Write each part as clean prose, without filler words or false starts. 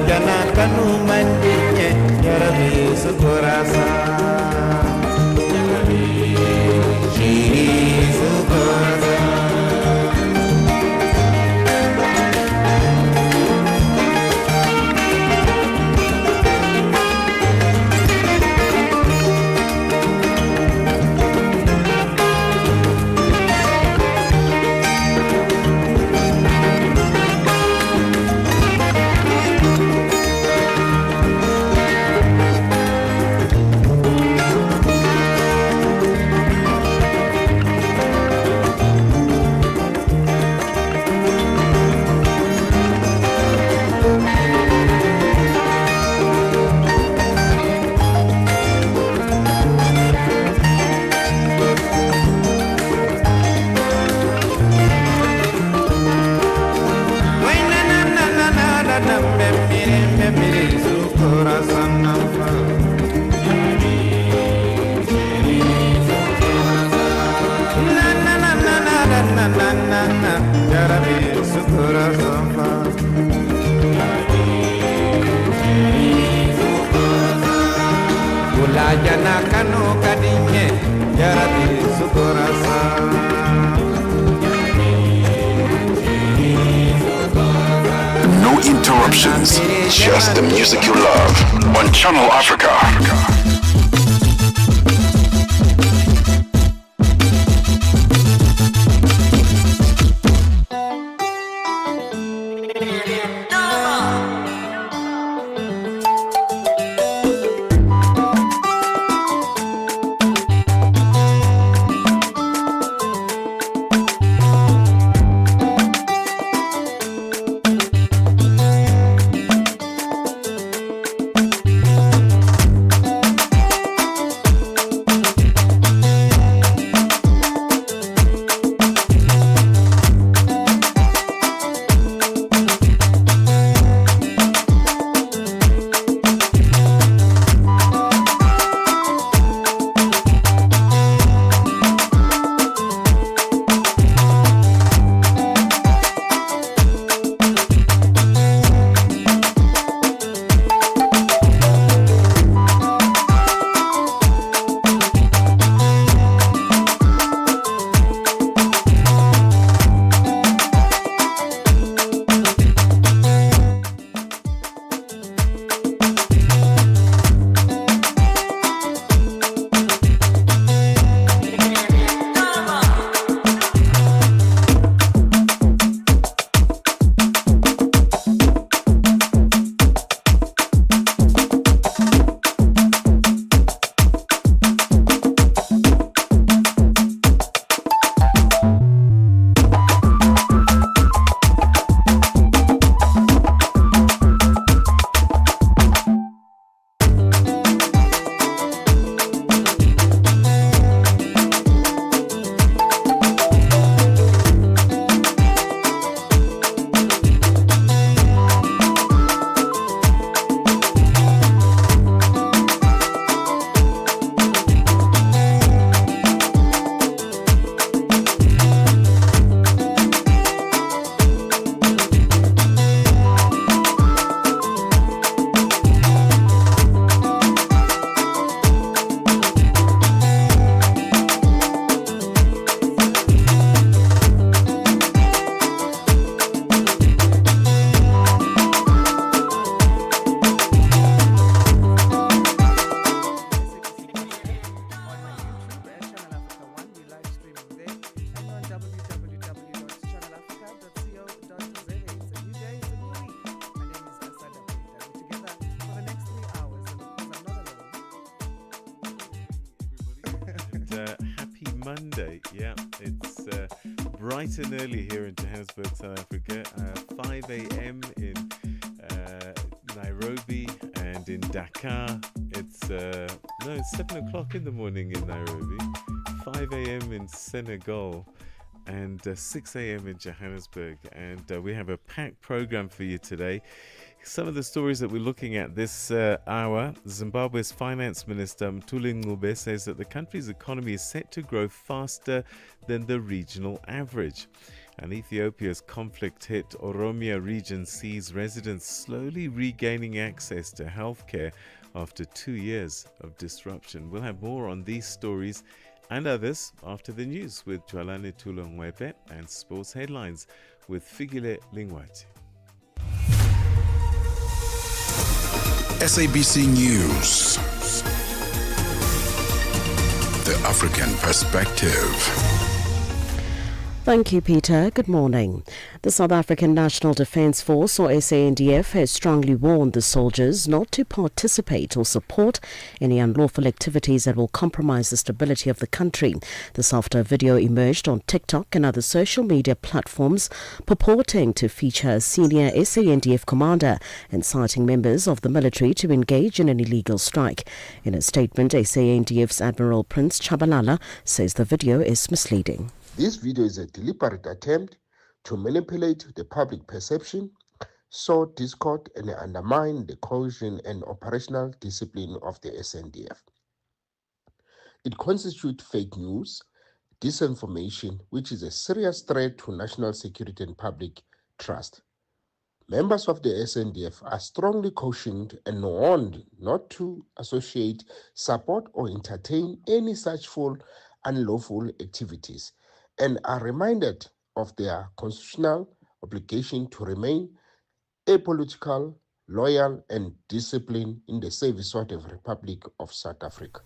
jana kanu mandinye yarabi sukurasa yarabi sukurasa. No interruptions, just the music you love on Channel Africa. Monday. Yeah, it's bright and early here in Johannesburg, South Africa. 5 a.m. in Nairobi and in Dakar. It's 7 o'clock in the morning in Nairobi, 5 a.m. in Senegal, and 6 a.m. in Johannesburg. And we have a packed program for you today. Some of the stories that we're looking at this hour: Zimbabwe's finance minister Mthuli Ncube says that the country's economy is set to grow faster than the regional average. And Ethiopia's conflict-hit Oromia region sees residents slowly regaining access to healthcare after 2 years of disruption. We'll have more on these stories and others after the news with Jwalane Tulongwepe and sports headlines with Figile Lingwati. SABC News. The African Perspective. Thank you, Peter. Good morning. The South African National Defence Force, or SANDF, has strongly warned the soldiers not to participate or support any unlawful activities that will compromise the stability of the country. This after a video emerged on TikTok and other social media platforms purporting to feature a senior SANDF commander inciting members of the military to engage in an illegal strike. In a statement, SANDF's Admiral Prince Chabalala says the video is misleading. This video is a deliberate attempt to manipulate the public perception, sow discord, and undermine the cohesion and operational discipline of the SNDF. It constitutes fake news, disinformation, which is a serious threat to national security and public trust. Members of the SNDF are strongly cautioned and warned not to associate, support, or entertain any such unlawful activities, and are reminded of their constitutional obligation to remain apolitical, loyal, and disciplined in the service of the Republic of South Africa.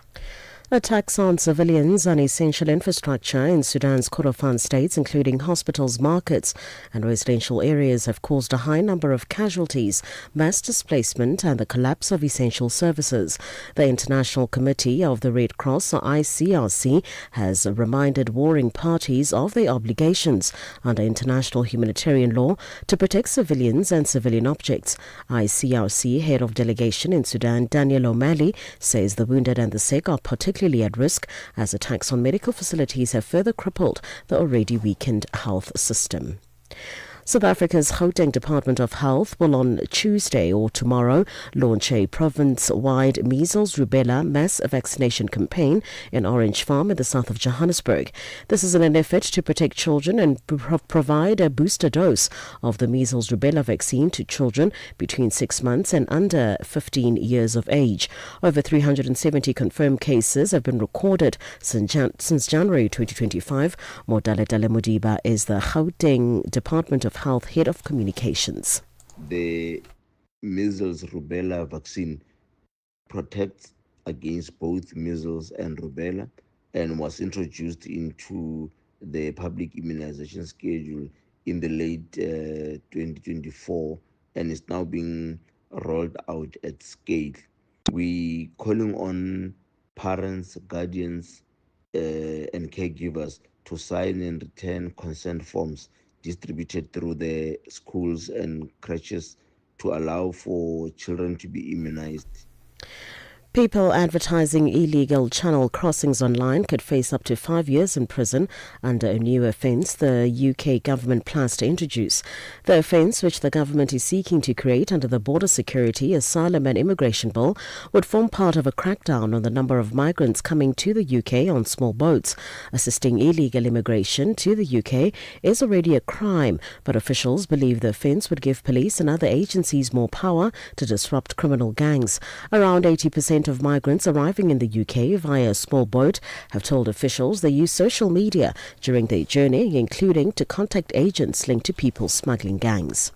Attacks on civilians and essential infrastructure in Sudan's Kordofan states, including hospitals, markets and residential areas, have caused a high number of casualties, mass displacement and the collapse of essential services. The International Committee of the Red Cross, or ICRC, has reminded warring parties of their obligations under international humanitarian law to protect civilians and civilian objects. ICRC head of delegation in Sudan, Daniel O'Malley, says the wounded and the sick are particularly at risk as attacks on medical facilities have further crippled the already weakened health system. South Africa's Gauteng Department of Health will on Tuesday or tomorrow launch a province-wide measles rubella mass vaccination campaign in Orange Farm in the south of Johannesburg. This is in an effort to protect children and provide a booster dose of the measles rubella vaccine to children between 6 months and under 15 years of age. Over 370 confirmed cases have been recorded since January 2025. Modale Modiba is the Gauteng Department of Health Head of Communications. The measles rubella vaccine protects against both measles and rubella and was introduced into the public immunization schedule in the late 2024 and is now being rolled out at scale. We calling on parents, guardians and caregivers to sign and return consent forms distributed through the schools and crèches to allow for children to be immunized. People advertising illegal channel crossings online could face up to 5 years in prison under a new offence the UK government plans to introduce. The offence, which the government is seeking to create under the Border Security, Asylum and Immigration Bill, would form part of a crackdown on the number of migrants coming to the UK on small boats. Assisting illegal immigration to the UK is already a crime, but officials believe the offence would give police and other agencies more power to disrupt criminal gangs. Around 80% of migrants arriving in the UK via a small boat have told officials they use social media during their journey, including to contact agents linked to people smuggling gangs.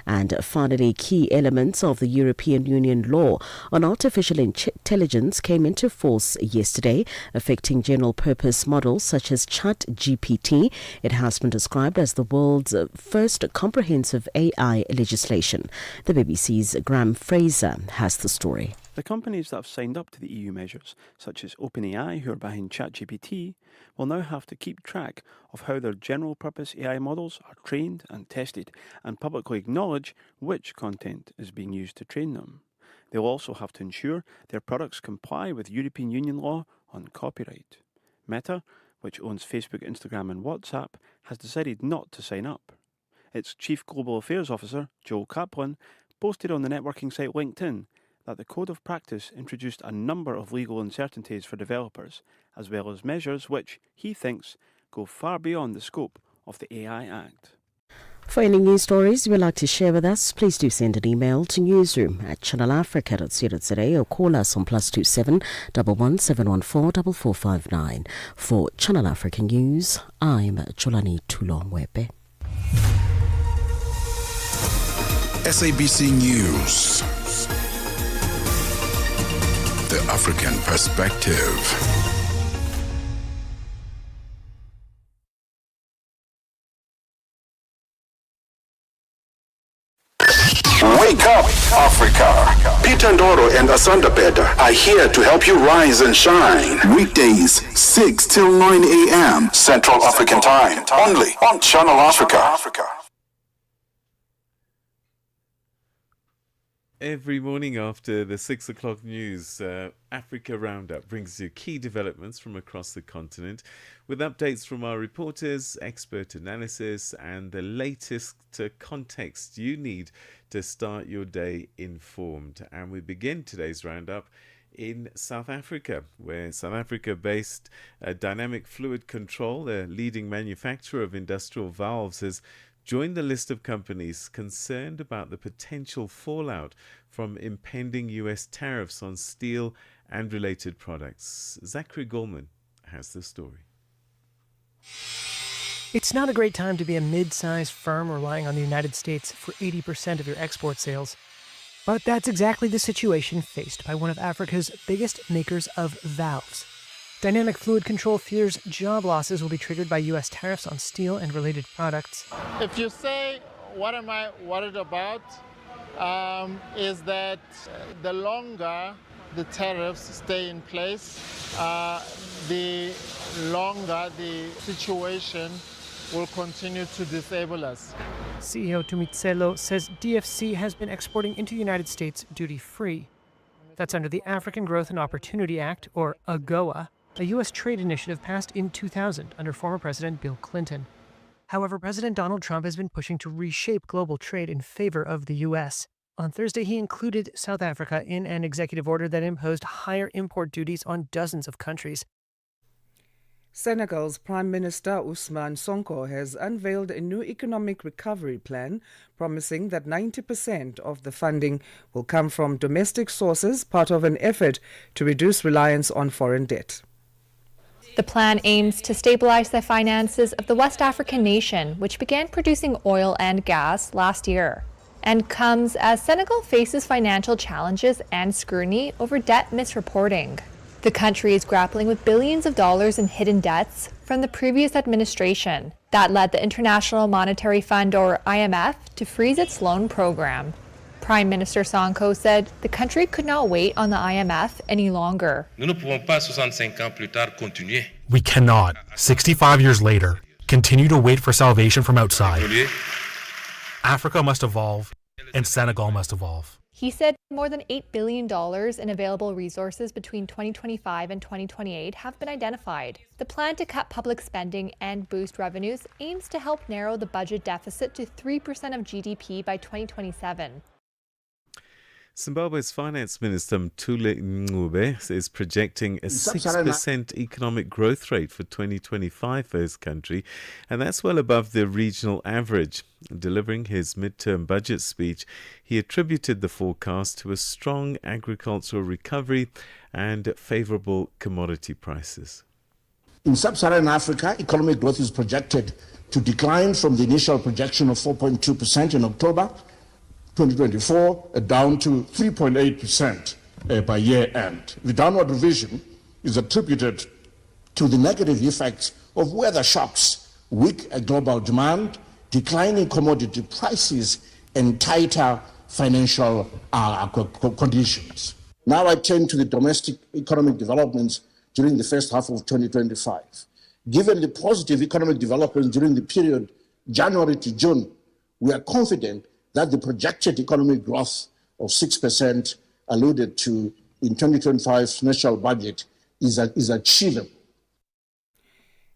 And finally, key elements of the European Union law on artificial intelligence came into force yesterday, affecting general purpose models such as ChatGPT. It has been described as the world's first comprehensive AI legislation. The BBC's Graham Fraser has the story. The companies that have signed up to the EU measures, such as OpenAI, who are behind ChatGPT, will now have to keep track of how their general-purpose AI models are trained and tested and publicly acknowledge which content is being used to train them. They'll also have to ensure their products comply with European Union law on copyright. Meta, which owns Facebook, Instagram and WhatsApp, has decided not to sign up. Its Chief Global Affairs Officer, Joel Kaplan, posted on the networking site LinkedIn that the Code of Practice introduced a number of legal uncertainties for developers, as well as measures which, he thinks, go far beyond the scope of the AI Act. For any news stories you would like to share with us, please do send an email to newsroom@channelafrica.co.za or call us on +27 11 714 4459. For Channel Africa News, I'm Cholani Tulongwepe. SABC News. The African Perspective. Wake up, Africa. Peter Ndoro and Asanda Beda are here to help you rise and shine. Weekdays, 6 till 9 a.m. Central African Time. Only on Channel Africa. Every morning after the 6 o'clock news, Africa Roundup brings you key developments from across the continent with updates from our reporters, expert analysis, and the latest context you need to start your day informed. And we begin today's roundup in South Africa, where South Africa-based Dynamic Fluid Control, a leading manufacturer of industrial valves, has joined the list of companies concerned about the potential fallout from impending US tariffs on steel and related products. Zachary Goldman has the story. It's not a great time to be a mid-sized firm relying on the United States for 80% of your export sales. But that's exactly the situation faced by one of Africa's biggest makers of valves. Dynamic Fluid Control fears job losses will be triggered by U.S. tariffs on steel and related products. If you say, what am I worried about, is that the longer the tariffs stay in place, the longer the situation will continue to disable us. CEO Tumitselo says DFC has been exporting into the United States duty-free. That's under the African Growth and Opportunity Act, or AGOA, a U.S. trade initiative passed in 2000 under former President Bill Clinton. However, President Donald Trump has been pushing to reshape global trade in favor of the U.S. On Thursday, he included South Africa in an executive order that imposed higher import duties on dozens of countries. Senegal's Prime Minister Ousmane Sonko has unveiled a new economic recovery plan, promising that 90% of the funding will come from domestic sources, part of an effort to reduce reliance on foreign debt. The plan aims to stabilize the finances of the West African nation, which began producing oil and gas last year, and comes as Senegal faces financial challenges and scrutiny over debt misreporting. The country is grappling with billions of dollars in hidden debts from the previous administration that led the International Monetary Fund, or IMF, to freeze its loan program. Prime Minister Sonko said the country could not wait on the IMF any longer. We cannot, 65 years later, continue to wait for salvation from outside. Africa must evolve, and Senegal must evolve. He said more than $8 billion in available resources between 2025 and 2028 have been identified. The plan to cut public spending and boost revenues aims to help narrow the budget deficit to 3% of GDP by 2027. Zimbabwe's Finance Minister Mthuli Ncube is projecting a 6% economic growth rate for 2025 for his country, and that's well above the regional average. Delivering his midterm budget speech, he attributed the forecast to a strong agricultural recovery and favourable commodity prices. In sub-Saharan Africa, economic growth is projected to decline from the initial projection of 4.2% in October 2024 down to 3.8% by year end. The downward revision is attributed to the negative effects of weather shocks, weak global demand, declining commodity prices, and tighter financial conditions. Now I turn to the domestic economic developments during the first half of 2025. Given the positive economic developments during the period January to June, we are confident that the projected economic growth of 6% alluded to in 2025's national budget is achievable.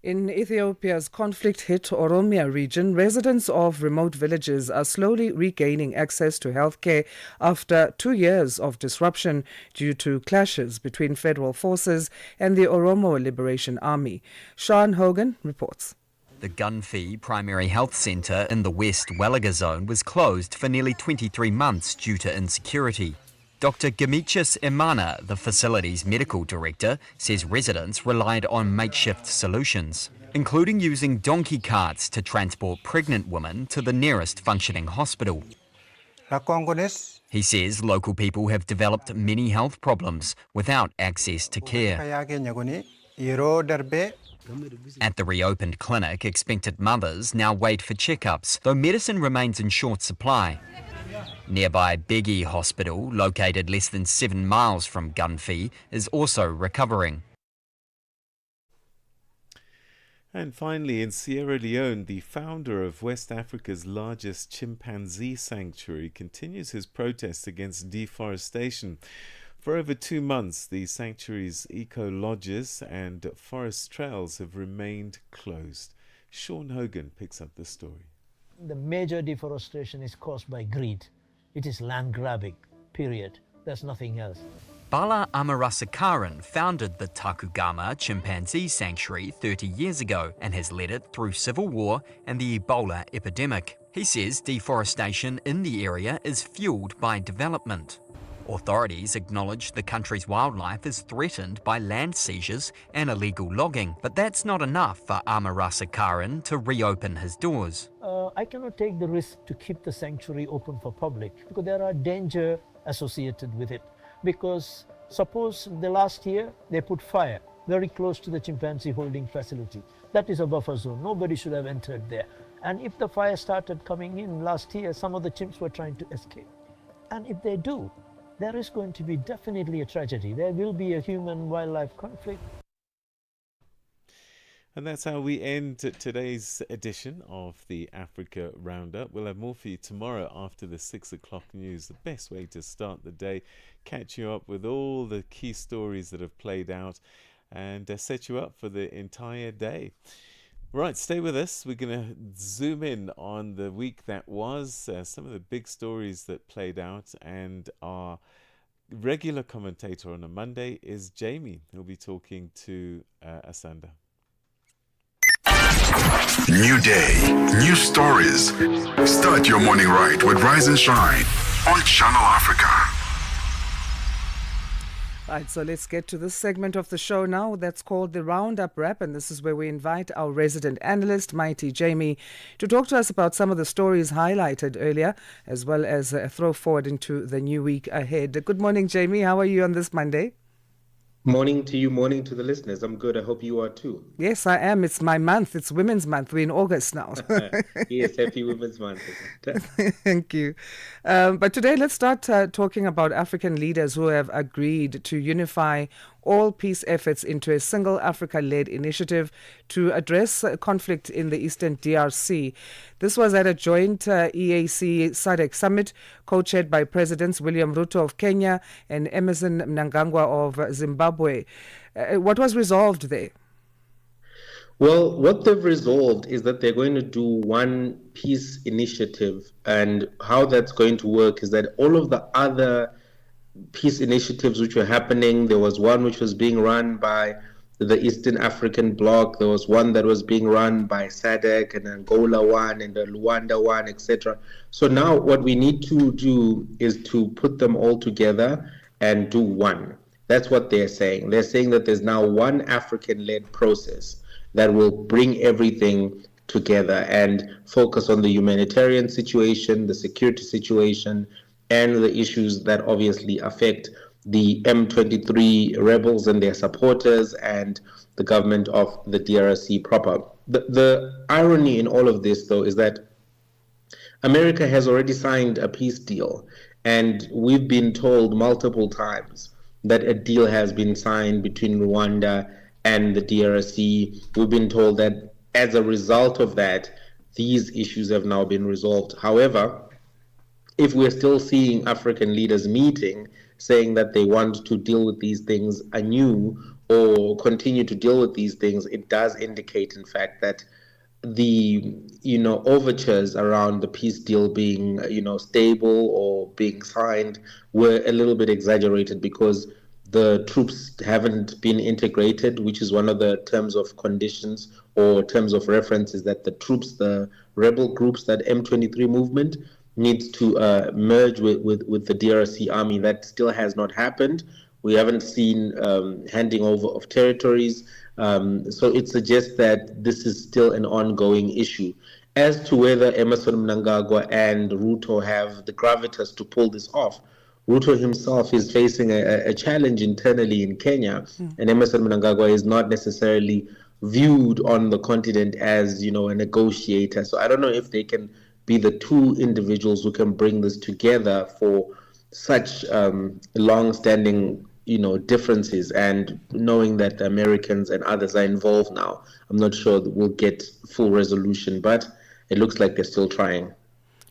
In Ethiopia's conflict-hit Oromia region, residents of remote villages are slowly regaining access to healthcare after 2 years of disruption due to clashes between federal forces and the Oromo Liberation Army. Sean Hogan reports. The Gunfee Primary Health Centre in the West Welliga Zone was closed for nearly 23 months due to insecurity. Dr. Gemichis Emana, the facility's medical director, says residents relied on makeshift solutions, including using donkey carts to transport pregnant women to the nearest functioning hospital. He says local people have developed many health problems without access to care. At the reopened clinic, expectant mothers now wait for checkups, though medicine remains in short supply. Nearby Begi Hospital, located less than 7 miles from Gunfee, is also recovering. And finally, in Sierra Leone, the founder of West Africa's largest chimpanzee sanctuary continues his protests against deforestation. For over 2 months, the sanctuary's eco-lodges and forest trails have remained closed. Sean Hogan picks up the story. The major deforestation is caused by greed. It is land grabbing, period. There's nothing else. Bala Amarasakaran founded the Takugama Chimpanzee Sanctuary 30 years ago and has led it through civil war and the Ebola epidemic. He says deforestation in the area is fueled by development. Authorities acknowledge the country's wildlife is threatened by land seizures and illegal logging, but that's not enough for Amarasakaran to reopen his doors. I cannot take the risk to keep the sanctuary open for public because there are dangers associated with it. Because suppose the last year they put fire very close to the chimpanzee holding facility. That is a buffer zone. Nobody should have entered there. And if the fire started coming in last year, some of the chimps were trying to escape. And if they do, there is going to be definitely a tragedy. There will be a human-wildlife conflict. And that's how we end today's edition of the Africa Roundup. We'll have more for you tomorrow after the 6 o'clock news. The best way to start the day, catch you up with all the key stories that have played out and set you up for the entire day. Right, stay with us. We're going to zoom in on the week that was, some of the big stories that played out, and our regular commentator on a Monday is Jamie. He'll be talking to Asanda. New day, new stories. Start your morning right with Rise and Shine on Channel Africa. Right, so let's get to this segment of the show now that's called the Roundup Wrap, and this is where we invite our resident analyst, Mighty Jamie, to talk to us about some of the stories highlighted earlier, as well as throw forward into the new week ahead. Good morning, Jamie. How are you on this Monday? Morning to you, morning to the listeners. I'm good. I hope you are too. Yes, I am. It's my month. It's Women's Month. We're in August now. Yes, happy Women's Month. Thank you. But today, let's start talking about African leaders who have agreed to unify all peace efforts into a single Africa-led initiative to address conflict in the Eastern DRC. This was at a joint EAC SADC summit co-chaired by Presidents William Ruto of Kenya and Emmerson Mnangagwa of Zimbabwe. What was resolved there? Well, what they've resolved is that they're going to do one peace initiative, and how that's going to work is that all of the other peace initiatives which were happening, there was one which was being run by the Eastern African Bloc, there was one that was being run by SADC, and Angola one, and the Luanda one, etc. So now what we need to do is to put them all together and do one. That's what they're saying. They're saying that there's now one African-led process that will bring everything together and focus on the humanitarian situation, the security situation, and the issues that obviously affect the M23 rebels and their supporters and the government of the DRC proper. The irony in all of this, though, is that America has already signed a peace deal, and we've been told multiple times that a deal has been signed between Rwanda and the DRC. We've been told that as a result of that, these issues have now been resolved. However, if we're still seeing African leaders meeting, saying that they want to deal with these things anew or continue to deal with these things, it does indicate, in fact, that the overtures around the peace deal being stable or being signed were a little bit exaggerated, because the troops haven't been integrated, which is one of the terms of conditions or terms of reference is that the troops, the rebel groups, that M23 movement needs to merge with the DRC army. That still has not happened. We haven't seen handing over of territories. So it suggests that this is still an ongoing issue. As to whether Emerson Mnangagwa and Ruto have the gravitas to pull this off, Ruto himself is facing a challenge internally in Kenya, and Emerson Mnangagwa is not necessarily viewed on the continent as, a negotiator. So I don't know if they can be the two individuals who can bring this together for such long-standing, differences. And knowing that the Americans and others are involved now, I'm not sure that we'll get full resolution, but it looks like they're still trying.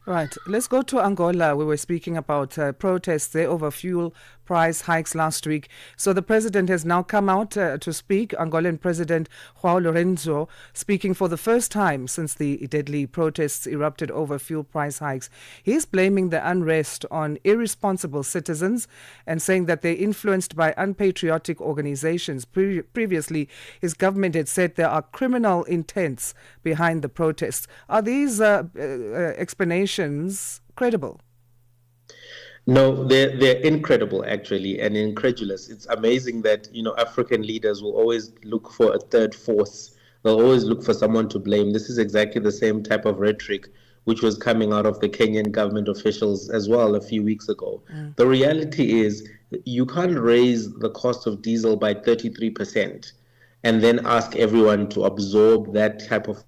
Right. Let's go to Angola. We were speaking about protests there over fuel price hikes last week. So the president has now come out to speak. Angolan President João Lourenço speaking for the first time since the deadly protests erupted over fuel price hikes. He's blaming the unrest on irresponsible citizens and saying that they're influenced by unpatriotic organizations. Previously, his government had said there are criminal intents behind the protests. Are these explanations credible? No, they're incredible, actually, and incredulous. It's amazing that, African leaders will always look for a third force. They'll always look for someone to blame. This is exactly the same type of rhetoric which was coming out of the Kenyan government officials as well a few weeks ago. The reality is you can't raise the cost of diesel by 33% and then ask everyone to absorb that type of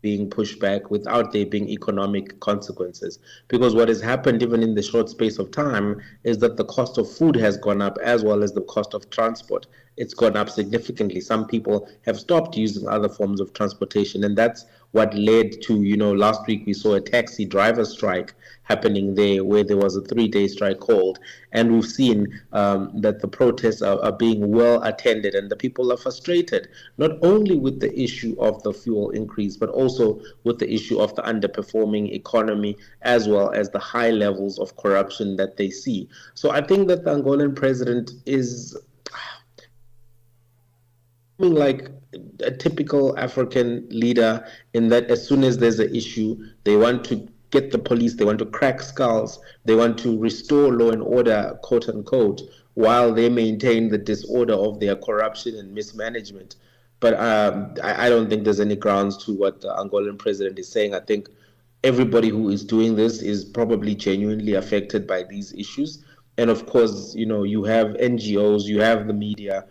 being pushed back without there being economic consequences. Because what has happened even in the short space of time is that the cost of food has gone up as well as the cost of transport. It's gone up significantly. Some people have stopped using other forms of transportation, and that's what led to, last week we saw a taxi driver strike happening there, where there was a 3-day strike called, and we've seen that the protests are being well attended, and the people are frustrated, not only with the issue of the fuel increase, but also with the issue of the underperforming economy, as well as the high levels of corruption that they see. So I think that the Angolan president is like a typical African leader, in that as soon as there's an issue, they want to get the police, they want to crack skulls, they want to restore law and order, quote unquote, while they maintain the disorder of their corruption and mismanagement. But I don't think there's any grounds to what the Angolan president is saying. I think everybody who is doing this is probably genuinely affected by these issues. And of course, you have NGOs, you have the media,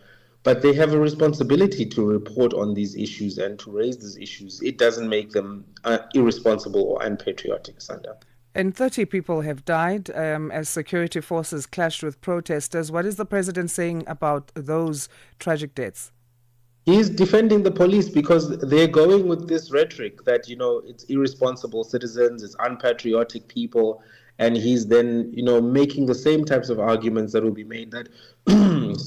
but they have a responsibility to report on these issues and to raise these issues. It doesn't make them irresponsible or unpatriotic, Asanda. And 30 people have died as security forces clashed with protesters. What is the president saying about those tragic deaths? He's defending the police because they're going with this rhetoric that, it's irresponsible citizens, it's unpatriotic people. And he's then, making the same types of arguments that will be made that,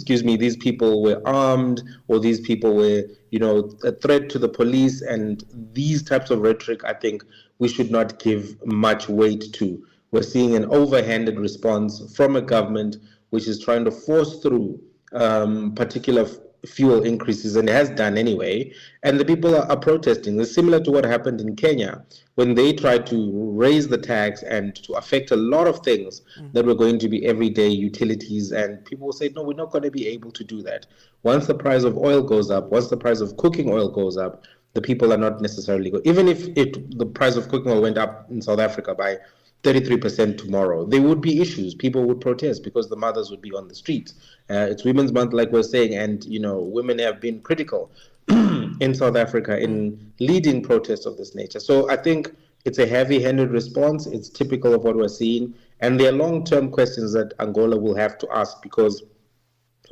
these people were armed, or these people were, a threat to the police. And these types of rhetoric, I think we should not give much weight to. We're seeing an overhanded response from a government which is trying to force through particular fuel increases, and it has done anyway, and the people are protesting. It's similar to what happened in Kenya when they tried to raise the tax and to affect a lot of things that were going to be everyday utilities, and people say, no, we're not going to be able to do that. Once the price of oil goes up, once the price of cooking oil goes up, the people are not necessarily even if the price of cooking oil went up in South Africa by 33% tomorrow, there would be issues. People would protest because the mothers would be on the streets. It's Women's Month, like we're saying, and women have been critical in South Africa in leading protests of this nature. So I think it's a heavy-handed response. It's typical of what we're seeing, and there are long-term questions that Angola will have to ask, because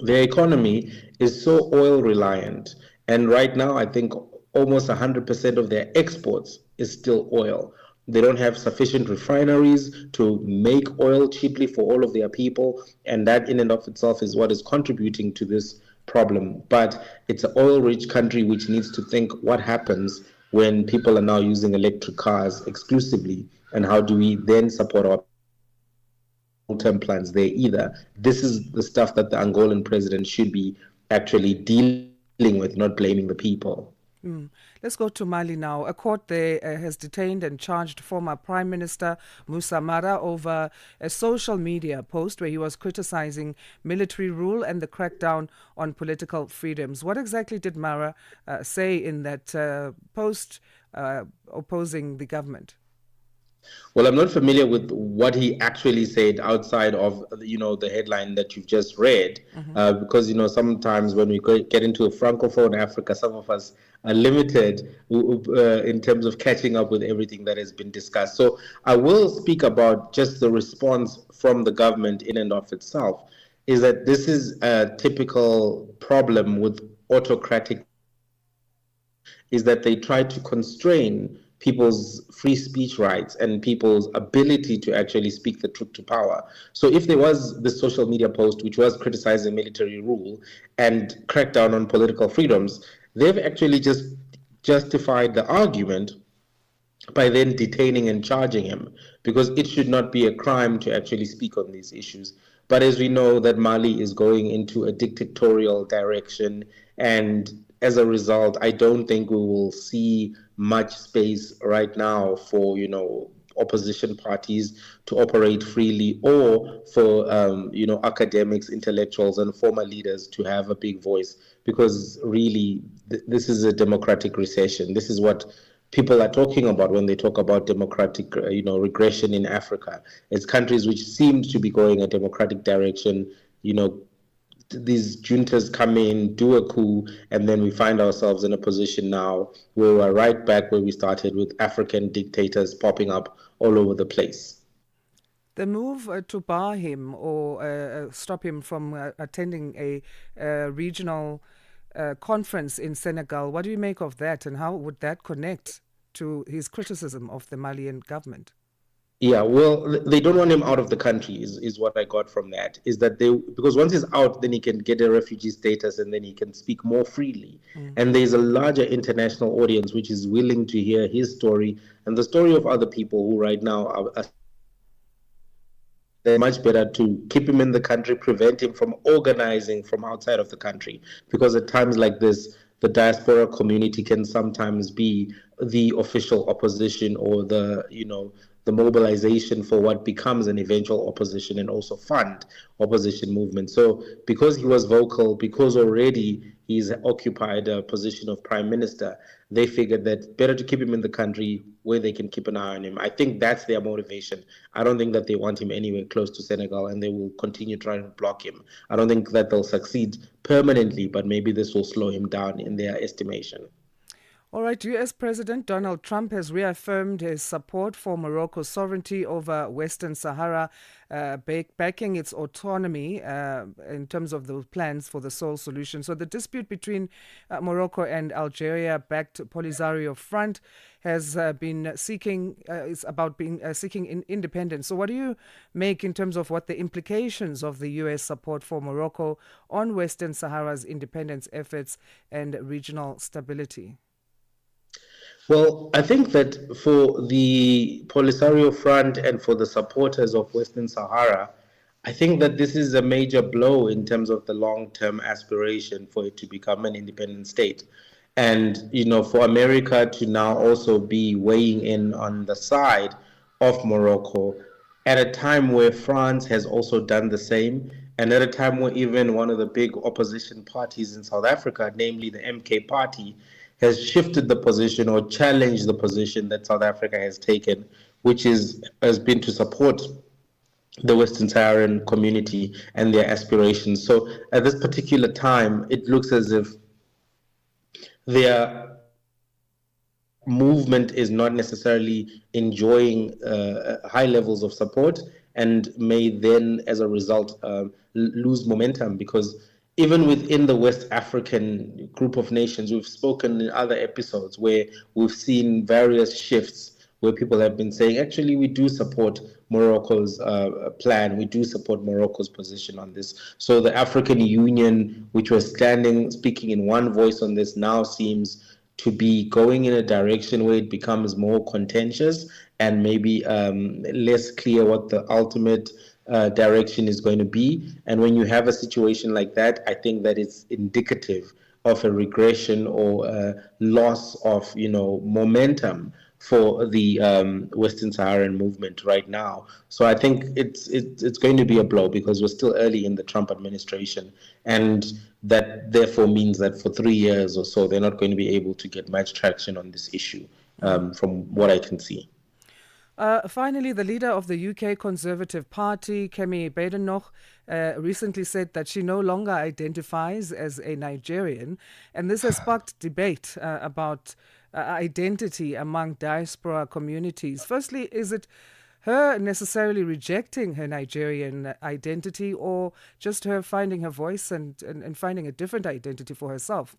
their economy is so oil reliant, and right now I think almost 100% of their exports is still oil. They don't have sufficient refineries to make oil cheaply for all of their people, and that in and of itself is what is contributing to this problem. But it's an oil-rich country which needs to think what happens when people are now using electric cars exclusively, and how do we then support our long-term plans there either. This is the stuff that the Angolan president should be actually dealing dealing with, not blaming the people. Let's go to Mali now. A court there has detained and charged former Prime Minister Moussa Mara over a social media post where he was criticizing military rule and the crackdown on political freedoms. What exactly did Mara say in that post opposing the government? Well, I'm not familiar with what he actually said outside of, the headline that you've just read, because, sometimes when we get into a francophone Africa, some of us are limited in terms of catching up with everything that has been discussed. So I will speak about just the response from the government in and of itself, is that this is a typical problem with autocratic, is that they try to constrain people's free speech rights and people's ability to actually speak the truth to power. So if there was this social media post which was criticizing military rule and crackdown on political freedoms, they've actually just justified the argument by then detaining and charging him, because it should not be a crime to actually speak on these issues. But as we know that Mali is going into a dictatorial direction, and as a result, I don't think we will see much space right now for, opposition parties to operate freely, or for, academics, intellectuals, and former leaders to have a big voice, because really, this is a democratic recession. This is what people are talking about when they talk about democratic, regression in Africa. It's countries which seem to be going a democratic direction, these juntas come in, do a coup, and then we find ourselves in a position now where we're right back where we started, with African dictators popping up all over the place. The move to bar him or stop him from attending a regional conference in Senegal, what do you make of that, and how would that connect to his criticism of the Malian government? Yeah, well, they don't want him out of the country, is what I got from that. Is that because once he's out, then he can get a refugee status and then he can speak more freely. And there's a larger international audience which is willing to hear his story and the story of other people who right now are they're much better to keep him in the country, prevent him from organizing from outside of the country. Because at times like this, the diaspora community can sometimes be the official opposition, or the mobilization for what becomes an eventual opposition, and also fund opposition movement. So because he was vocal, because already he's occupied a position of prime minister, they figured that better to keep him in the country where they can keep an eye on him. I think that's their motivation. I don't think that they want him anywhere close to Senegal, and they will continue trying to block him. I don't think that they'll succeed permanently, but maybe this will slow him down in their estimation. All right, U.S. President Donald Trump has reaffirmed his support for Morocco's sovereignty over Western Sahara, backing its autonomy in terms of the plans for the sole solution. So the dispute between Morocco and Algeria-backed Polisario Front has been seeking independence. So what do you make in terms of what the implications of the U.S. support for Morocco on Western Sahara's independence efforts and regional stability? Well, I think that for the Polisario Front and for the supporters of Western Sahara, I think that this is a major blow in terms of the long-term aspiration for it to become an independent state. And, for America to now also be weighing in on the side of Morocco at a time where France has also done the same, and at a time where even one of the big opposition parties in South Africa, namely the MK party, has shifted the position or challenged the position that South Africa has taken, which has been to support the Western Saharan community and their aspirations. So at this particular time, it looks as if their movement is not necessarily enjoying high levels of support, and may then, as a result, lose momentum, because even within the West African group of nations, we've spoken in other episodes where we've seen various shifts where people have been saying, actually, we do support Morocco's plan, we do support Morocco's position on this. So the African Union, which was speaking in one voice on this, now seems to be going in a direction where it becomes more contentious and maybe less clear what the ultimate direction is going to be. And when you have a situation like that, I think that it's indicative of a regression or a loss of, momentum for the Western Saharan movement right now. So I think it's going to be a blow because we're still early in the Trump administration, and that therefore means that for 3 years or so they're not going to be able to get much traction on this issue, from what I can see. Finally, the leader of the UK Conservative Party, Kemi Beda, recently said that she no longer identifies as a Nigerian, and this has sparked debate about identity among diaspora communities. Firstly, is it her necessarily rejecting her Nigerian identity, or just her finding her voice and finding a different identity for herself?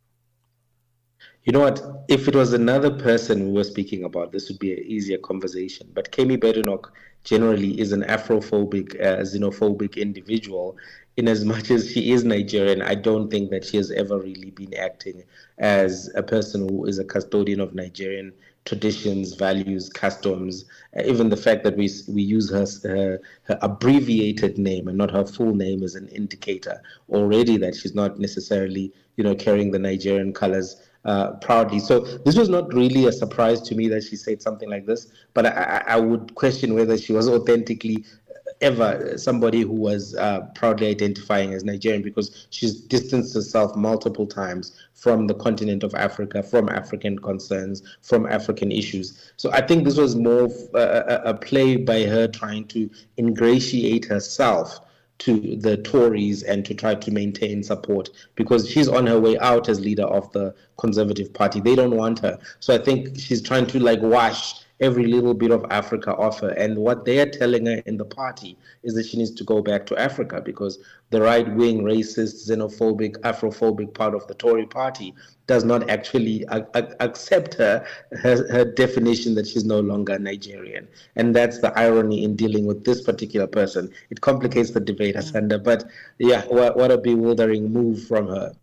You know what? If it was another person we were speaking about, this would be an easier conversation. But Kemi Badenoch generally is an Afrophobic, xenophobic individual. In as much as she is Nigerian, I don't think that she has ever really been acting as a person who is a custodian of Nigerian traditions, values, customs. Even the fact that we use her abbreviated name and not her full name is an indicator already that she's not necessarily, carrying the Nigerian colors proudly. So this was not really a surprise to me that she said something like this, but I would question whether she was authentically ever somebody who was proudly identifying as Nigerian, because she's distanced herself multiple times from the continent of Africa, from African concerns, from African issues. So I think this was more a play by her trying to ingratiate herself to the Tories and to try to maintain support, because she's on her way out as leader of the Conservative Party. They don't want her. So I think she's trying to wash every little bit of Africa off her. And what they're telling her in the party is that she needs to go back to Africa, because the right-wing, racist, xenophobic, Afrophobic part of the Tory party does not actually accept her definition that she's no longer Nigerian. And that's the irony in dealing with this particular person. It complicates the debate, Asanda. But yeah, what a bewildering move from her.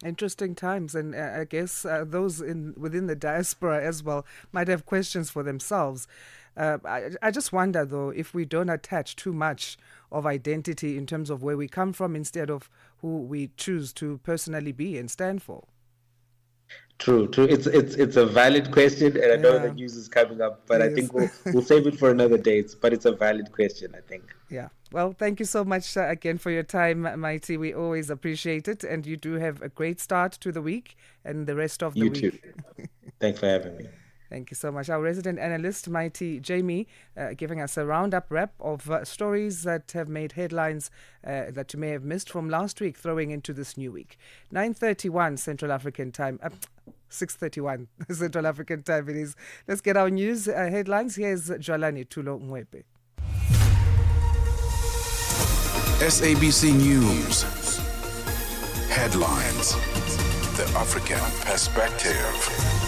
Interesting times, and I guess those within the diaspora as well might have questions for themselves. I just wonder, though, if we don't attach too much of identity in terms of where we come from instead of who we choose to personally be and stand for. True. It's a valid question, and I know the news is coming up, but I think we'll save it for another date. But it's a valid question, I think. Yeah. Well, thank you so much again for your time, Mighty. We always appreciate it, and you do have a great start to the week and the rest of the week. You too. Thanks for having me. Thank you so much. Our resident analyst, Mighty Jamie, giving us a roundup wrap of stories that have made headlines that you may have missed from last week, throwing into this new week. 9:31 Central African Time. 6:31 Central African Time it is. Let's get our news headlines. Here's Jalani Tulo Mwepe. SABC News. Headlines. The African Perspective.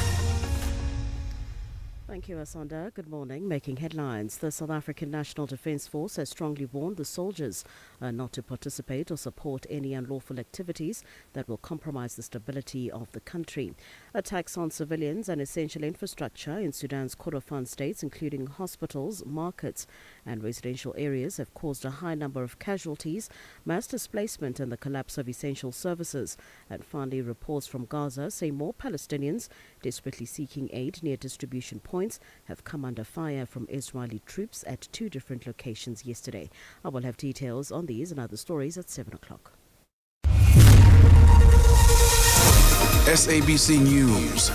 Thank you, Asanda. Good morning. Making headlines. The South African National Defence Force has strongly warned the soldiers not to participate or support any unlawful activities that will compromise the stability of the country. Attacks on civilians and essential infrastructure in Sudan's Kordofan states, including hospitals, markets and residential areas, have caused a high number of casualties, mass displacement and the collapse of essential services. And finally, reports from Gaza say more Palestinians desperately seeking aid near distribution points have come under fire from Israeli troops at 2 different locations yesterday. I will have details on these and other stories at 7 o'clock. SABC News.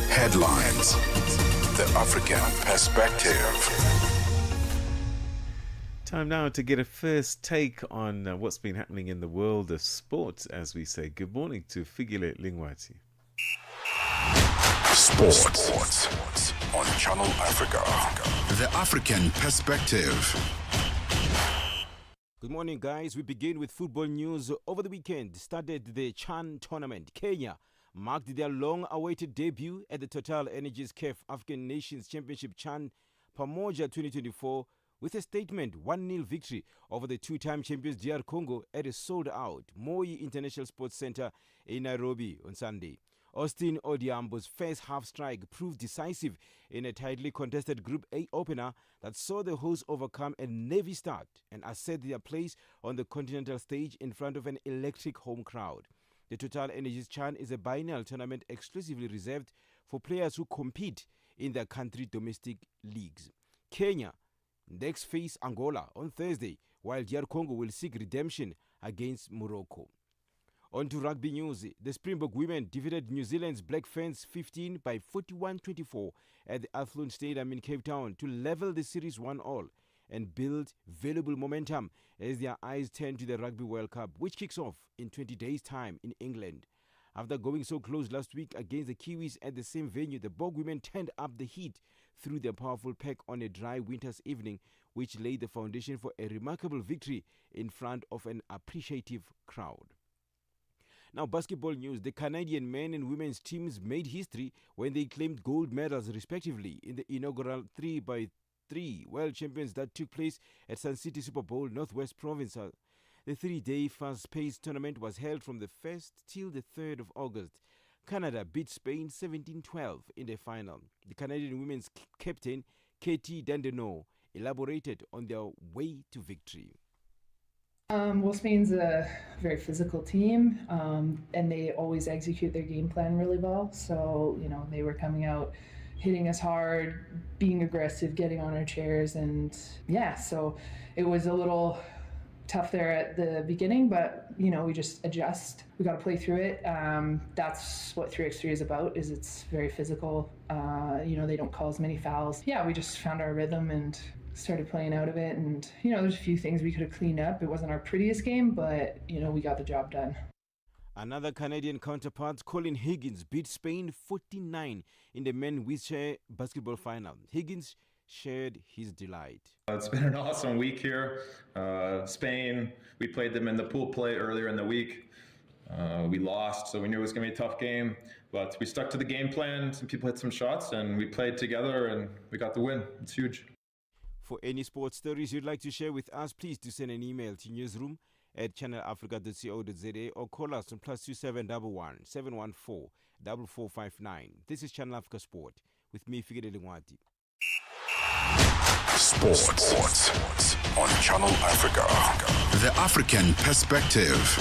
Headlines. The African Perspective. Time now to get a first take on what's been happening in the world of sports, as we say. Good morning to Figile Lingwati. Sports on Channel Africa. The African Perspective. Good morning, guys. We begin with football news. Over the weekend, started the Chan tournament. Kenya marked their long-awaited debut at the Total Energies CAF African Nations Championship Chan Pamoja 2024 with a statement 1-0 victory over the two-time champions DR Congo at a sold-out Moi International Sports Center in Nairobi on Sunday. Austin Odiambo's first half strike proved decisive in a tightly contested Group A opener that saw the hosts overcome a nervy start and assert their place on the continental stage in front of an electric home crowd. The Total Energies Chan is a biennial tournament exclusively reserved for players who compete in their country domestic leagues. Kenya next face Angola on Thursday, while DR Congo will seek redemption against Morocco. On to rugby news. The Springbok women defeated New Zealand's Black Ferns 15 by 41-24 at the Athlone Stadium in Cape Town to level the series 1-1 and build valuable momentum as their eyes turn to the Rugby World Cup, which kicks off in 20 days' time in England. After going so close last week against the Kiwis at the same venue, the Bog women turned up the heat through their powerful pack on a dry winter's evening, which laid the foundation for a remarkable victory in front of an appreciative crowd. Now, basketball news. The Canadian men and women's teams made history when they claimed gold medals respectively in the inaugural 3x3 World Champions that took place at Sun City Super Bowl, Northwest Province. The 3-day fast-paced tournament was held from the 1st till the 3rd of August. Canada beat Spain 17-12 in the final. The Canadian women's captain, Katie Dandenot, elaborated on their way to victory. Well, Spain's a very physical team, and they always execute their game plan really well. So, they were coming out, hitting us hard, being aggressive, getting on our chairs, and so it was a little tough there at the beginning, but we just adjust. We got to play through it. That's what 3x3 is about. It's very physical. They don't call as many fouls. Yeah, we just found our rhythm and started playing out of it, and there's a few things we could have cleaned up. It wasn't our prettiest game, but we got the job done. Another Canadian counterpart, Colin Higgins, beat Spain 49 in the men wheelchair basketball final. Higgins shared his delight. It's been an awesome week here. Spain, we played them in the pool play earlier in the week. We lost, so we knew it was going to be a tough game, but we stuck to the game plan. Some people hit some shots, and we played together, and we got the win. It's huge. For any sports stories you'd like to share with us, please do send an email to newsroom@channelafrica.co.za or call us on +2711 714 4459. This is Channel Africa Sport with me, Figede Lingwati. Sports on Channel Africa. The African Perspective.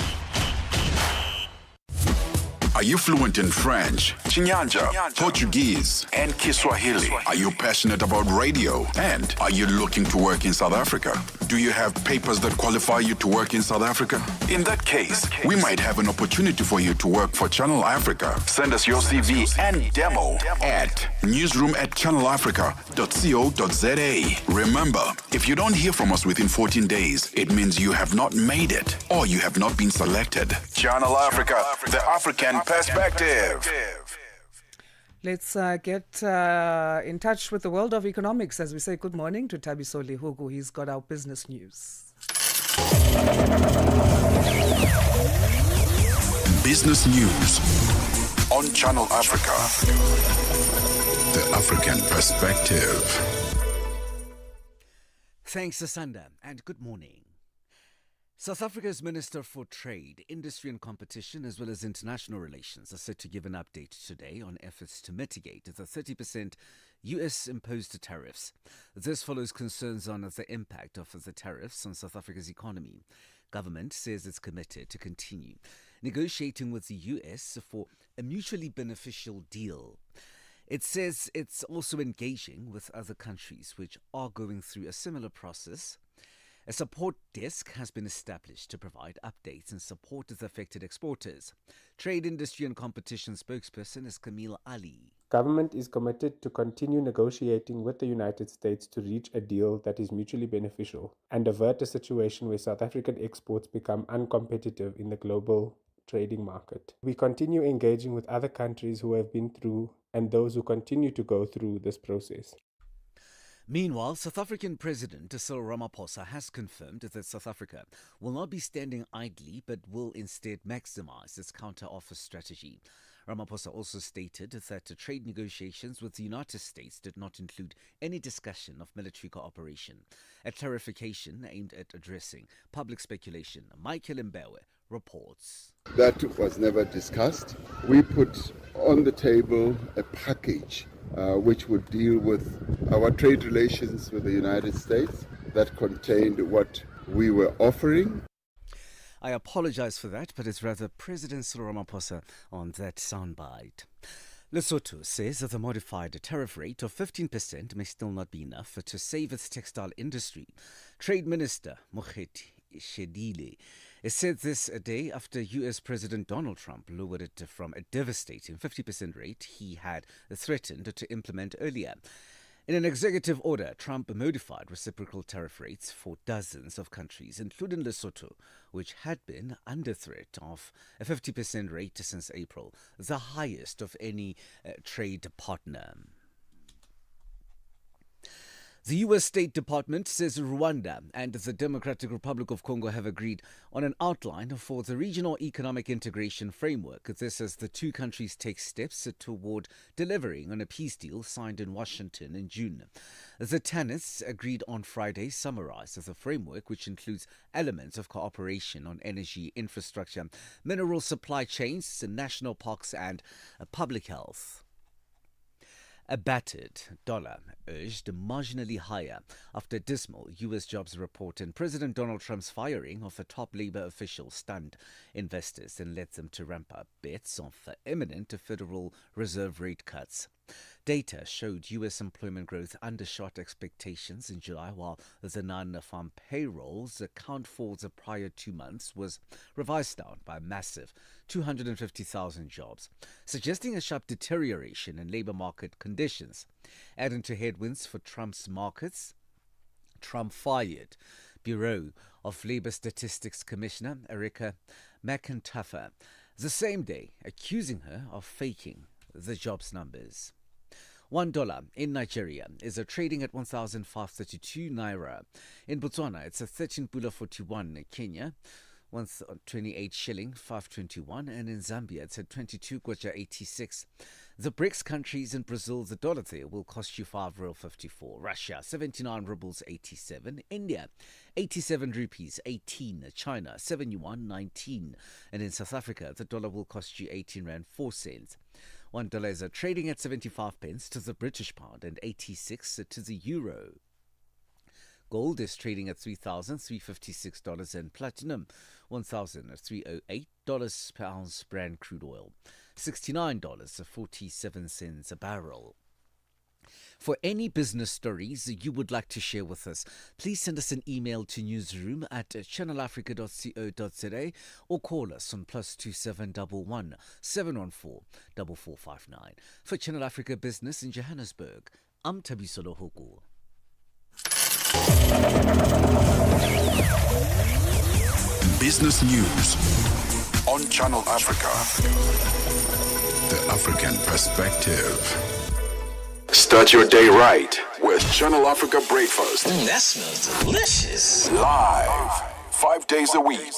Are you fluent in French, Chinyanja, Portuguese, and Kiswahili? Are you passionate about radio? And are you looking to work in South Africa? Do you have papers that qualify you to work in South Africa? In that case, we might have an opportunity for you to work for Channel Africa. Send us your CV and demo at newsroom@channelafrica.co.za. Remember, if you don't hear from us within 14 days, it means you have not made it or you have not been selected. Channel Africa, the African Perspective. Let's get in touch with the world of economics as we say good morning to Tabiso Lehugu. He's got our business news. Business news on Channel Africa. The African Perspective. Thanks, Asanda, and good morning. South Africa's Minister for Trade, Industry and Competition, as well as International Relations, are set to give an update today on efforts to mitigate the 30% US-imposed tariffs. This follows concerns on the impact of the tariffs on South Africa's economy. Government says it's committed to continue negotiating with the US for a mutually beneficial deal. It says it's also engaging with other countries which are going through a similar process. A support desk has been established to provide updates and support the affected exporters. Trade, Industry and Competition spokesperson is Camille Ali. Government is committed to continue negotiating with the United States to reach a deal that is mutually beneficial and avert a situation where South African exports become uncompetitive in the global trading market. We continue engaging with other countries who have been through and those who continue to go through this process. Meanwhile, South African President Cyril Ramaphosa has confirmed that South Africa will not be standing idly but will instead maximize its counter-offer strategy. Ramaphosa also stated that the trade negotiations with the United States did not include any discussion of military cooperation. A clarification aimed at addressing public speculation. Michael Mbewe reports. That was never discussed. We put on the table a package which would deal with our trade relations with the United States that contained what we were offering. I apologize for that, but it's rather President Cyril Ramaphosa on that soundbite. Lesotho says that the modified tariff rate of 15% may still not be enough to save its textile industry. Trade Minister Mokgethi Shedile said this a day after U.S. President Donald Trump lowered it from a devastating 50% rate he had threatened to implement earlier. In an executive order, Trump modified reciprocal tariff rates for dozens of countries, including Lesotho, which had been under threat of a 50% rate since April, the highest of any trade partner. The U.S. State Department says Rwanda and the Democratic Republic of Congo have agreed on an outline for the regional economic integration framework. This as the two countries take steps toward delivering on a peace deal signed in Washington in June. The tenants agreed on Friday summarized the framework, which includes elements of cooperation on energy infrastructure, mineral supply chains, national parks and public health. A battered dollar urged marginally higher after a dismal U.S. jobs report and President Donald Trump's firing of a top labor official stunned investors and led them to ramp up bets of imminent Federal Reserve rate cuts. Data showed U.S. employment growth undershot expectations in July, while the non-farm payrolls account for the prior 2 months was revised down by a massive 250,000 jobs, suggesting a sharp deterioration in labor market conditions. Adding to headwinds for Trump's markets, Trump fired Bureau of Labor Statistics Commissioner Erica McIntyre the same day, accusing her of faking the jobs numbers. $1 in Nigeria is trading at 1,532 naira. In Botswana, it's a 13.41 in Kenya, 128 shilling 521, and in Zambia it's at 22 kwacha 86. The BRICS countries in Brazil, the dollar there will cost you 5.54. Russia 79 rubles 87. India 87 rupees 18. China 71.19. And in South Africa, the dollar will cost you 18 rand 4 cents. $1 is trading at 75 pence to the British pound and 86 to the euro. Gold is trading at $3,356 and platinum $1,308 per ounce. Brand crude oil $69.47 a barrel. For any business stories you would like to share with us, please send us an email to newsroom@channelafrica.co.za or call us on +2711 714 4459. For Channel Africa Business in Johannesburg, I'm Thabisolo Hoku. Business news on Channel Africa. The African perspective. Start your day right with Channel Africa Breakfast. That smells delicious. Live, 5 days a week.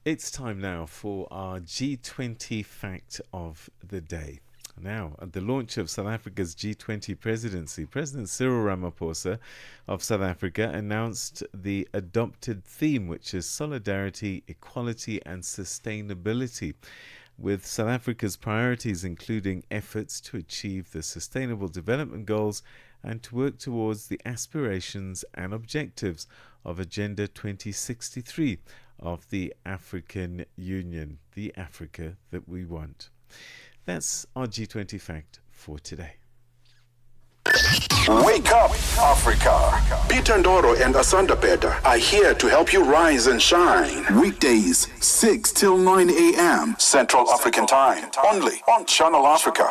It's time now for our G20 fact of the day. Now, at the launch of South Africa's G20 presidency, President Cyril Ramaphosa of South Africa announced the adopted theme, which is solidarity, equality and sustainability, with South Africa's priorities including efforts to achieve the Sustainable Development Goals and to work towards the aspirations and objectives of Agenda 2063 of the African Union, the Africa that we want. That's our G20 fact for today. Wake up, Africa. Peter Ndoro and Asanda Beda are here to help you rise and shine. Weekdays, 6 till 9 a.m. Central African Time. Only on Channel Africa.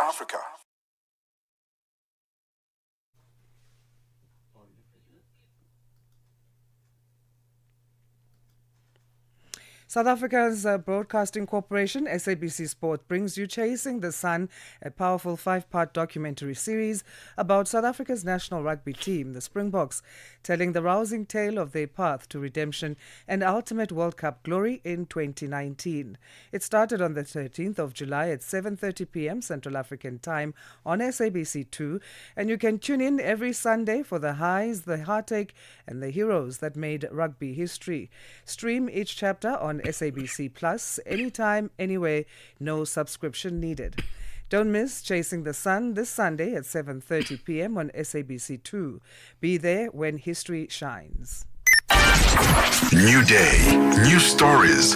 South Africa's Broadcasting Corporation, SABC Sport, brings you Chasing the Sun, a powerful 5-part documentary series about South Africa's national rugby team, the Springboks, telling the rousing tale of their path to redemption and ultimate World Cup glory in 2019. It started on the 13th of July at 7:30 p.m. Central African Time on SABC2, and you can tune in every Sunday for the highs, the heartache, and the heroes that made rugby history. Stream each chapter on SABC Plus, anytime, anywhere, no subscription needed. Don't miss Chasing the Sun this Sunday at 7:30 p.m. on SABC2. Be there when history shines. New day, new stories.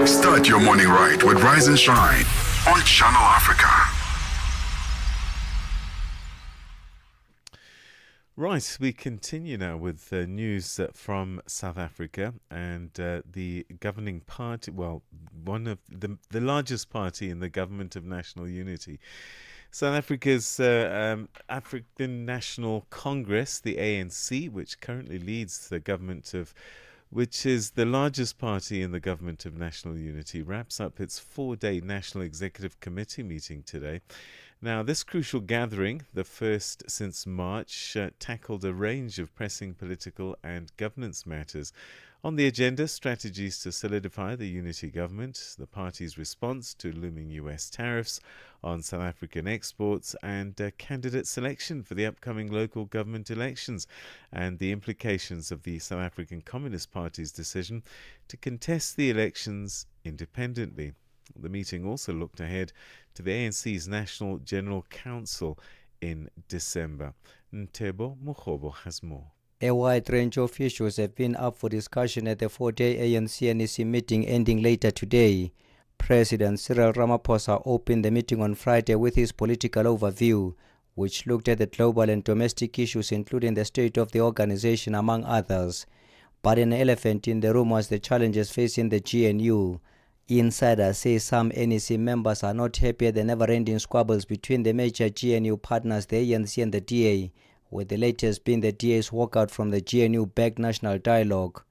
Start your morning right with Rise and Shine on Channel Africa. Right, we continue now with news from South Africa and the governing party, well, one of the largest party in the Government of National Unity. South Africa's African National Congress, the ANC, which currently leads the government of, which is the largest party in the Government of National Unity, wraps up its 4-day National Executive Committee meeting today. Now, this crucial gathering, the first since March, tackled a range of pressing political and governance matters. On the agenda, strategies to solidify the unity government, the party's response to looming US tariffs on South African exports, and candidate selection for the upcoming local government elections, and the implications of the South African Communist Party's decision to contest the elections independently. The meeting also looked ahead to the ANC's National General Council in December. Ntebo Mokgobo has more. A wide range of issues have been up for discussion at the 4-day ANC-NEC meeting ending later today. President Cyril Ramaphosa opened the meeting on Friday with his political overview, which looked at the global and domestic issues including the state of the organization, among others. But an elephant in the room was the challenges facing the GNU. Insiders say some NEC members are not happy at the never-ending squabbles between the major GNU partners, the ANC and the DA, with the latest being the DA's walkout from the GNU-backed National Dialogue.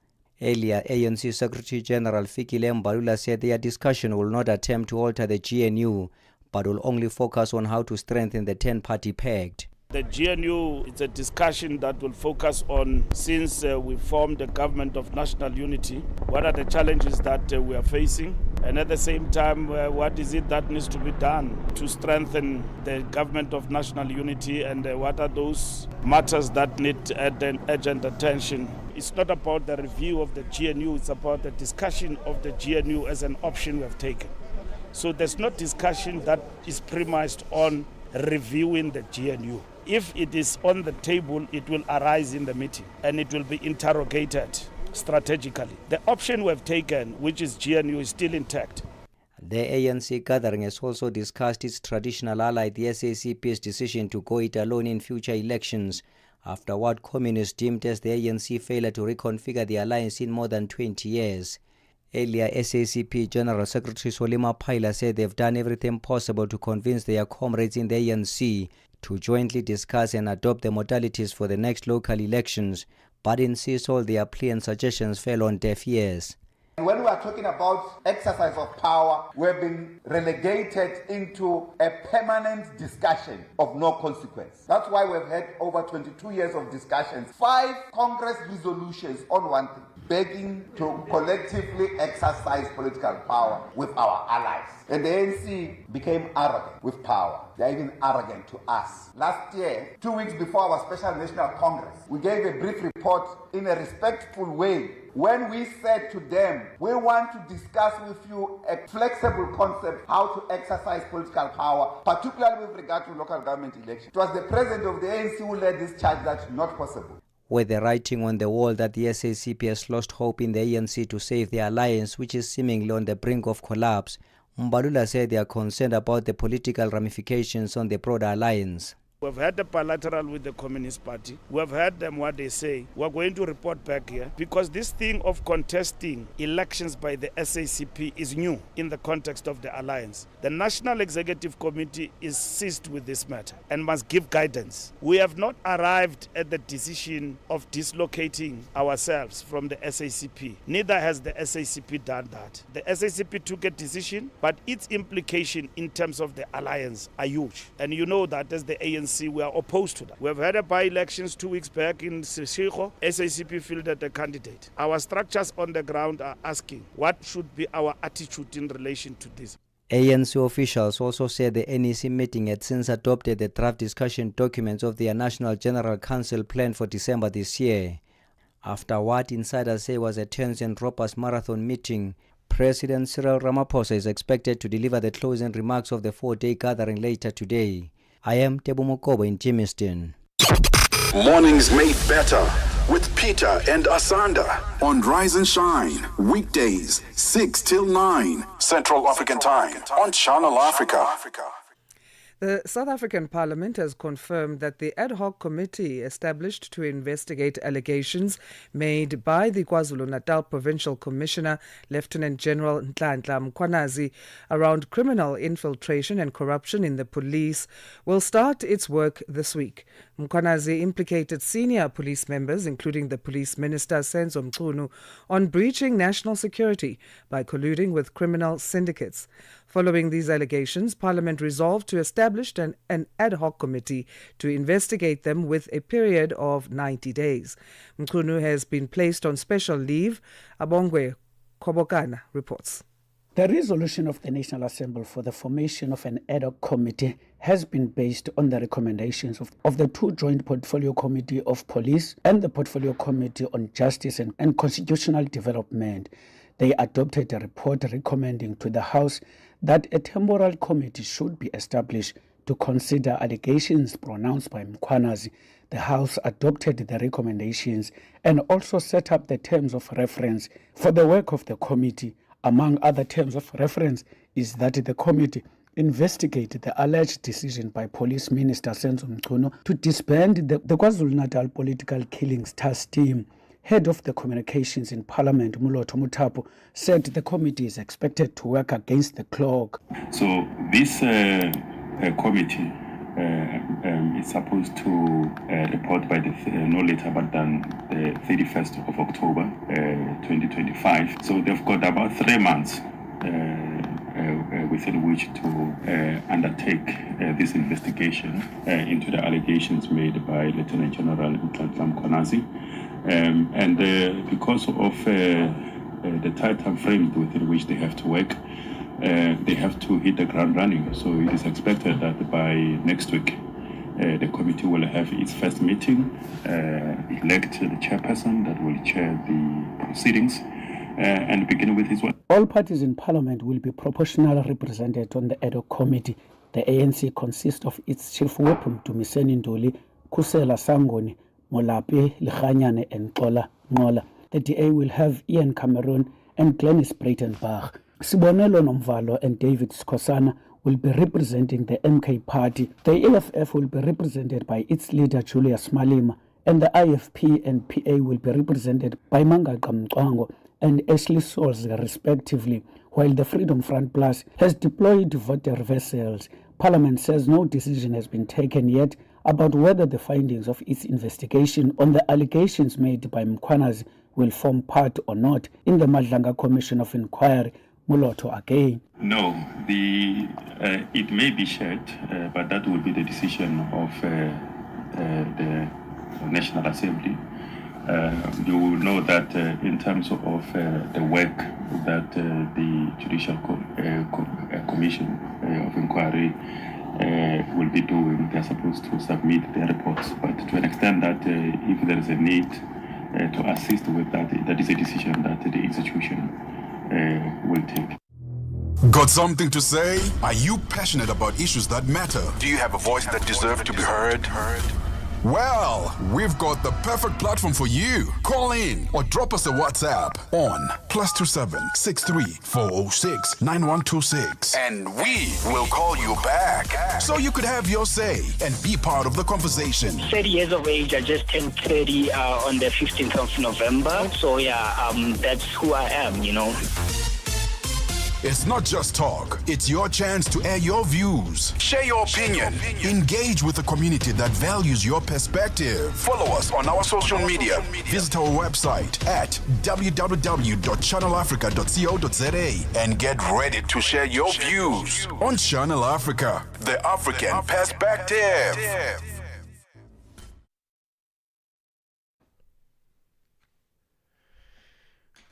Earlier, ANC Secretary General Fikile Mbalula said their discussion will not attempt to alter the GNU, but will only focus on how to strengthen the 10-party pact. The GNU is a discussion that will focus on, since we formed a government of national unity, what are the challenges that we are facing, and at the same time, what is it that needs to be done to strengthen the government of national unity, and what are those matters that need urgent attention. It's not about the review of the GNU, it's about the discussion of the GNU as an option we have taken. So there's no discussion that is premised on reviewing the GNU. If it is on the table, it will arise in the meeting and it will be interrogated strategically. The option we have taken, which is GNU, is still intact. The ANC gathering has also discussed its traditional ally, the SACP's decision to go it alone in future elections, after what communists deemed as the ANC failure to reconfigure the alliance in more than 20 years. Earlier, SACP General Secretary Solima Paila said they've done everything possible to convince their comrades in the ANC to jointly discuss and adopt the modalities for the next local elections, but insists all their plea and suggestions fell on deaf ears. When we are talking about exercise of power, we have been relegated into a permanent discussion of no consequence. That's why we've had over 22 years of discussions, 5 Congress resolutions on one thing, begging to collectively exercise political power with our allies. And the ANC became arrogant with power. They are even arrogant to us. Last year, 2 weeks before our Special National Congress, we gave a brief report in a respectful way when we said to them, we want to discuss with you a flexible concept how to exercise political power, particularly with regard to local government elections. It was the president of the ANC who led this charge that's not possible. With the writing on the wall that the SACP has lost hope in the ANC to save the alliance, which is seemingly on the brink of collapse, Mbalula said they are concerned about the political ramifications on the broader alliance. We've had a bilateral with the Communist Party. We've heard them what they say. We're going to report back here because this thing of contesting elections by the SACP is new in the context of the alliance. The National Executive Committee is seized with this matter and must give guidance. We have not arrived at the decision of dislocating ourselves from the SACP. Neither has the SACP done that. The SACP took a decision, but its implication in terms of the alliance are huge. And you know that as the ANC, we are opposed to that. We have had a by-elections 2 weeks back in Seshego. SACP fielded a candidate. Our structures on the ground are asking what should be our attitude in relation to this. ANC officials also said the NEC meeting had since adopted the draft discussion documents of their National General Council plan for December this year. After what insiders say was a tense and robust marathon meeting, President Cyril Ramaphosa is expected to deliver the closing remarks of the 4-day gathering later today. I am Tebo Mokobo in Jamestown. Mornings made better with Peter and Asanda on Rise and Shine, weekdays 6 till 9 Central African Time on Channel Africa. The South African Parliament has confirmed that the ad hoc committee established to investigate allegations made by the KwaZulu-Natal Provincial Commissioner, Lieutenant General Nhlanhla Mkhwanazi, around criminal infiltration and corruption in the police will start its work this week. Mkhwanazi implicated senior police members, including the Police Minister Senzo Mchunu, on breaching national security by colluding with criminal syndicates. Following these allegations, Parliament resolved to establish an ad hoc committee to investigate them with a period of 90 days. Mchunu has been placed on special leave. Abongwe Kobokana reports. The resolution of the National Assembly for the formation of an ad hoc committee has been based on the recommendations of the two joint Portfolio Committee of Police and the Portfolio Committee on Justice and Constitutional Development. They adopted a report recommending to the House that a temporal committee should be established to consider allegations pronounced by Mkhwanazi. The House adopted the recommendations and also set up the terms of reference for the work of the committee. Among other terms of reference is that the committee investigate the alleged decision by Police Minister Senzo Mchunu to disband the KwaZulu-Natal Political Killings Task Team. Head of the Communications in Parliament, Mulotho Muthapo, said the committee is expected to work against the clock. So this committee is supposed to report by no later than the 31st of October 2025. So they've got about 3 months within which to undertake this investigation into the allegations made by Lieutenant General Nhlanhla Mkhwanazi. And because of the tight time frames within which they have to work, they have to hit the ground running. So it is expected that by next week, the committee will have its first meeting, elect the chairperson that will chair the proceedings, and begin with his work. All parties in Parliament will be proportionally represented on the ad hoc committee. The ANC consists of its chief whip, Mdumiseni Nduli, Kusela Sangoni, Molape, Likhanyane and Xola Ngola. The DA will have Ian Cameron and Glenis Breitenbach. Sibonelo Nomvalo and David Skosana will be representing the MK party. The EFF will be represented by its leader Julius Malema, and the IFP and PA will be represented by Mangaqa Mcwango and Ashley Souls respectively, while the Freedom Front Plus has deployed voter vessels. Parliament says no decision has been taken yet about whether the findings of its investigation on the allegations made by Mkhwanazi will form part or not in the Madlanga Commission of Inquiry. Mulotho again. No, it may be shared, but that will be the decision of the National Assembly. You will know that in terms of the work that the Judicial Commission of Inquiry will be doing, they're supposed to submit their reports. But to an extent that if there is a need to assist with that, that is a decision that the institution will take. Got something to say? Are you passionate about issues that matter? Do you have a voice that deserves to be heard? Well, we've got the perfect platform for you. Call in or drop us a WhatsApp on +27 63 406 9126, and we will call you back so you could have your say and be part of the conversation. 30 years of age. I just turned 30 on the 15th of November. So yeah, that's who I am, you know. It's not just talk. It's your chance to air your views. Share your opinion. Engage with the community that values your perspective. Follow us on our social media. Visit our website at www.channelafrica.co.za and get ready to share your views on Channel Africa, the African perspective.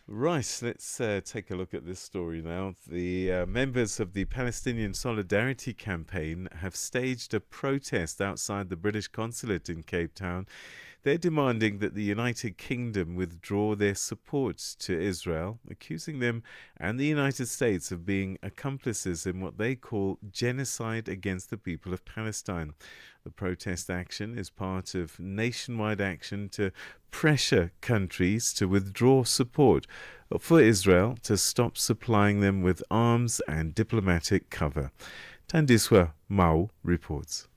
Right, let's take a look at this story now. The members of the Palestinian Solidarity Campaign have staged a protest outside the British consulate in Cape Town. They're demanding that the United Kingdom withdraw their support to Israel, accusing them and the United States of being accomplices in what they call genocide against the people of Palestine. The protest action is part of nationwide action to pressure countries to withdraw support for Israel to stop supplying them with arms and diplomatic cover. Tandiswa Mau reports.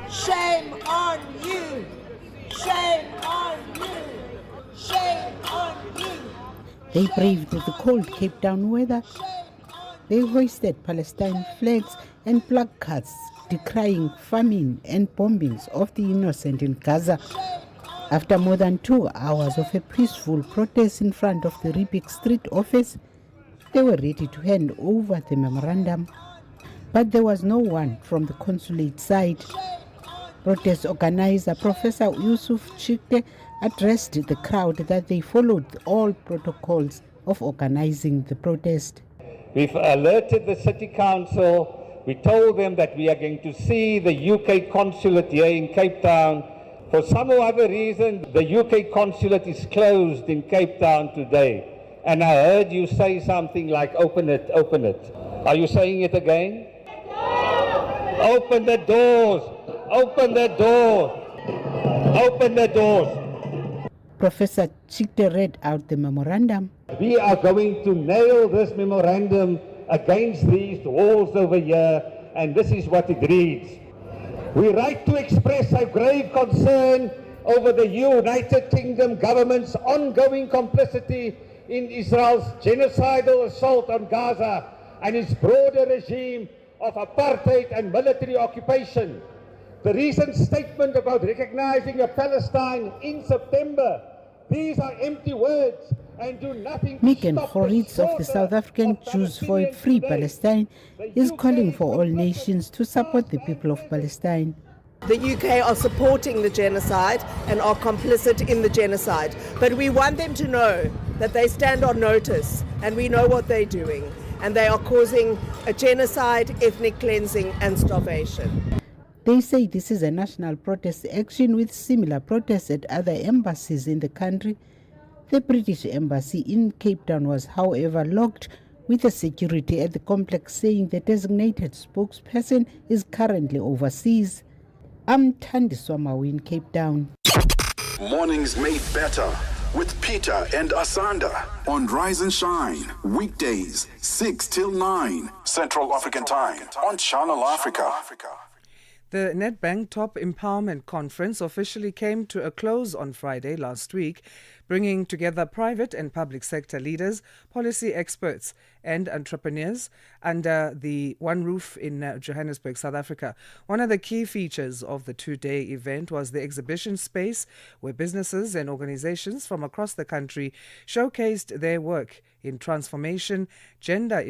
Shame on you! Shame on you! Shame on you! They braved the cold Cape Town weather. They hoisted Palestine flags and placards decrying famine and bombings of the innocent in Gaza. After more than 2 hours of a peaceful protest in front of the Rubik Street office, they were ready to hand over the memorandum. But there was no one from the consulate side. Protest organizer Professor Yusuf Chikte addressed the crowd that they followed all protocols of organizing the protest. We've alerted the City Council. We told them that we are going to see the UK consulate here in Cape Town. For some or other reason, the UK consulate is closed in Cape Town today. And I heard you say something like, open it, open it. Are you saying it again? Open the doors, open the doors, open the doors. Professor Chikte read out the memorandum. We are going to nail this memorandum against these walls over here, and this is what it reads. We write to express our grave concern over the United Kingdom government's ongoing complicity in Israel's genocidal assault on Gaza and its broader regime of apartheid and military occupation. The recent statement about recognizing a Palestine in September, these are empty words and do nothing to Megan stop Horitz of the South African Jews for a Free Palestine is calling for all nations to support the people of Palestine. The UK are supporting the genocide and are complicit in the genocide. But we want them to know that they stand on notice and we know what they're doing. And they are causing a genocide, ethnic cleansing and starvation. They say this is a national protest action with similar protests at other embassies in the country. The British embassy in Cape Town was, however, locked with the security at the complex, saying the designated spokesperson is currently overseas. I'm Tandiswa Mau in Cape Town. Mornings made better with Peter and Asanda on Rise and Shine. Weekdays, 6 till 9 Central African Time on Channel Africa. The Nedbank Top Empowerment Conference officially came to a close on Friday last week, bringing together private and public sector leaders, policy experts and entrepreneurs under the one roof in Johannesburg, South Africa. One of the key features of the two-day event was the exhibition space where businesses and organizations from across the country showcased their work in transformation, gender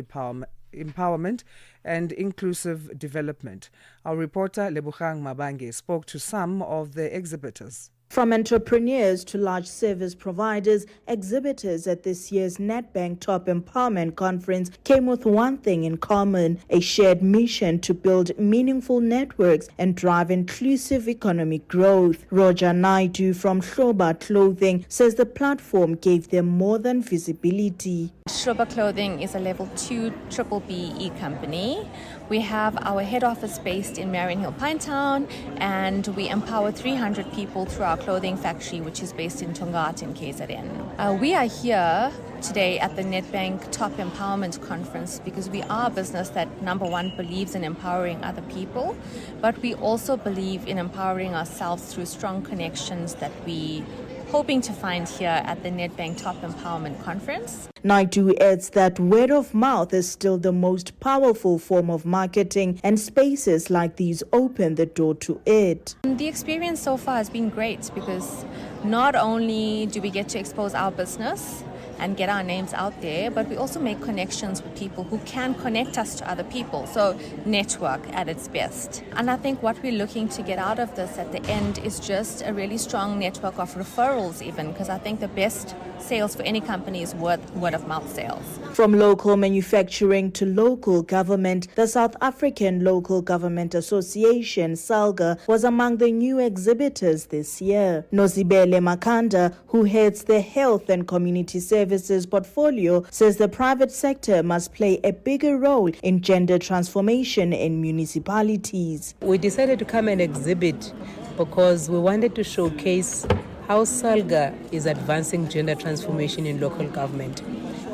empowerment and inclusive development. Our reporter Lebuchang Mabange spoke to some of the exhibitors. From entrepreneurs to large service providers, exhibitors at this year's Nedbank Top Empowerment Conference came with one thing in common, a shared mission to build meaningful networks and drive inclusive economic growth. Roger Naidu from Shoba Clothing says the platform gave them more than visibility. Shoba Clothing is a level 2 BBBE company. We have our head office based in Marion Hill, Pinetown, and we empower 300 people through our clothing factory, which is based in Tongaat in KZN. We are here today at the Nedbank Top Empowerment Conference because we are a business that, number one, believes in empowering other people, but we also believe in empowering ourselves through strong connections that we hoping to find here at the Nedbank Top Empowerment Conference. Naidu adds that word of mouth is still the most powerful form of marketing, and spaces like these open the door to it. The experience so far has been great because not only do we get to expose our business and get our names out there, but we also make connections with people who can connect us to other people. So network at its best. And I think what we're looking to get out of this at the end is just a really strong network of referrals even, because I think the best sales for any company is word of mouth sales. From local manufacturing to local government, the South African Local Government Association, SALGA, was among the new exhibitors this year. Nozibele Makanda, who heads the Health and Community Services services portfolio says the private sector must play a bigger role in gender transformation in municipalities. We decided to come and exhibit because we wanted to showcase how SALGA is advancing gender transformation in local government.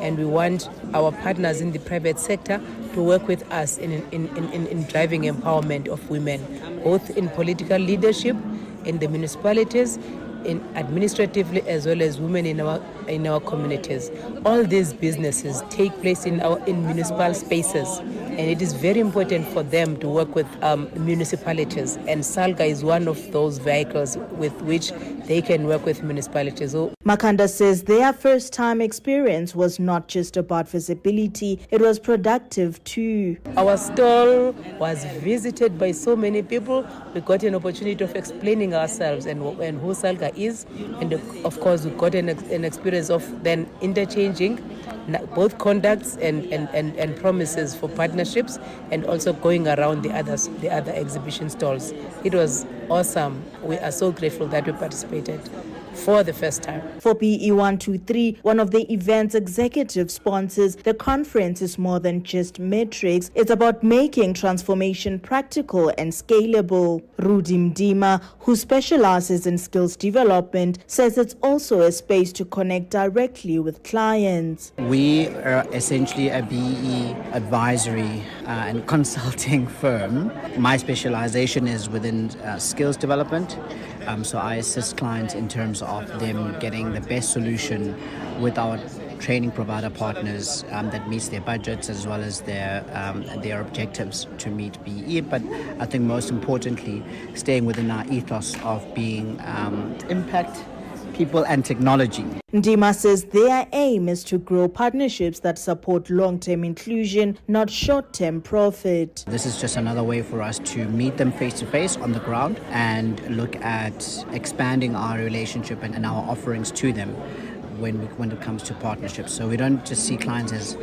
And we want our partners in the private sector to work with us in driving empowerment of women, both in political leadership, in the municipalities, in administratively, as well as women in our communities. All these businesses take place in municipal spaces, and it is very important for them to work with municipalities, and SALGA is one of those vehicles with which they can work with municipalities. Makanda says their first-time experience was not just about visibility, it was productive too. Our stall was visited by so many people. We got an opportunity of explaining ourselves and who SALGA is, and of course we got an experience of then interchanging both conducts and promises for partnerships, and also going around the other exhibition stalls. It was awesome. We are so grateful that we participated for the first time. For PE123, one of the event's executive sponsors, the conference is more than just metrics. It's about making transformation practical and scalable. Rudi Mdima, who specializes in skills development, says it's also a space to connect directly with clients. We are essentially a BE advisory and consulting firm. My specialization is within skills development. So I assist clients in terms of them getting the best solution with our training provider partners that meets their budgets as well as their objectives to meet BE. But I think most importantly, staying within our ethos of being impact, people and technology. Ndima says their aim is to grow partnerships that support long-term inclusion, not short-term profit. This is just another way for us to meet them face-to-face on the ground and look at expanding our relationship and our offerings to them when it comes to partnerships. So we don't just see clients as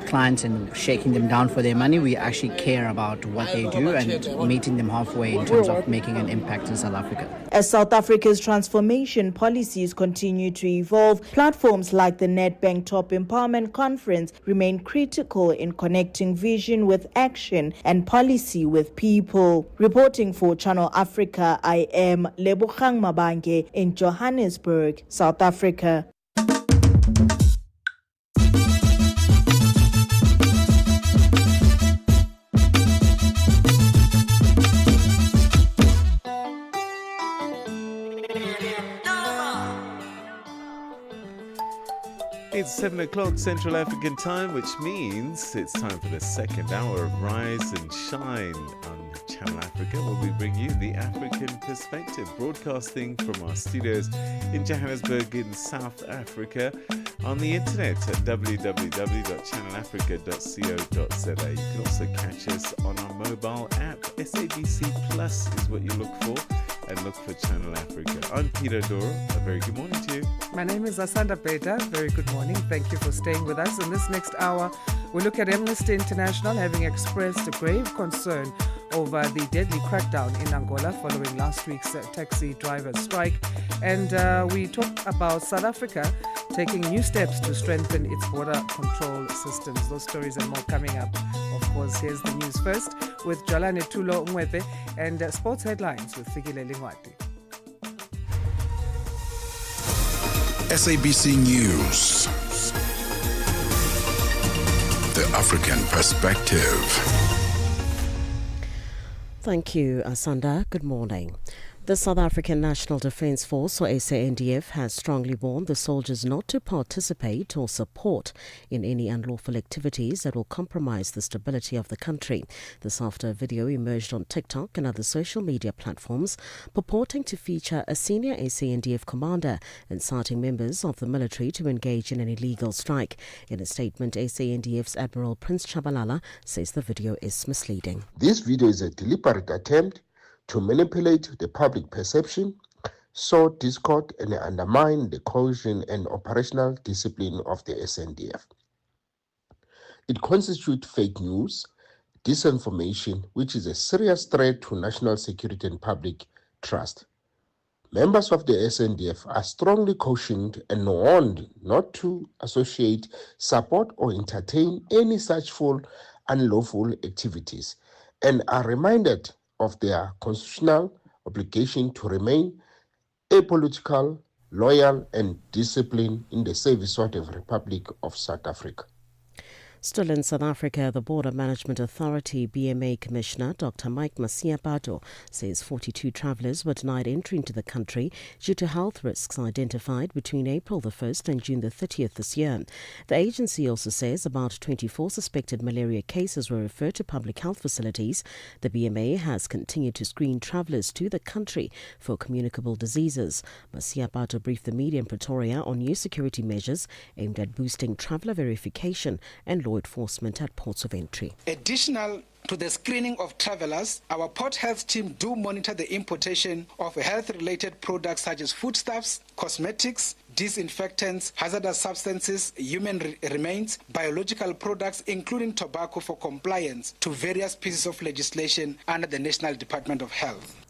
clients and shaking them down for their money. We actually care about what they do and meeting them halfway in terms of making an impact in South Africa. As South Africa's transformation policies continue to evolve, platforms like the Nedbank Top Empowerment Conference remain critical in connecting vision with action and policy with people. Reporting for Channel Africa, I am Lebogang Mabange in Johannesburg, South Africa. It's 7 o'clock Central African time, which means it's time for the second hour of Rise and Shine on Channel Africa, where we bring you the African perspective, broadcasting from our studios in Johannesburg in South Africa, on the internet at www.channelafrica.co.za. You can also catch us on our mobile app. SABC Plus is what you look for, and look for Channel Africa. I'm Peter Ndoro. A very good morning to you. My name is Asanda. Beda. Very good morning. Thank you for staying with us. In this next hour, we look at Amnesty International having expressed a grave concern over the deadly crackdown in Angola following last week's taxi drivers' strike. And we talk about South Africa taking new steps to strengthen its border control systems. Those stories and more coming up. Of course, here's the news first with Jalane Tulo Mwebe and sports headlines with Fikile Lingwati. SABC News. The African Perspective. Thank you, Asanda. Good morning. The South African National Defence Force, or SANDF, has strongly warned the soldiers not to participate or support in any unlawful activities that will compromise the stability of the country. This after a video emerged on TikTok and other social media platforms purporting to feature a senior SANDF commander inciting members of the military to engage in an illegal strike. In a statement, SANDF's Admiral Prince Chabalala says the video is misleading. This video is a deliberate attempt to manipulate the public perception, sow discord, and undermine the cohesion and operational discipline of the SANDF. It constitutes fake news, disinformation, which is a serious threat to national security and public trust. Members of the SNDF are strongly cautioned and warned not to associate, support, or entertain any such unlawful activities, and are reminded of their constitutional obligation to remain apolitical, loyal, and disciplined in the service of the Republic of South Africa. Still in South Africa, the Border Management Authority BMA Commissioner Dr. Mike Masiapato says 42 travellers were denied entry into the country due to health risks identified between April the 1st and June the 30th this year. The agency also says about 24 suspected malaria cases were referred to public health facilities. The BMA has continued to screen travellers to the country for communicable diseases. Masiapato briefed the media in Pretoria on new security measures aimed at boosting traveller verification and law enforcement at ports of entry. Additional to the screening of travellers, our port health team do monitor the importation of health-related products such as foodstuffs, cosmetics, disinfectants, hazardous substances, human remains, biological products, including tobacco, for compliance to various pieces of legislation under the National Department of Health.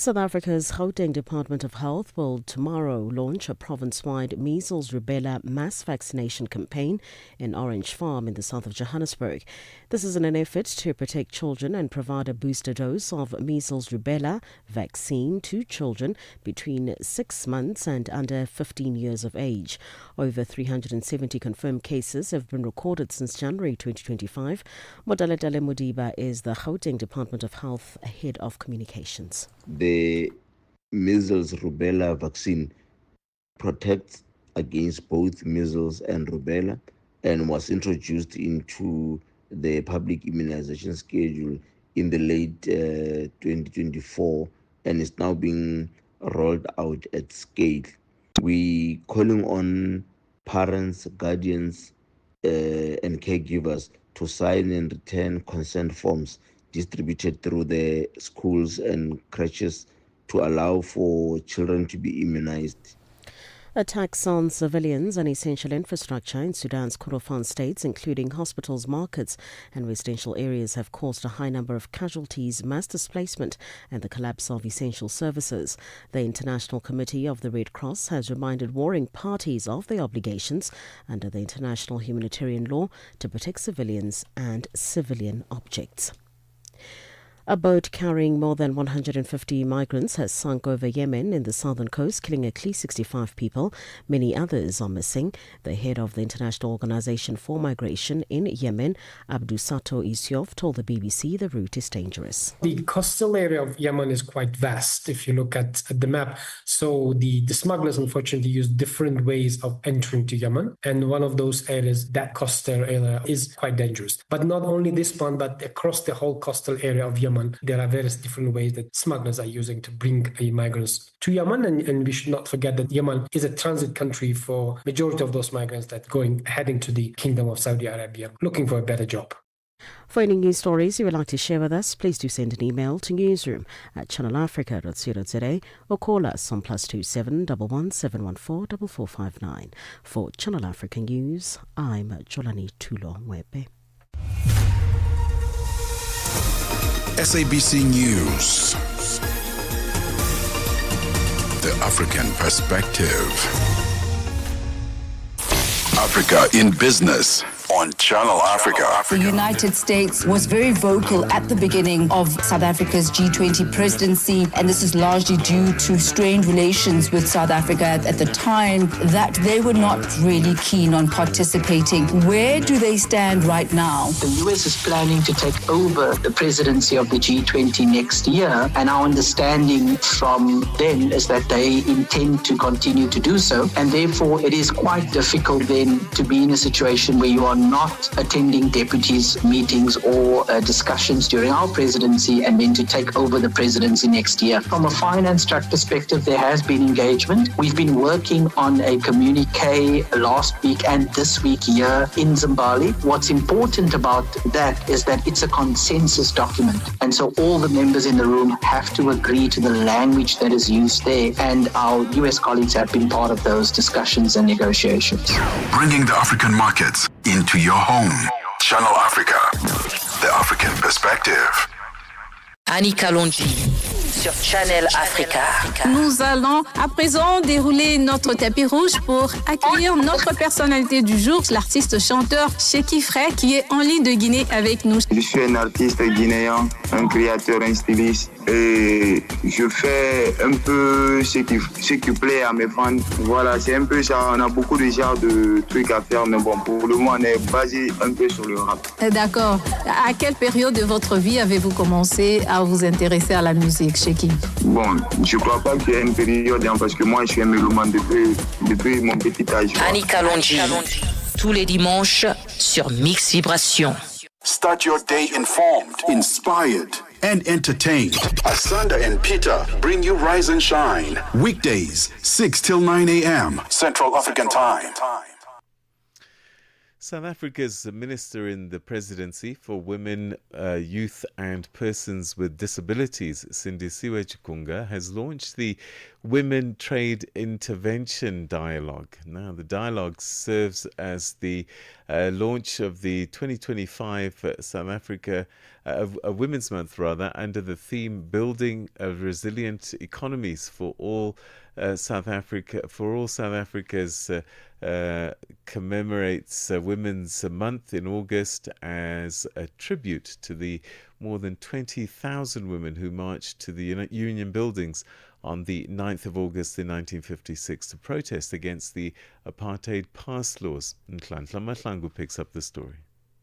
South Africa's Gauteng Department of Health will tomorrow launch a province-wide measles rubella mass vaccination campaign in Orange Farm in the south of Johannesburg. This is in an effort to protect children and provide a booster dose of measles rubella vaccine to children between 6 months and under 15 years of age. Over 370 confirmed cases have been recorded since January 2025. Modaletale Modiba is the Gauteng Department of Health Head of Communications. The measles rubella vaccine protects against both measles and rubella and was introduced into the public immunization schedule in the late 2024 and is now being rolled out at scale. We calling on parents, guardians and caregivers to sign and return consent forms distributed through the schools and creches to allow for children to be immunized. Attacks on civilians and essential infrastructure in Sudan's Kordofan states, including hospitals, markets and residential areas, have caused a high number of casualties, mass displacement and the collapse of essential services. The International Committee of the Red Cross has reminded warring parties of their obligations under the international humanitarian law to protect civilians and civilian objects. A boat carrying more than 150 migrants has sunk over Yemen in the southern coast, killing at least 65 people. Many others are missing. The head of the International Organization for Migration in Yemen, Abdusato Isyov, told the BBC the route is dangerous. The coastal area of Yemen is quite vast if you look at the map. So the smugglers unfortunately use different ways of entering to Yemen. And one of those areas, that coastal area, is quite dangerous. But not only this one, but across the whole coastal area of Yemen, there are various different ways that smugglers are using to bring migrants to Yemen. And we should not forget that Yemen is a transit country for majority of those migrants that heading to the Kingdom of Saudi Arabia, looking for a better job. For any news stories you would like to share with us, please do send an email to newsroom@channelafrica.co.za or call us on +27 11 714 4459. For Channel Africa News, I'm Jolani Tulo Mwebe. SABC News. The African Perspective. Africa in Business on Channel Africa. The United States was very vocal at the beginning of South Africa's G20 presidency, and this is largely due to strained relations with South Africa at the time, that they were not really keen on participating. Where do they stand right now? The US is planning to take over the presidency of the G20 next year, and our understanding from them is that they intend to continue to do so, and therefore it is quite difficult then to be in a situation where you are not attending deputies' meetings or discussions during our presidency and then to take over the presidency next year. From a finance track perspective, there has been engagement. We've been working on a communique last week and this week here in Zimbabwe. What's important about that is that it's a consensus document. And so all the members in the room have to agree to the language that is used there. And our US colleagues have been part of those discussions and negotiations. Bringing the African markets into your home. Channel Africa, the African Perspective. Annie Kalonji. sur Channel Africa. Nous allons à présent dérouler notre tapis rouge pour accueillir notre personnalité du jour, l'artiste chanteur Sheky Frey, qui est en ligne de Guinée avec nous. Je suis un artiste guinéen, un créateur, un styliste et je fais un peu ce qui plaît à mes fans. Voilà, c'est un peu ça. On a beaucoup de genres de trucs à faire, mais bon, pour le moment, on est basé un peu sur le rap. D'accord. À quelle période de votre vie avez-vous commencé à vous intéresser à la musique, Sheky? Bon, je ne crois pas qu'il y ait une période, parce que moi, je suis un mélomane depuis mon petit âge. Annika Longi, tous les dimanches sur Mix Vibration. Start your day informed, inspired, and entertained. Asanda and Peter bring you Rise and Shine. Weekdays, 6 till 9 a.m. Central African Time. South Africa's Minister in the Presidency for Women, Youth and Persons with Disabilities, Sindisiwe Chikunga, has launched the Women Trade Intervention Dialogue. Now, the dialogue serves as the launch of the 2025 South Africa Women's Month, under the theme "Building Resilient Economies for all South Africa." For all South Africa's commemorates Women's Month in August as a tribute to the more than 20,000 women who marched to the Union buildings on the 9th of August in 1956 to protest against the apartheid pass laws. Nhlanhla Mahlangu picks up the story.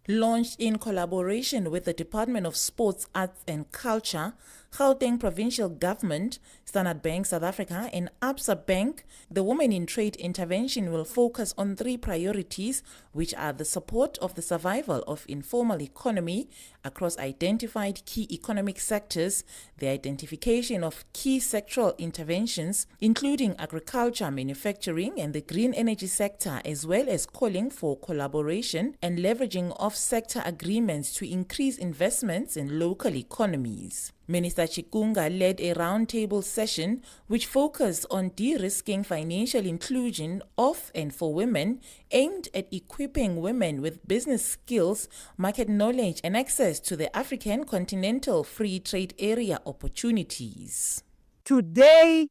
Launched in collaboration with the Department of Sports, Arts and Culture, Gauteng Provincial Government, Standard Bank South Africa and Absa Bank, the Women in Trade intervention will focus on three priorities, which are the support of the survival of informal economy across identified key economic sectors, the identification of key sectoral interventions, including agriculture, manufacturing and the green energy sector, as well as calling for collaboration and leveraging of sector agreements to increase investments in local economies. Minister Chikunga led a roundtable session which focused on de-risking financial inclusion of and for women, aimed at equipping women with business skills, market knowledge and access to the African continental free trade area opportunities. Today,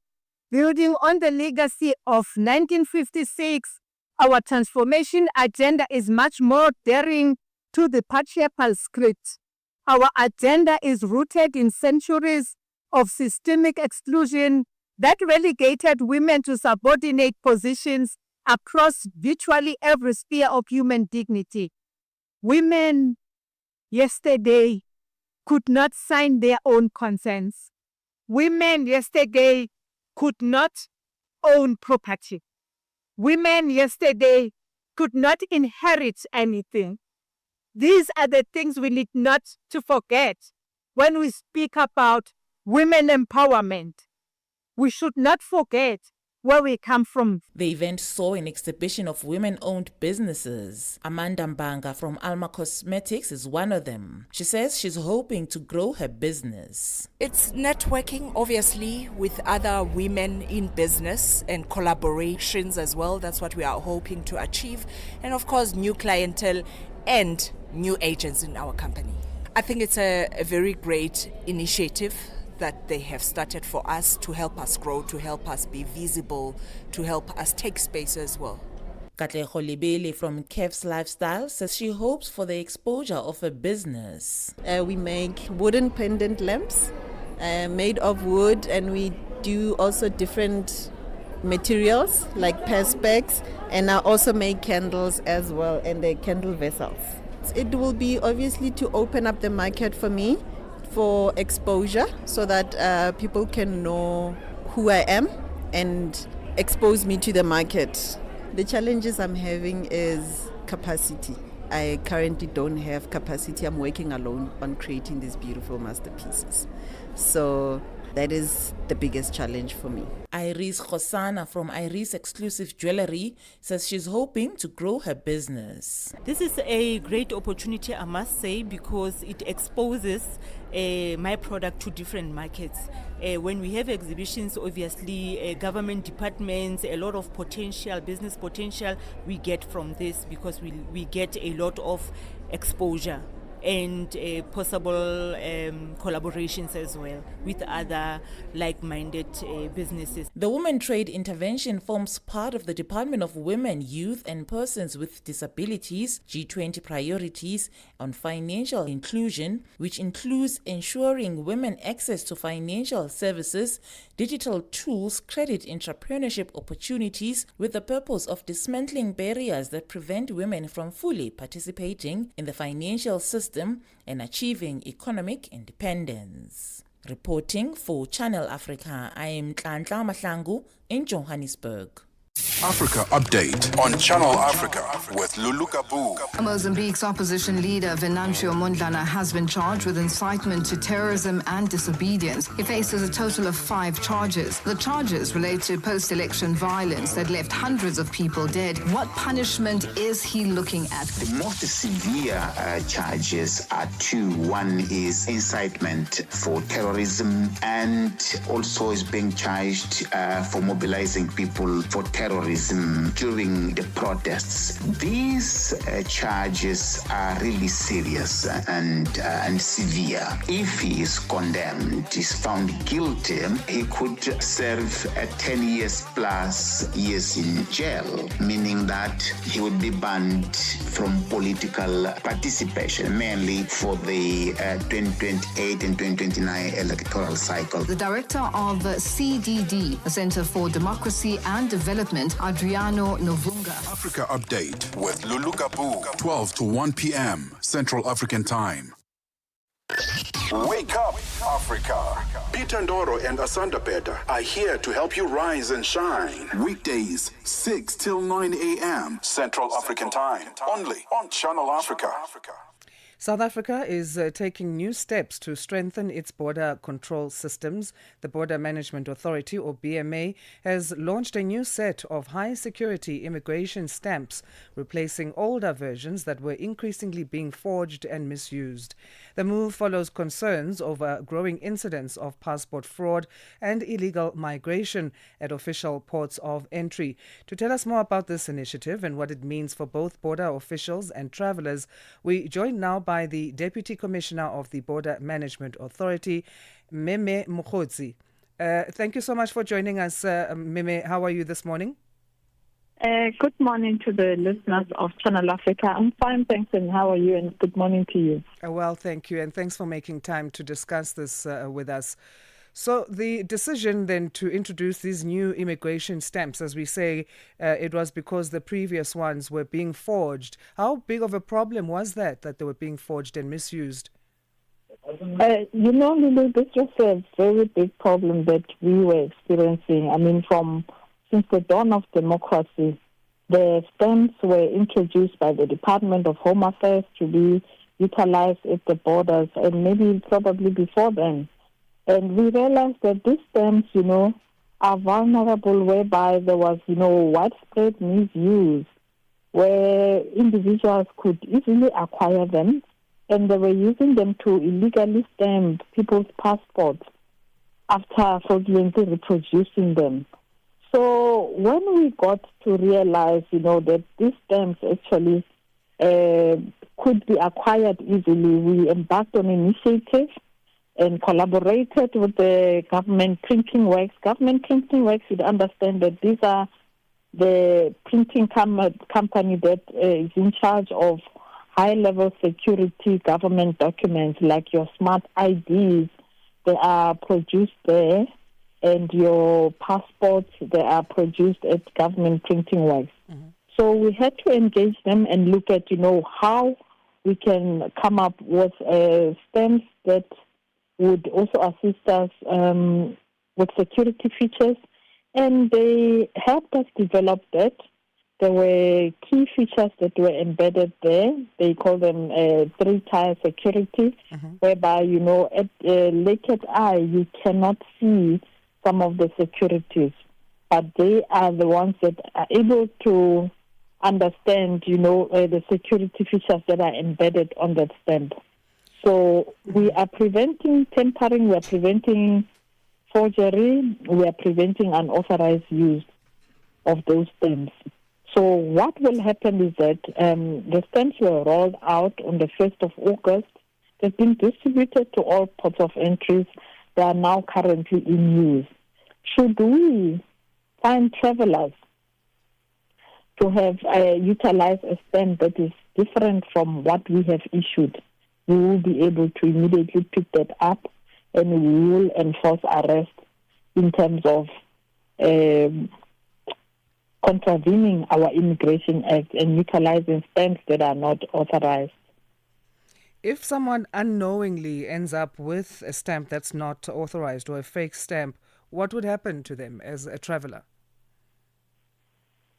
building on the legacy of 1956, our transformation agenda is much more daring to the patriarchal script. Our agenda is rooted in centuries of systemic exclusion that relegated women to subordinate positions across virtually every sphere of human dignity. Women yesterday could not sign their own consents. Women yesterday could not own property. Women yesterday could not inherit anything. These are the things we need not to forget when we speak about women empowerment. We should not forget where we come from. The event saw an exhibition of women-owned businesses. Amanda Mbanga from Alma Cosmetics is one of them. She says she's hoping to grow her business. It's networking, obviously, with other women in business and collaborations as well. That's what we are hoping to achieve. And of course, new clientele and new agents in our company. I think it's a very great initiative that they have started for us to help us grow, to help us be visible, to help us take space as well. Katlego Lebele from Kev's Lifestyle says she hopes for the exposure of a business. We make wooden pendant lamps made of wood, and we do also different materials like perspex, and I also make candles as well, and the candle vessels. It will be obviously to open up the market for me, for exposure, so that people can know who I am and expose me to the market. The challenges I'm having is capacity. I currently don't have capacity. I'm working alone on creating these beautiful masterpieces. So that is the biggest challenge for me. Iris Khosana from Iris Exclusive Jewelry says she's hoping to grow her business. This is a great opportunity, I must say, because it exposes my product to different markets. When we have exhibitions, obviously, government departments, a lot of potential, business potential we get from this, because we get a lot of exposure and possible collaborations as well with other like-minded businesses. The Women Trade Intervention forms part of the Department of Women, Youth and Persons with Disabilities G20 priorities on financial inclusion, which includes ensuring women access to financial services, digital tools, credit, entrepreneurship opportunities, with the purpose of dismantling barriers that prevent women from fully participating in the financial system and achieving economic independence. Reporting for Channel Africa, I am Ntlanhla Mahlangu in Johannesburg. Africa Update on Channel Africa with Lulu Kabu. Mozambique's opposition leader Venancio Mondlane has been charged with incitement to terrorism and disobedience. He faces a total of 5 charges. The charges relate to post-election violence that left hundreds of people dead. What punishment is he looking at? The most severe charges are 2. One is incitement for terrorism, and also is being charged for mobilizing people for terrorism during the protests. These charges are really serious and severe. If he is condemned, is found guilty, he could serve 10 years plus years in jail, meaning that he would be banned from political participation, mainly for the 2028 and 2029 electoral cycle. The director of CDD, the Center for Democracy and Development, Adriano Novunga. Africa Update with Lulu Kabu, 12 to 1 p.m. Central African Time. Wake up, Africa. Peter Ndoro and Asanda Beda are here to help you rise and shine. Weekdays, 6 till 9 a.m. Central African Time. Only on Channel Africa. South Africa is taking new steps to strengthen its border control systems. The Border Management Authority, or BMA, has launched a new set of high-security immigration stamps, replacing older versions that were increasingly being forged and misused. The move follows concerns over growing incidents of passport fraud and illegal migration at official ports of entry. To tell us more about this initiative and what it means for both border officials and travelers, we joined now by the Deputy Commissioner of the Border Management Authority, Meme Mokhodzi. Thank you so much for joining us, Meme. How are you this morning? Good morning to the listeners of Channel Africa. I'm fine, thanks, and how are you? And good morning to you. Well, thank you, and thanks for making time to discuss this with us. So the decision then to introduce these new immigration stamps, as we say, it was because the previous ones were being forged. How big of a problem was that they were being forged and misused? Lulu, this was a very big problem that we were experiencing. I mean, since the dawn of democracy, the stamps were introduced by the Department of Home Affairs to be utilized at the borders, and maybe probably before then. And we realized that these stamps, are vulnerable, whereby there was, widespread misuse, where individuals could easily acquire them, and they were using them to illegally stamp people's passports after fraudulently reproducing them. So when we got to realize, that these stamps actually could be acquired easily, we embarked on an initiative and collaborated with the government printing works. Government printing works should understand that these are the printing company that is in charge of high-level security government documents like your smart IDs. They are produced there, and your passports, they are produced at government printing works. Mm-hmm. So we had to engage them and look at, how we can come up with stamps that would also assist us with security features, and they helped us develop that. There were key features that were embedded there. They call them 3-tier security, whereby, at naked eye, you cannot see some of the securities, but they are the ones that are able to understand, the security features that are embedded on that stamp. So we are preventing tampering, we are preventing forgery, we are preventing unauthorized use of those stamps. So what will happen is that the stamps were rolled out on the 1st of August They've been distributed to all ports of entries. They are now currently in use. Should we find travelers to have utilized a stamp that is different from what we have issued, we will be able to immediately pick that up and we will enforce arrest in terms of contravening our Immigration Act and utilizing stamps that are not authorized. If someone unknowingly ends up with a stamp that's not authorized or a fake stamp, what would happen to them as a traveler?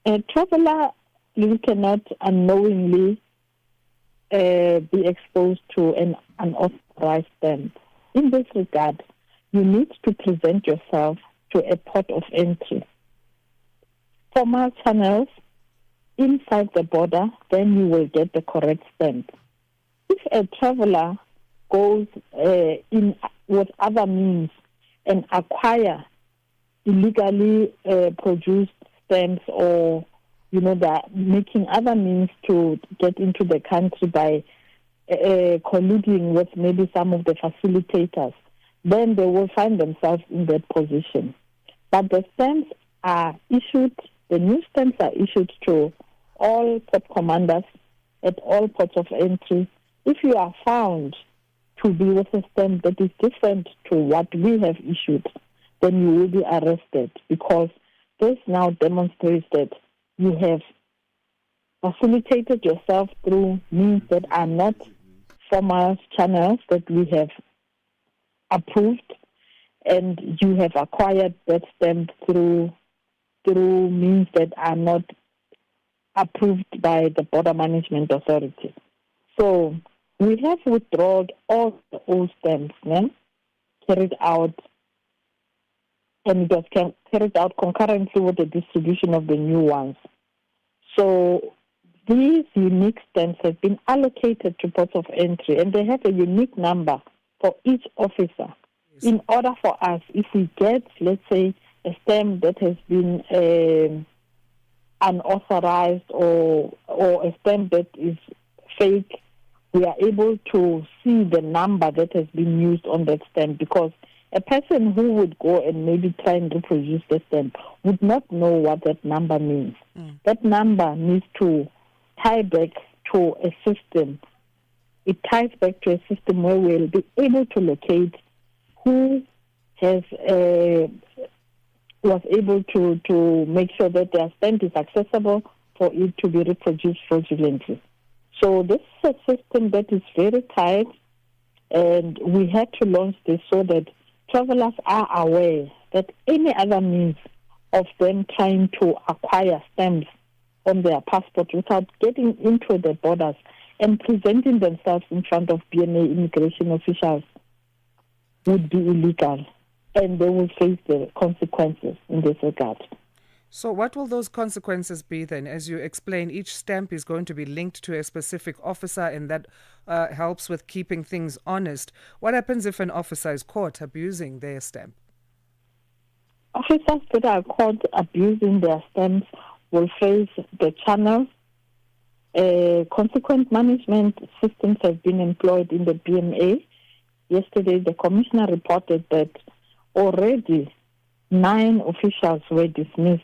A traveler, you cannot unknowingly be exposed to an unauthorized stamp. In this regard, you need to present yourself to a port of entry. Formal channels inside the border, then you will get the correct stamp. If a traveler goes in with other means and acquire illegally produced stamps, or they're making other means to get into the country by colluding with maybe some of the facilitators, then they will find themselves in that position. But the stamps are issued, the new stamps are issued to all port commanders at all ports of entry. If you are found to be with a stamp that is different to what we have issued, then you will be arrested, because this now demonstrates that you have facilitated yourself through means that are not formal channels that we have approved, and you have acquired that stamp through means that are not approved by the Border Management Authority. So we have withdrawn all the old stamps, carried out, and it was carried out concurrently with the distribution of the new ones. So these unique stamps have been allocated to ports of entry, and they have a unique number for each officer. Yes. In order for us, if we get, let's say, a stamp that has been unauthorized or a stamp that is fake, we are able to see the number that has been used on that stamp, because a person who would go and maybe try and reproduce the stamp would not know what that number means. That number needs to tie back to a system. It ties back to a system where we'll be able to locate who has was able to make sure that their stamp is accessible for it to be reproduced fraudulently. So this is a system that is very tight, and we had to launch this so that travelers are aware that any other means of them trying to acquire stamps on their passport without getting into the borders and presenting themselves in front of BMA immigration officials would be illegal, and they will face the consequences in this regard. So what will those consequences be then? As you explain, each stamp is going to be linked to a specific officer, and that helps with keeping things honest. What happens if an officer is caught abusing their stamp? Officers that are caught abusing their stamps will face the channel. Consequent management systems have been employed in the BMA. Yesterday, the commissioner reported that already 9 officials were dismissed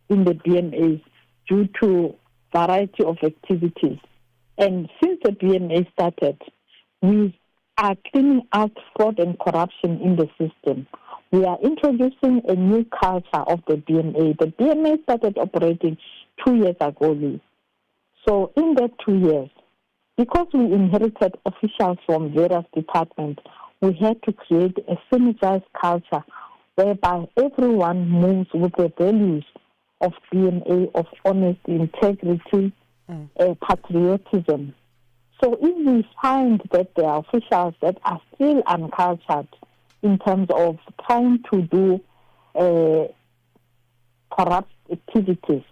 in the BMA due to variety of activities. And since the BMA started, we are cleaning out fraud and corruption in the system. We are introducing a new culture of the BMA. The BMA started operating 2 years ago. So in that 2 years, because we inherited officials from various departments, we had to create a synergized culture whereby everyone moves with the values of BMA, of honesty, integrity, patriotism. So if we find that there are officials that are still uncultured in terms of trying to do corrupt activities,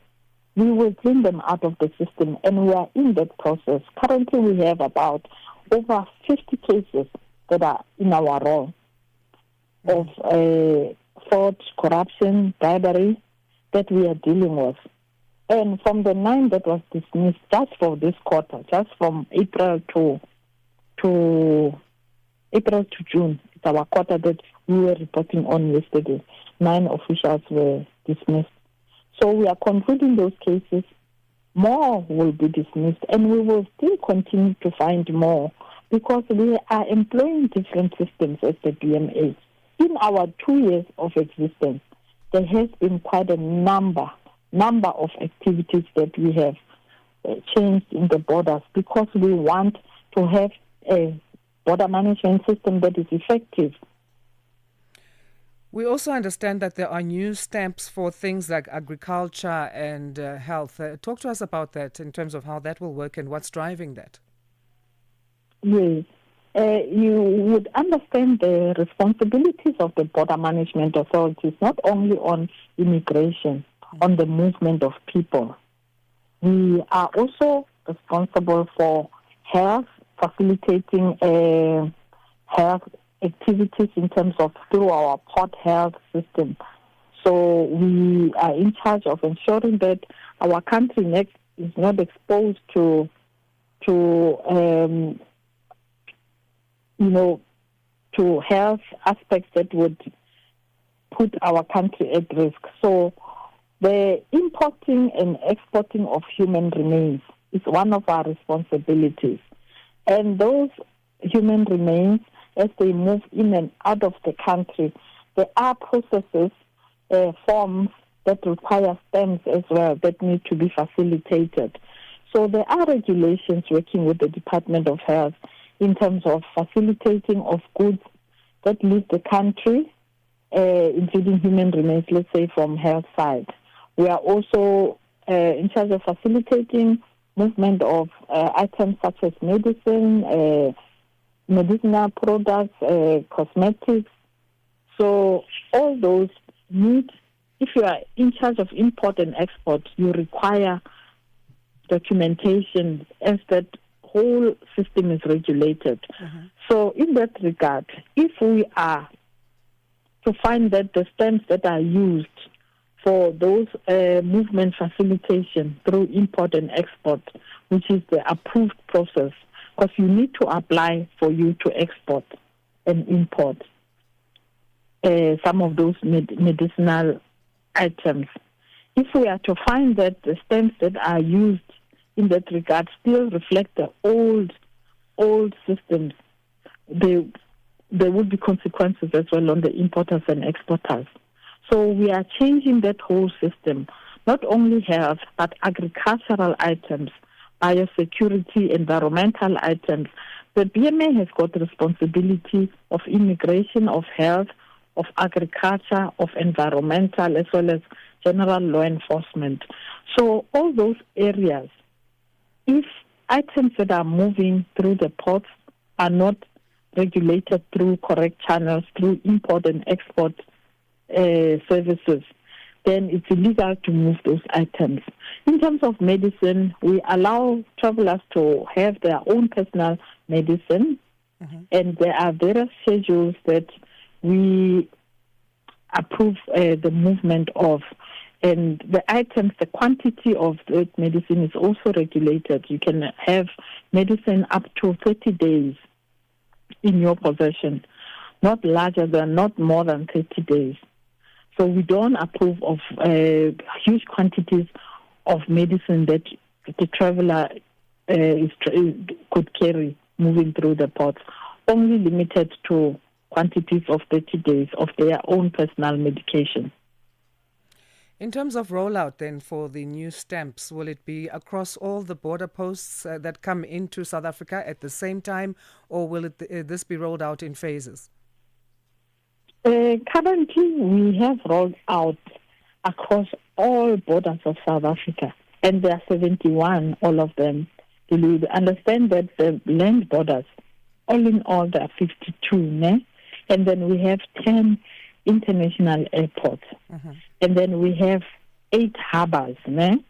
we will clean them out of the system, and we are in that process. Currently, we have about over 50 cases that are in our role of fraud, corruption, bribery that we are dealing with. And from the 9 that was dismissed just for this quarter, just from April to to April to June. It's our quarter that we were reporting on yesterday. 9 officials were dismissed. So we are concluding those cases. More will be dismissed, and we will still continue to find more because we are employing different systems as the BMA. In our 2 years of existence, there has been quite a number of activities that we have changed in the borders because we want to have a border management system that is effective. We also understand that there are new stamps for things like agriculture and health. Talk to us about that in terms of how that will work and what's driving that. Yes. You would understand the responsibilities of the border management authorities, not only on immigration, on the movement of people. We are also responsible for health, facilitating health activities in terms of through our port health system. So we are in charge of ensuring that our country next is not exposed to health aspects that would put our country at risk. So the importing and exporting of human remains is one of our responsibilities. And those human remains, as they move in and out of the country, there are processes, forms that require stamps as well that need to be facilitated. So there are regulations working with the Department of Health in terms of facilitating of goods that leave the country, including human remains, let's say from health side. We are also in charge of facilitating movement of items such as medicine, medicinal products, cosmetics. So all those need, if you are in charge of import and export, you require documentation as that whole system is regulated. So in that regard, if we are to find that the stamps that are used for those movement facilitation through import and export, which is the approved process, because you need to apply for you to export and import some of those medicinal items. If we are to find that the stamps that are used in that regard still reflect the old systems, there would be consequences as well on the importers and exporters. So we are changing that whole system, not only health, but agricultural items, biosecurity, environmental items. The BMA has got responsibility of immigration, of health, of agriculture, of environmental, as well as general law enforcement. So all those areas, if items that are moving through the ports are not regulated through correct channels, through import and export services, then it's illegal to move those items. In terms of medicine, we allow travelers to have their own personal medicine, and there are various schedules that we approve the movement of. And the items, the quantity of the medicine is also regulated. You can have medicine up to 30 days in your possession, not more than 30 days. So we don't approve of huge quantities of medicine that the traveler could carry moving through the ports, only limited to quantities of 30 days of their own personal medication. In terms of rollout then for the new stamps, will it be across all the border posts that come into South Africa at the same time, or will this be rolled out in phases? Currently, we have rolled out across all borders of South Africa, and there are 71, all of them. You understand that the land borders, all in all, there are 52, né? And then we have 10 international airports. And then we have 8 harbors. Né?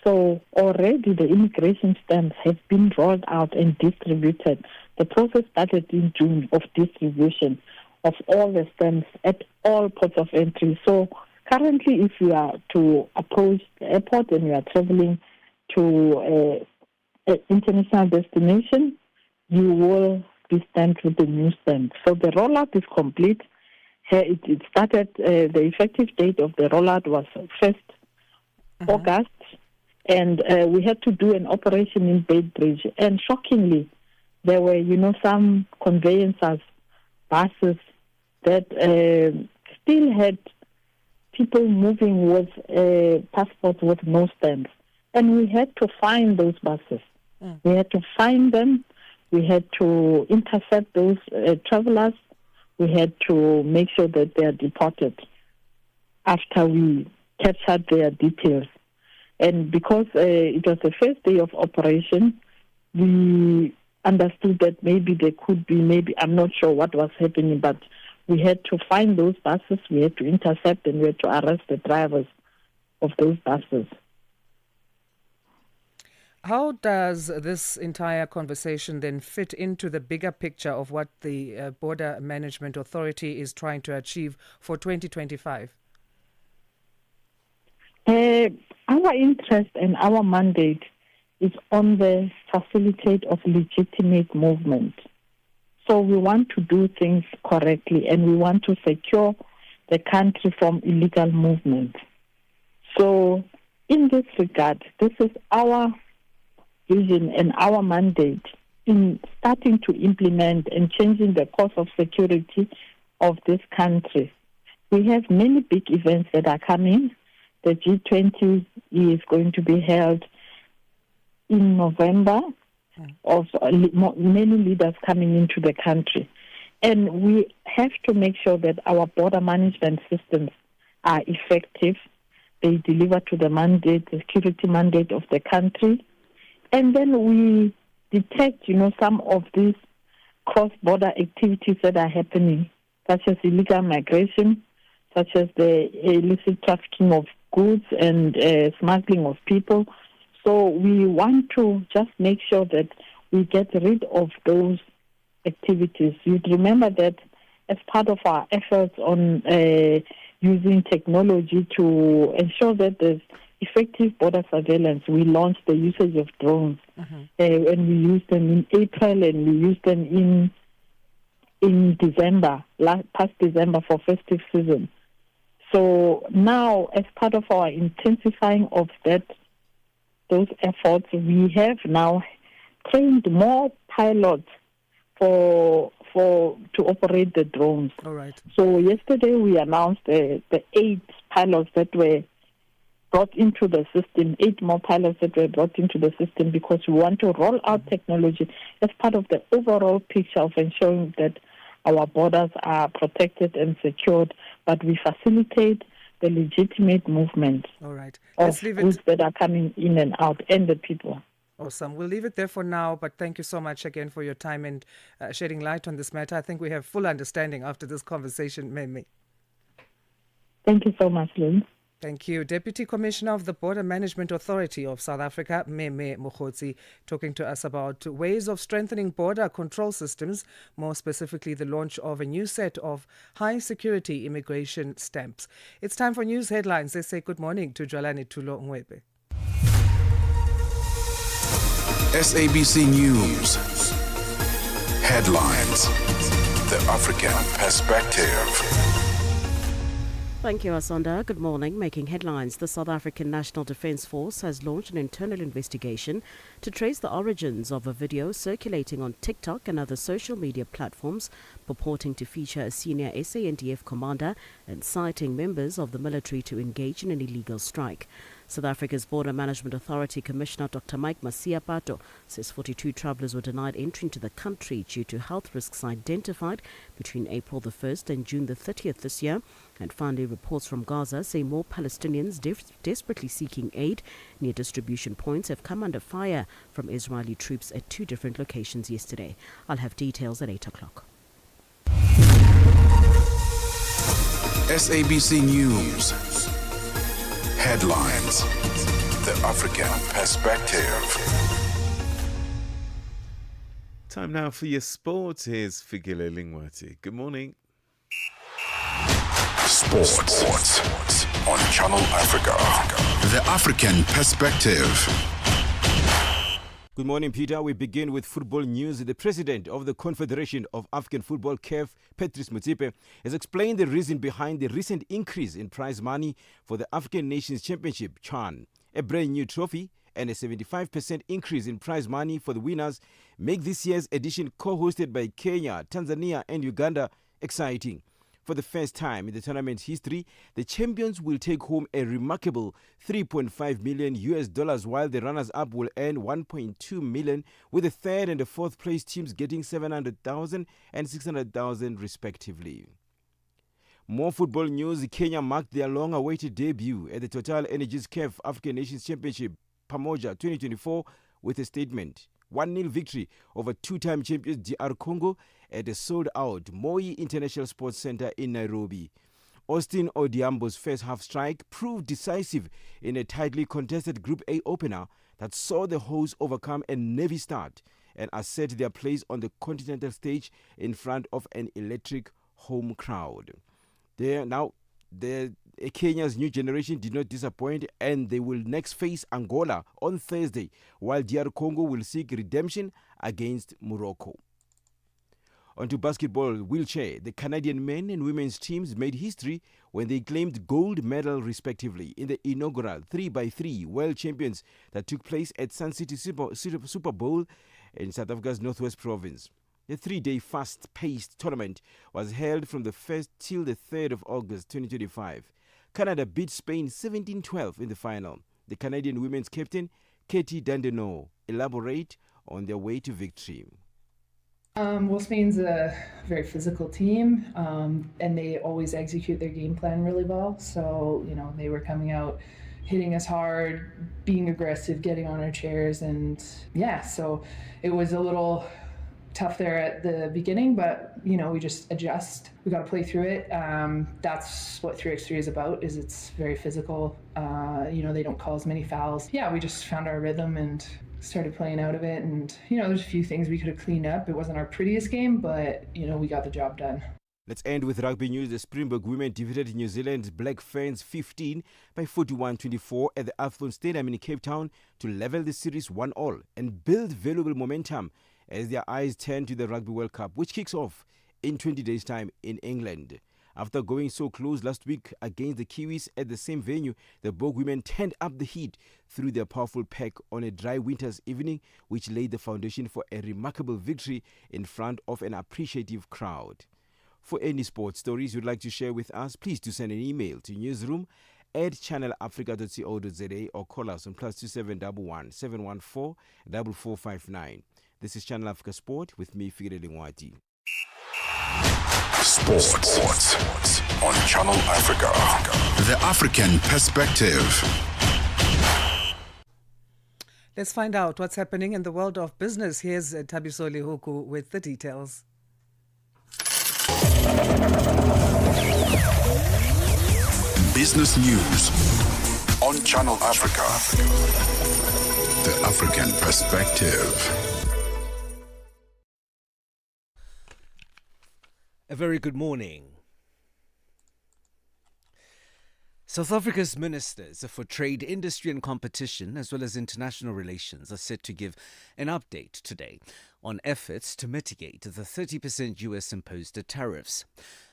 So already the immigration stamps have been rolled out and distributed. The process started in June of distribution of all the stamps at all ports of entry. So currently, if you are to approach the airport and you are traveling to an international destination, you will be stamped with the new stamp. So the rollout is complete. It started, the effective date of the rollout was 1st August, and we had to do an operation in Bridge. And shockingly, there were, some conveyancers, buses that still had people moving with passports with no stamps. And we had to find those buses. We had to find them. We had to intercept those travelers. We had to make sure that they are deported after we captured their details. And because it was the first day of operation, we understood that maybe there could be, I'm not sure what was happening, but we had to find those buses, we had to intercept, and we had to arrest the drivers of those buses. How does this entire conversation then fit into the bigger picture of what the Border Management Authority is trying to achieve for 2025? Our interest and our mandate is on the facilitate of legitimate movement. So we want to do things correctly, and we want to secure the country from illegal movement. So in this regard, this is our vision and our mandate in starting to implement and changing the course of security of this country. We have many big events that are coming. The G20 is going to be held in November, of many leaders coming into the country. And we have to make sure that our border management systems are effective. They deliver to the mandate, the security mandate of the country. And then we detect, some of these cross-border activities that are happening, such as illegal migration, such as the illicit trafficking of goods and smuggling of people. So we want to just make sure that we get rid of those activities. You'd remember that as part of our efforts on using technology to ensure that there's effective border surveillance, we launched the usage of drones. And we used them in April, and we used them in December, past December for festive season. So now, as part of our intensifying of those efforts, we have now trained more pilots to operate the drones. All right. So yesterday we announced the 8 pilots that were brought into the system, 8 more pilots that were brought into the system, because we want to roll out technology as part of the overall picture of ensuring that our borders are protected and secured, but we facilitate the legitimate movement of goods that are coming in and out, and the people. Awesome. We'll leave it there for now, but thank you so much again for your time and shedding light on this matter. I think we have full understanding after this conversation, Meme. Thank you so much, Lynn. Thank you. Deputy Commissioner of the Border Management Authority of South Africa, Meme Mokgotsi, talking to us about ways of strengthening border control systems, more specifically the launch of a new set of high-security immigration stamps. It's time for news headlines. They say good morning to Jwalani Tulo Ngwebe. SABC News. Headlines. The African Perspective. Thank you, Asanda. Good morning. Making headlines, the South African National Defence Force has launched an internal investigation to trace the origins of a video circulating on TikTok and other social media platforms purporting to feature a senior SANDF commander inciting members of the military to engage in an illegal strike. South Africa's Border Management Authority Commissioner Dr. Mike Masiapato says 42 travellers were denied entry into the country due to health risks identified between April the 1st and June the 30th this year. And finally, reports from Gaza say more Palestinians desperately seeking aid near distribution points have come under fire from Israeli troops at 2 different locations yesterday. I'll have details at 8 o'clock. SABC News. Headlines. The African Perspective. Time now for your sports. Here's Figile Lingwati. Good morning. Sports on Channel Africa. The African Perspective. Good morning, Peter. We begin with football news. The president of the Confederation of African Football, CAF, Patrice Motsepe, has explained the reason behind the recent increase in prize money for the African Nations Championship, CHAN. A brand new trophy and a 75% increase in prize money for the winners make this year's edition, co-hosted by Kenya, Tanzania and Uganda, exciting. For the first time in the tournament's history, the champions will take home a remarkable $3.5 million, while the runners-up will earn $1.2 million, with the third and the fourth place teams getting $700,000 and $600,000 respectively. More football news. Kenya marked their long-awaited debut at the Total Energies CAF African Nations Championship Pamoja 2024 with a statement. 1-0 victory over two-time champions DR Congo at a sold-out Moi International Sports Center in Nairobi. Austin Odiambo's first half strike proved decisive in a tightly contested Group A opener that saw the hosts overcome a nervy start and assert their place on the continental stage in front of an electric home crowd. Kenya's new generation did not disappoint, and they will next face Angola on Thursday, while DR Congo will seek redemption against Morocco. On to basketball wheelchair. The Canadian men and women's teams made history when they claimed gold medal respectively in the inaugural 3x3 World Champions that took place at Sun City Super Bowl in South Africa's Northwest Province. The 3-day fast-paced tournament was held from the 1st till the 3rd of August 2025. Canada beat Spain 17-12 in the final. The Canadian women's captain, Katie Dandenot, elaborate on their way to victory. Well, Spain's a very physical team, and they always execute their game plan really well. So, they were coming out, hitting us hard, being aggressive, getting on our chairs, and so it was a little tough there at the beginning, but we just adjust. We got to play through it. That's what 3x3 is about. Is it's very physical. They don't call as many fouls. We just found our rhythm and started playing out of it. And there's a few things we could have cleaned up. It wasn't our prettiest game, but we got the job done. Let's end with rugby news. The Springbok women defeated New Zealand's Black Ferns 15 by 41-24 at the Athlone Stadium in Cape Town to level the series 1-1 and build valuable momentum as their eyes turn to the Rugby World Cup, which kicks off in 20 days' time in England. After going so close last week against the Kiwis at the same venue, the Bogue women turned up the heat through their powerful pack on a dry winter's evening, which laid the foundation for a remarkable victory in front of an appreciative crowd. For any sports stories you'd like to share with us, please do send an email to newsroom@channelafrica.co.za or call us on +2711 714 4459. This is Channel Africa Sport with me, Figure Lingwati. Sports on Channel Africa. The African perspective. Let's find out what's happening in the world of business. Here's Tabiso Lihuku with the details. Business news on Channel Africa. The African perspective. A very good morning. South Africa's ministers for trade, industry and competition, as well as international relations, are set to give an update today on efforts to mitigate the 30% US-imposed tariffs.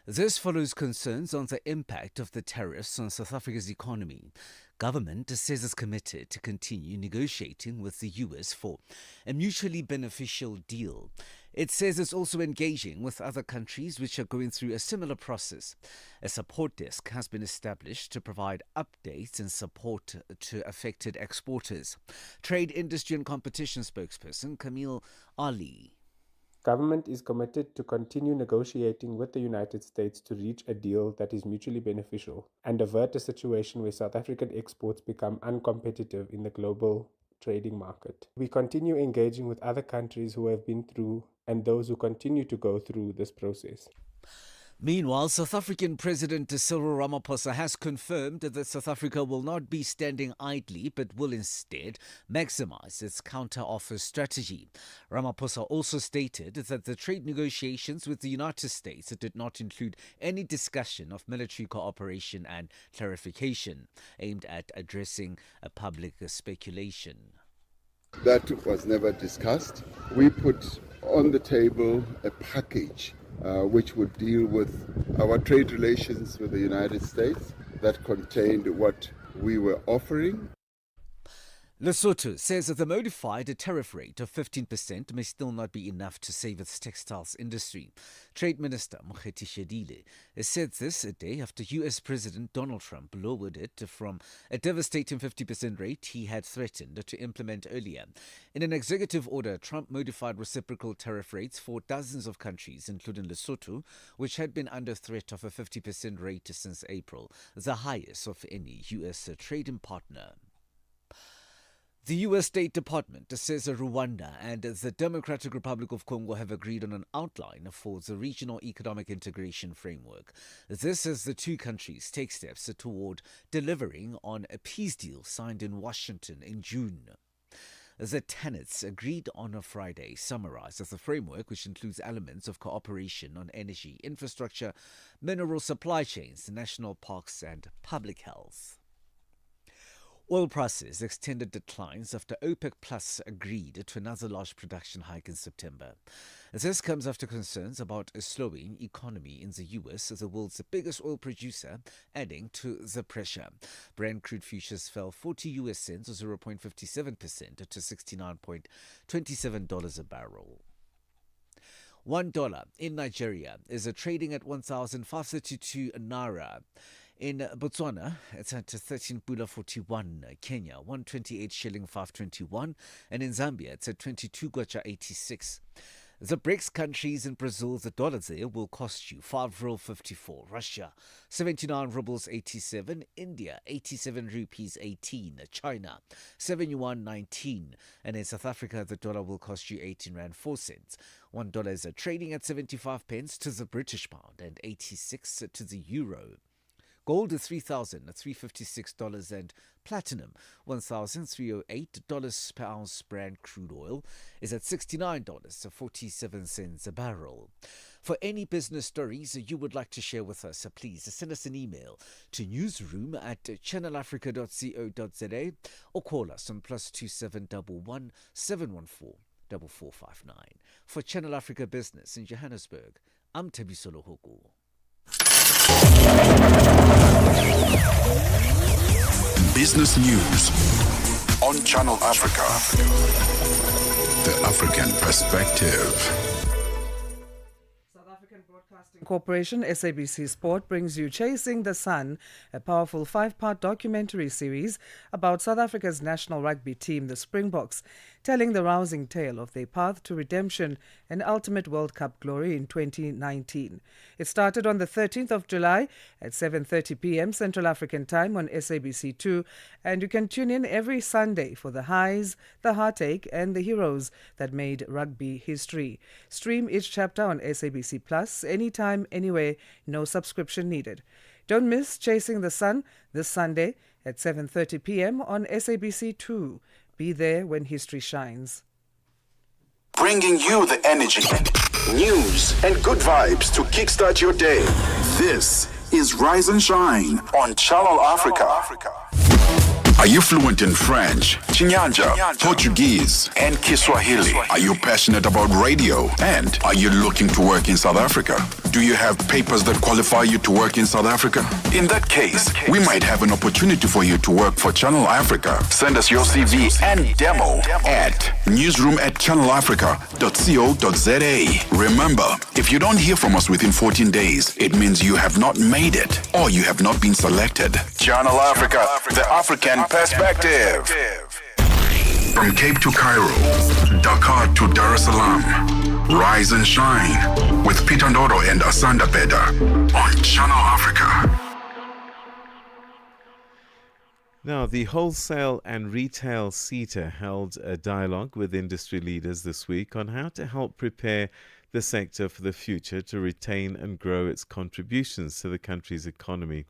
This follows concerns on the impact of the tariffs on South Africa's economy. Government says it's committed to continue negotiating with the US for a mutually beneficial deal. It says it's also engaging with other countries which are going through a similar process. A support desk has been established to provide updates and support to affected exporters. Trade, Industry and Competition spokesperson Camille Ali. Government is committed to continue negotiating with the United States to reach a deal that is mutually beneficial and avert a situation where South African exports become uncompetitive in the global trading market. We continue engaging with other countries who have been through and those who continue to go through this process. Meanwhile, South African President Cyril Ramaphosa has confirmed that South Africa will not be standing idly but will instead maximize its counter-offer strategy. Ramaphosa also stated that the trade negotiations with the United States did not include any discussion of military cooperation and clarification aimed at addressing a public speculation. That was never discussed. We put on the table a package which would deal with our trade relations with the United States that contained what we were offering. Lesotho says that the modified tariff rate of 15% may still not be enough to save its textiles industry. Trade Minister Mokgethi Shedile said this a day after US President Donald Trump lowered it from a devastating 50% rate he had threatened to implement earlier. In an executive order, Trump modified reciprocal tariff rates for dozens of countries, including Lesotho, which had been under threat of a 50% rate since April, the highest of any US trading partner. The U.S. State Department says Rwanda and the Democratic Republic of Congo have agreed on an outline for the regional economic integration framework. This as the two countries take steps toward delivering on a peace deal signed in Washington in June. The tenets agreed on a Friday summarize the framework, which includes elements of cooperation on energy, infrastructure, mineral supply chains, national parks, and public health. Oil prices extended declines after OPEC Plus agreed to another large production hike in September. This comes after concerns about a slowing economy in the US, the world's biggest oil producer, adding to the pressure. Brent crude futures fell 40 US cents, or 0.57%, to $69.27 a barrel. $1 in Nigeria is trading at 1,532 naira. In Botswana, it's at 13.41. Kenya, 128 shilling 521. And in Zambia, it's at 22 kwacha 86. The BRICS countries in Brazil, the dollar there will cost you 5.54. Russia, 79 rubles 87. India, 87 rupees 18. China, 7 yuan 19. And in South Africa, the dollar will cost you 18 rand 4 cents. $1 is trading at 75 pence to the British pound and 86 to the euro. Gold is $3,356 and platinum $1,308 per ounce. Brent crude oil is at $69.47 a barrel. For any business stories you would like to share with us, please send us an email to newsroom@channelafrica.co.za or call us on +2711 714 4459. For Channel Africa Business in Johannesburg, I'm Tebisolo Hoku. Business news on Channel Africa. The African perspective. Corporation SABC Sport brings you Chasing the Sun, a powerful 5-part documentary series about South Africa's national rugby team, the Springboks, telling the rousing tale of their path to redemption and ultimate World Cup glory in 2019. It started on the 13th of July at 7:30 p.m. Central African Time on SABC2, and you can tune in every Sunday for the highs, the heartache, and the heroes that made rugby history. Stream each chapter on SABC Plus anytime, anywhere, no subscription needed. Don't miss Chasing the Sun this Sunday at 7:30 p.m. on SABC2. Be there when history shines. Bringing you the energy, news, and good vibes to kickstart your day. This is Rise and Shine on Channel Africa. Are you fluent in French, Chinyanja, Portuguese, and Kiswahili? Are you passionate about radio? And are you looking to work in South Africa? Do you have papers that qualify you to work in South Africa? In that case, we might have an opportunity for you to work for Channel Africa. Send us your CV and demo at newsroom@channelafrica.co.za. Remember, if you don't hear from us within 14 days, it means you have not made it or you have not been selected. Channel Africa, the African perspective. From Cape to Cairo, Dakar to Dar es Salaam, Rise and Shine with Peter Ndoro and Asanda Beda on Channel Africa. Now, the wholesale and retail SETA held a dialogue with industry leaders this week on how to help prepare the sector for the future to retain and grow its contributions to the country's economy.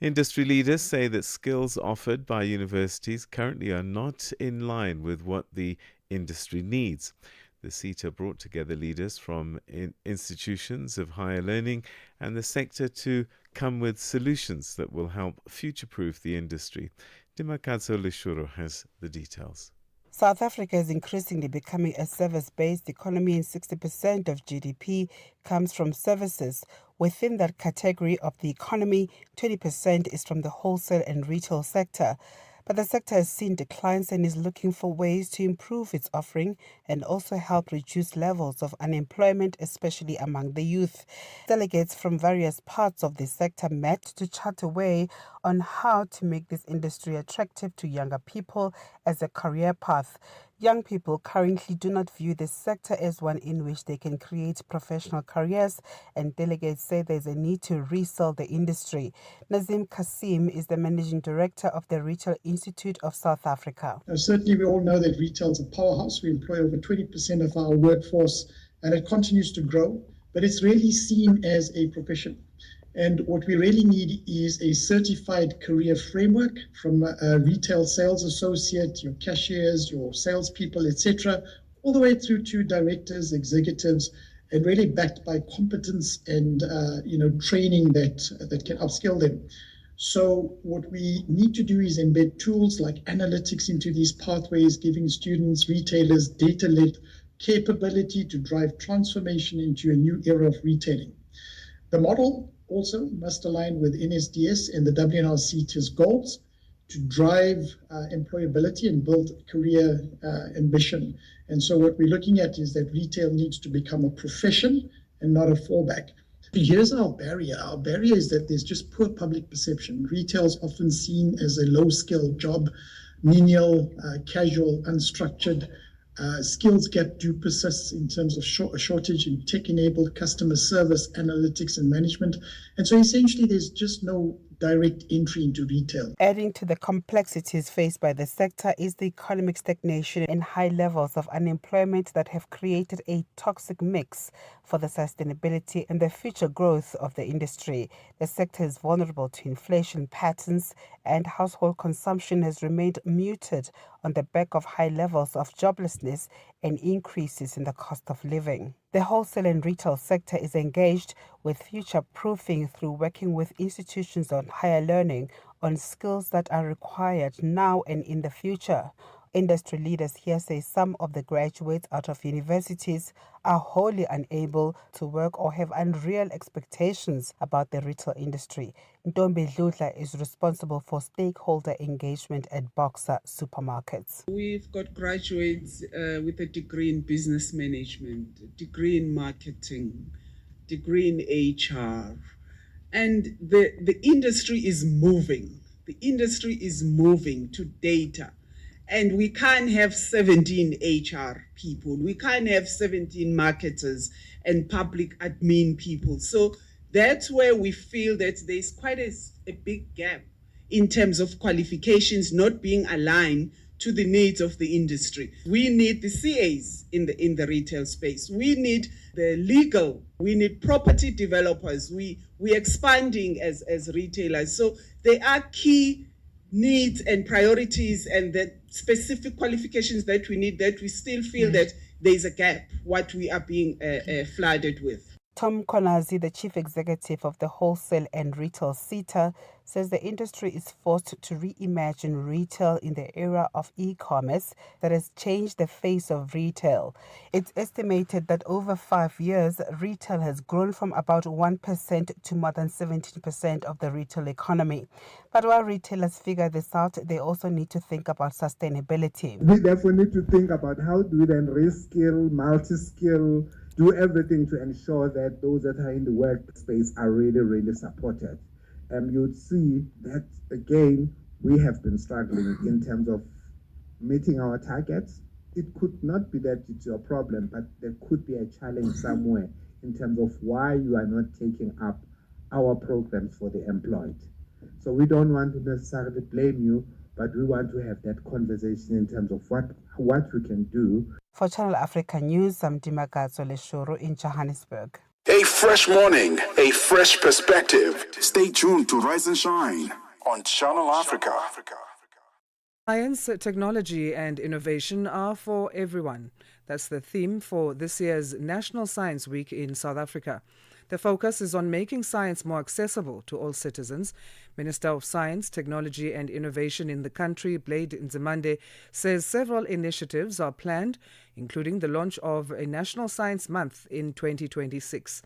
Industry leaders say that skills offered by universities currently are not in line with what the industry needs. The SETA brought together leaders from institutions of higher learning and the sector to come with solutions that will help future-proof the industry. Dimakazo Leshuro has the details. South Africa is increasingly becoming a service-based economy, and 60% of GDP comes from services. Within that category of the economy, 20% is from the wholesale and retail sector. But the sector has seen declines and is looking for ways to improve its offering and also help reduce levels of unemployment, especially among the youth. Delegates from various parts of the sector met to chat a way on how to make this industry attractive to younger people as a career path. Young people currently do not view this sector as one in which they can create professional careers, and delegates say there's a need to resell the industry. Nazim Kasim is the managing director of the Retail Institute of South Africa. Certainly, we all know that retail is a powerhouse. We employ over 20% of our workforce, and it continues to grow, but it's really seen as a profession. And what we really need is a certified career framework from a retail sales associate, your cashiers, your salespeople, etc., all the way through to directors, executives, and really backed by competence and training that can upskill them. So what we need to do is embed tools like analytics into these pathways, giving students, retailers, data-led capability to drive transformation into a new era of retailing. The model also must align with NSDS and the WNRC's goals to drive employability and build career ambition. And so what we're looking at is that retail needs to become a profession and not a fallback. Here's our barrier. Our barrier is that there's just poor public perception. Retail is often seen as a low-skilled job, menial, casual, unstructured. Skills gap do persist in terms of a shortage in tech-enabled customer service, analytics, and management. And so essentially there's just no direct entry into retail. Adding to the complexities faced by the sector is the economic stagnation and high levels of unemployment that have created a toxic mix for the sustainability and the future growth of the industry. The sector is vulnerable to inflation patterns, and household consumption has remained muted on the back of high levels of joblessness and increases in the cost of living. The wholesale and retail sector is engaged with future-proofing through working with institutions on higher learning on skills that are required now and in the future. Industry leaders here say some of the graduates out of universities are wholly unable to work or have unreal expectations about the retail industry. Ntombi Dludla is responsible for stakeholder engagement at Boxer Supermarkets. We've got graduates with a degree in business management, a degree in marketing, degree in HR, and the industry is moving. The industry is moving to data. And we can't have 17 HR people. We can't have 17 marketers and public admin people. So that's where we feel that there's quite a big gap in terms of qualifications not being aligned to the needs of the industry. We need the CAs in the retail space. We need the legal. We need property developers. We're expanding as retailers. So there are key needs and priorities and the specific qualifications that we need, that we still feel that there's a gap, what we are being flooded with. Tom Konazi, the chief executive of the wholesale and retail SETA, says the industry is forced to reimagine retail in the era of e-commerce that has changed the face of retail. It's estimated that over 5 years, retail has grown from about 1% to more than 17% of the retail economy. But while retailers figure this out, they also need to think about sustainability. We therefore need to think about how do we then reskill, multi-skill, do everything to ensure that those that are in the workspace are really, really supported. You'd see that, again, we have been struggling in terms of meeting our targets. It could not be that it's your problem, but there could be a challenge somewhere in terms of why you are not taking up our programs for the employed. So we don't want to necessarily blame you, but we want to have that conversation in terms of what we can do. For Channel Africa News, I'm Dimakazo Leshuru in Johannesburg. A fresh morning, a fresh perspective. Stay tuned to Rise and Shine on Channel Africa. Science, technology and innovation are for everyone. That's the theme for this year's National Science Week in South Africa. The focus is on making science more accessible to all citizens. Minister of Science, Technology and Innovation in the country, Beda Nzimande, says several initiatives are planned, including the launch of a National Science Month in 2026.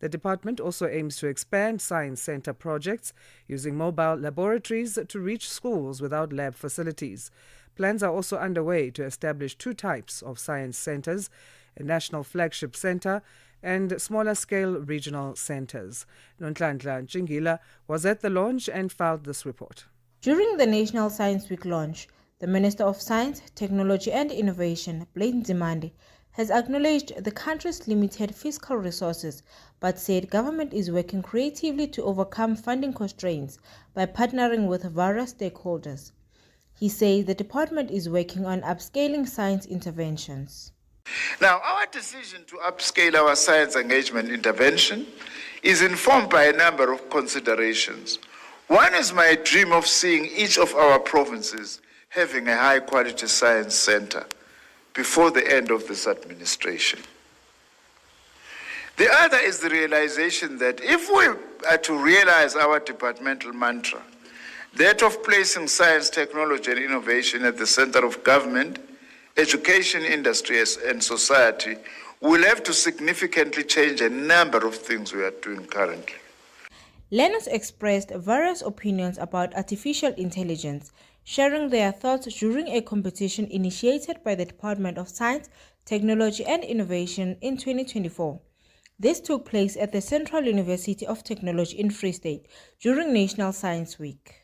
The department also aims to expand science center projects using mobile laboratories to reach schools without lab facilities. Plans are also underway to establish two types of science centers, a national flagship center and smaller-scale regional centers. Nonhlanhla Njingila was at the launch and filed this report. During the National Science Week launch, the Minister of Science, Technology and Innovation, Beda Nzimande, has acknowledged the country's limited fiscal resources, but said government is working creatively to overcome funding constraints by partnering with various stakeholders. He says the department is working on upscaling science interventions. Now, our decision to upscale our science engagement intervention is informed by a number of considerations. One is my dream of seeing each of our provinces having a high-quality science center before the end of this administration. The other is the realization that if we are to realize our departmental mantra, that of placing science, technology, and innovation at the center of government, education, industry, and society, we'll have to significantly change a number of things we are doing currently. Learners expressed various opinions about artificial intelligence, sharing their thoughts during a competition initiated by the Department of Science, Technology and Innovation in 2024. This took place at the Central University of Technology in Free State during National Science Week.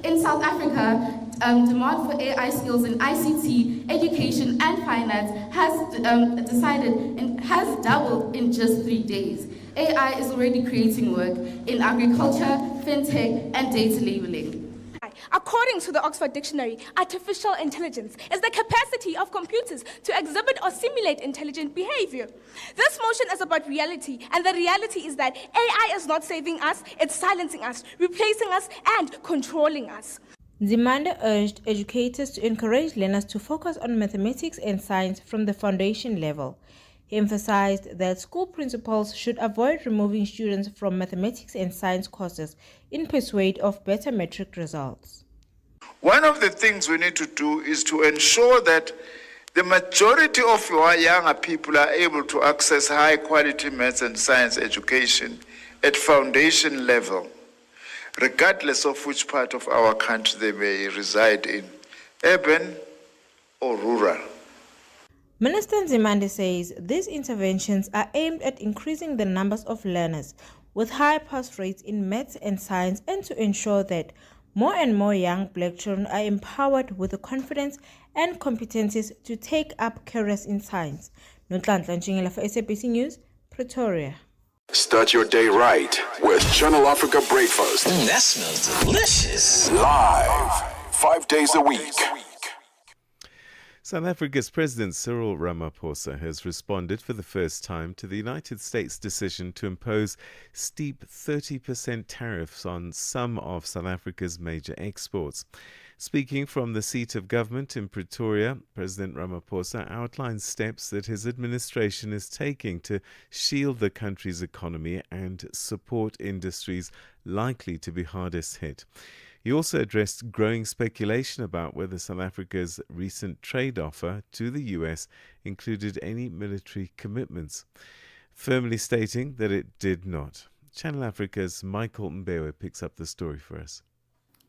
In South Africa, demand for AI skills in ICT, education and finance has doubled in just 3 days. AI is already creating work in agriculture, fintech and data labeling. According to the Oxford Dictionary, artificial intelligence is the capacity of computers to exhibit or simulate intelligent behavior. This motion is about reality, and the reality is that AI is not saving us, it's silencing us, replacing us, and controlling us. Nzimande urged educators to encourage learners to focus on mathematics and science from the foundation level. He emphasized that school principals should avoid removing students from mathematics and science courses in pursuit of better metric results. One of the things we need to do is to ensure that the majority of our younger people are able to access high-quality maths and science education at foundation level, regardless of which part of our country they may reside in, urban or rural. Minister Nzimande says these interventions are aimed at increasing the numbers of learners with high pass rates in maths and science, and to ensure that more and more young black children are empowered with the confidence and competencies to take up careers in science. Nonhlanhla Njingila for SABC News, Pretoria. Start your day right with Channel Africa Breakfast. That smells delicious. Live, 5 days a week. South Africa's President Cyril Ramaphosa has responded for the first time to the United States' decision to impose steep 30% tariffs on some of South Africa's major exports. Speaking from the seat of government in Pretoria, President Ramaphosa outlined steps that his administration is taking to shield the country's economy and support industries likely to be hardest hit. He also addressed growing speculation about whether South Africa's recent trade offer to the US included any military commitments, firmly stating that it did not. Channel Africa's Michael Mbewe picks up the story for us.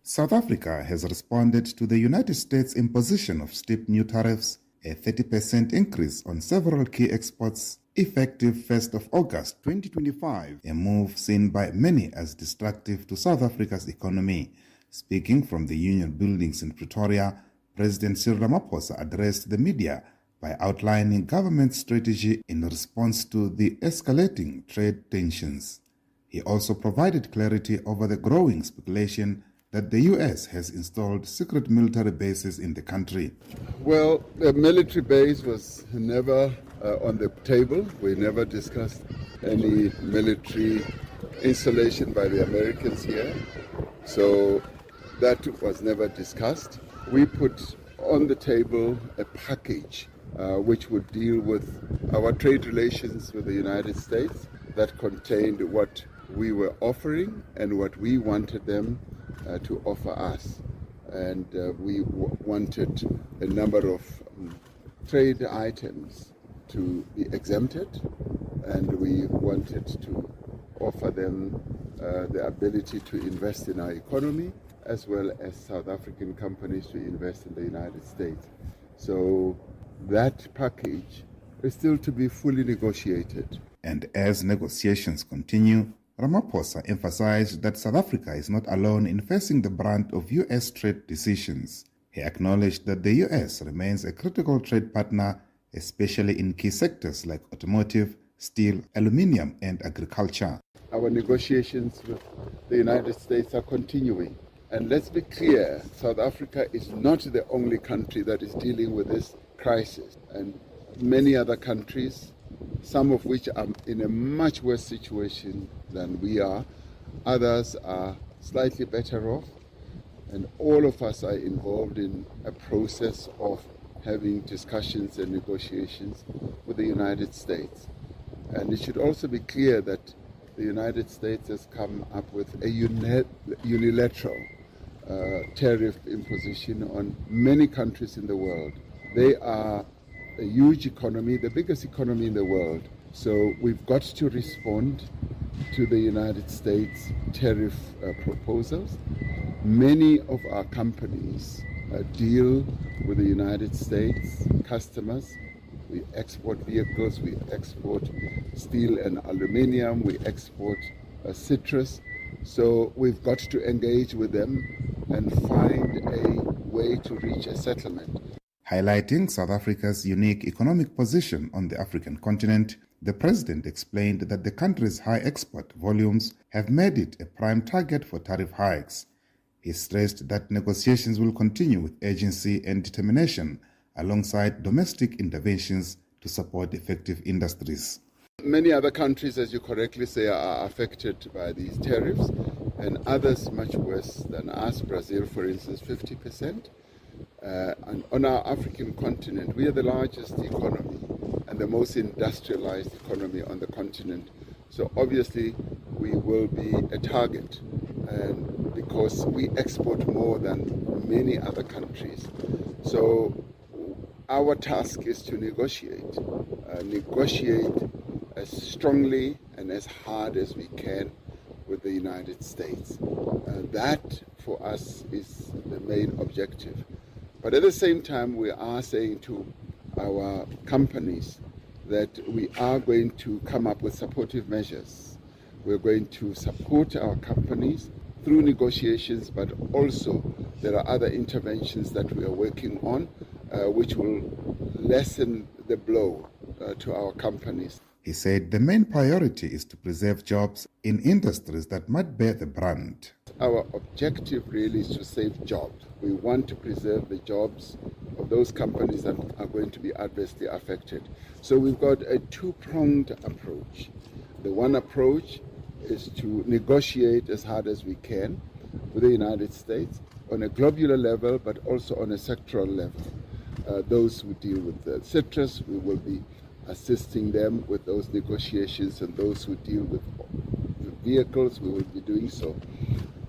South Africa has responded to the United States' imposition of steep new tariffs, a 30% increase on several key exports, effective 1st of August 2025, a move seen by many as destructive to South Africa's economy. Speaking from the Union buildings in Pretoria, President Cyril Ramaphosa addressed the media by outlining government strategy in response to the escalating trade tensions. He also provided clarity over the growing speculation that the U.S. has installed secret military bases in the country. Well, the military base was never on the table. We never discussed any military installation by the Americans here. So that was never discussed. We put on the table a package which would deal with our trade relations with the United States, that contained what we were offering and what we wanted them to offer us. And we wanted a number of trade items to be exempted, and we wanted to offer them the ability to invest in our economy, as well as South African companies to invest in the United States. So that package is still to be fully negotiated. And as negotiations continue, Ramaphosa emphasized that South Africa is not alone in facing the brunt of U.S. trade decisions. He acknowledged that the U.S. remains a critical trade partner, especially in key sectors like automotive, steel, aluminium, and agriculture. Our negotiations with the United States are continuing. And let's be clear, South Africa is not the only country that is dealing with this crisis. And many other countries, some of which are in a much worse situation than we are, others are slightly better off, and all of us are involved in a process of having discussions and negotiations with the United States. And it should also be clear that the United States has come up with a unilateral tariff imposition on many countries in the world. They are a huge economy, the biggest economy in the world. So we've got to respond to the United States tariff proposals. Many of our companies deal with the United States customers. We export vehicles, we export steel and aluminium, we export citrus. So we've got to engage with them and find a way to reach a settlement. Highlighting South Africa's unique economic position on the African continent, the president explained that the country's high export volumes have made it a prime target for tariff hikes. He stressed that negotiations will continue with urgency and determination alongside domestic interventions to support effective industries. Many other countries, as you correctly say, are affected by these tariffs, and others much worse than us. Brazil, for instance, 50%. And on our African continent, we are the largest economy and the most industrialized economy on the continent. So obviously we will be a target, and because we export more than many other countries. So our task is to negotiate as strongly and as hard as we can with the United States. That for us is the main objective. But at the same time, we are saying to our companies that we are going to come up with supportive measures. We're going to support our companies through negotiations, but also there are other interventions that we are working on which will lessen the blow to our companies. He said the main priority is to preserve jobs in industries that might bear the brunt. Our objective really is to save jobs. We want to preserve the jobs of those companies that are going to be adversely affected. So we've got a two-pronged approach. The one approach is to negotiate as hard as we can with the United States on a globular level, but also on a sectoral level. Those who deal with the citrus, we will be assisting them with those negotiations, and those who deal with vehicles, we will be doing so.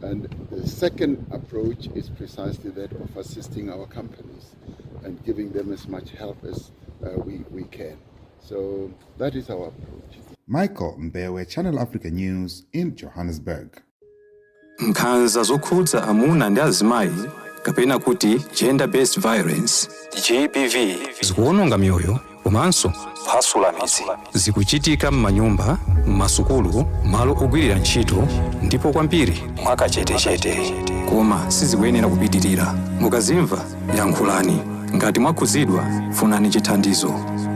And the second approach is precisely that of assisting our companies and giving them as much help as we can. So that is our approach. Michael Mbewe, Channel Africa News in Johannesburg. Nkhanza zokhudza amuna ndi azimayi kapena kuti gender-based violence GBV zikuwononga mioyo komanso kuphwasula mizi. Zikuchitika m'manyumba, m'masukulu, malo ogwirira ntchito ndipo kwambiri mwakachetechete, koma sizikuyenera kupitirira. Mukazimva yankhulani, ngati mwakhuzidwa funani chithandizo,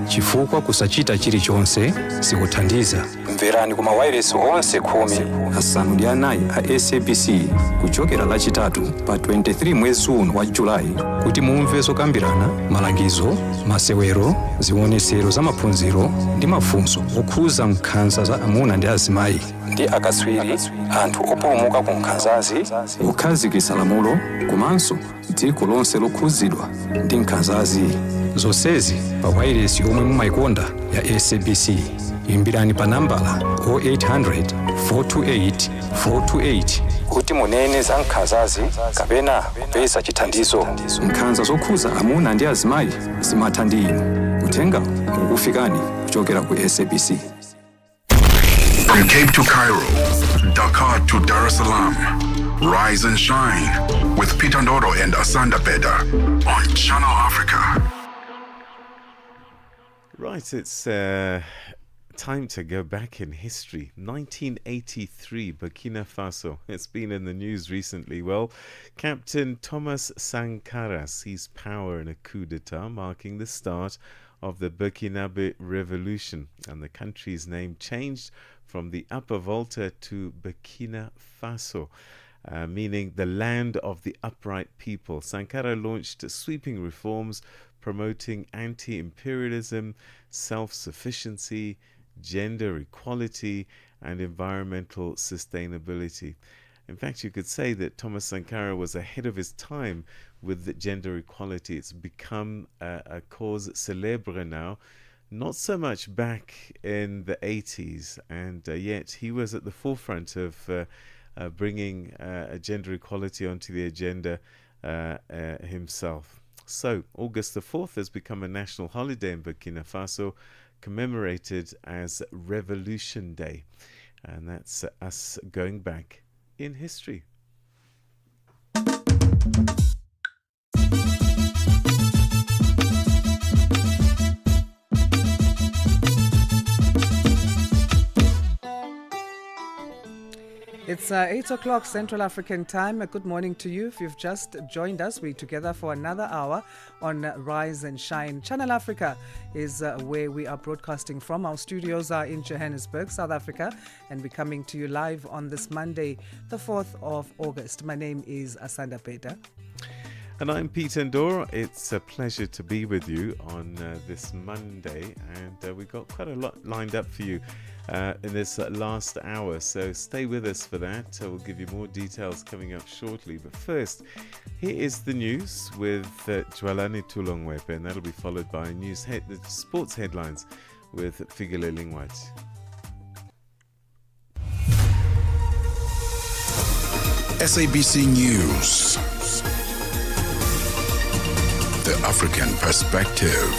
chifukwa kusachita chilichonse sikuthandiza. Mverani kuma wireless onse 14 a SABC kuchokera lachitatu pa 23 mwezi uno wa Julai kuti mumve zokambirana, malangizo, masewero, zionesero za maphunziro ndi mafunso okhuza nkhanza za amuna ndi azimayi ndi akatswiri, anthu opulumuka ku nkhanzazi, kukhazikitsa lamulo komanso dziko lonse lokhuzidwa ndi nkhanzazi. Zonsezi pa wireless yomwe mumayikonda ya SABC. imbirani pa nambala 0800 428 428 kuti munene za nkhanzazi kapena kupeza chithandizo. Nkhanza zokhuza amuna ndi azimayi zimatha ndi inu. Uthenga ukufikani kuchokera ku SABC. From Cape to Cairo, Dakar to Dar es Salaam, rise and shine with Peter Ndoro and Asanda Beda on Channel Africa. Right, it's time to go back in history. 1983, Burkina Faso. It's been in the news recently. Well, Captain Thomas Sankara seized power in a coup d'etat, marking the start of the Burkinabe Revolution, and the country's name changed from the Upper Volta to Burkina Faso, meaning the land of the upright people. Sankara launched sweeping reforms promoting anti-imperialism, self-sufficiency, gender equality, and environmental sustainability. In fact, you could say that Thomas Sankara was ahead of his time with the gender equality. It's become a cause célèbre now, not so much back in the 80s, and yet he was at the forefront of bringing gender equality onto the agenda himself. So, August the 4th has become a national holiday in Burkina Faso, commemorated as Revolution Day. And that's us going back in history. It's 8 o'clock Central African time. Good morning to you. If you've just joined us, we're together for another hour on Rise and Shine. Channel Africa is where we are broadcasting from. Our studios are in Johannesburg, South Africa, and we're coming to you live on this Monday, the 4th of August. My name is Asanda Beda. And I'm Peter Ndoro. It's a pleasure to be with you on this Monday, and we've got quite a lot lined up for you in this last hour, so stay with us for that. We'll give you more details coming up shortly, but first, here is the news with Jwalani Tulongwepe, and that'll be followed by the sports headlines with Figile Lingwat. SABC News. The African Perspective.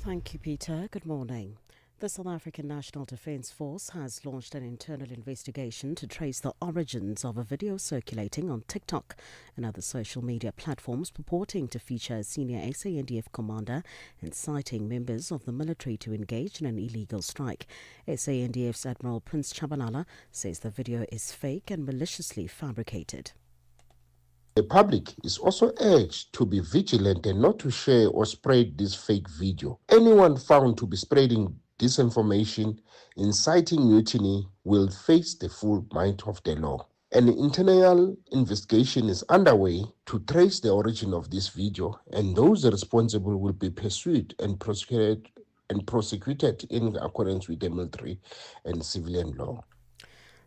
Thank you, Peter. Good morning. The South African National Defence Force has launched an internal investigation to trace the origins of a video circulating on TikTok and other social media platforms purporting to feature a senior SANDF commander inciting members of the military to engage in an illegal strike. SANDF's Admiral Prince Chabalala says the video is fake and maliciously fabricated. The public is also urged to be vigilant and not to share or spread this fake video. Anyone found to be spreading disinformation, inciting mutiny, will face the full might of the law. An internal investigation is underway to trace the origin of this video, and those responsible will be pursued and prosecuted in accordance with the military and civilian law.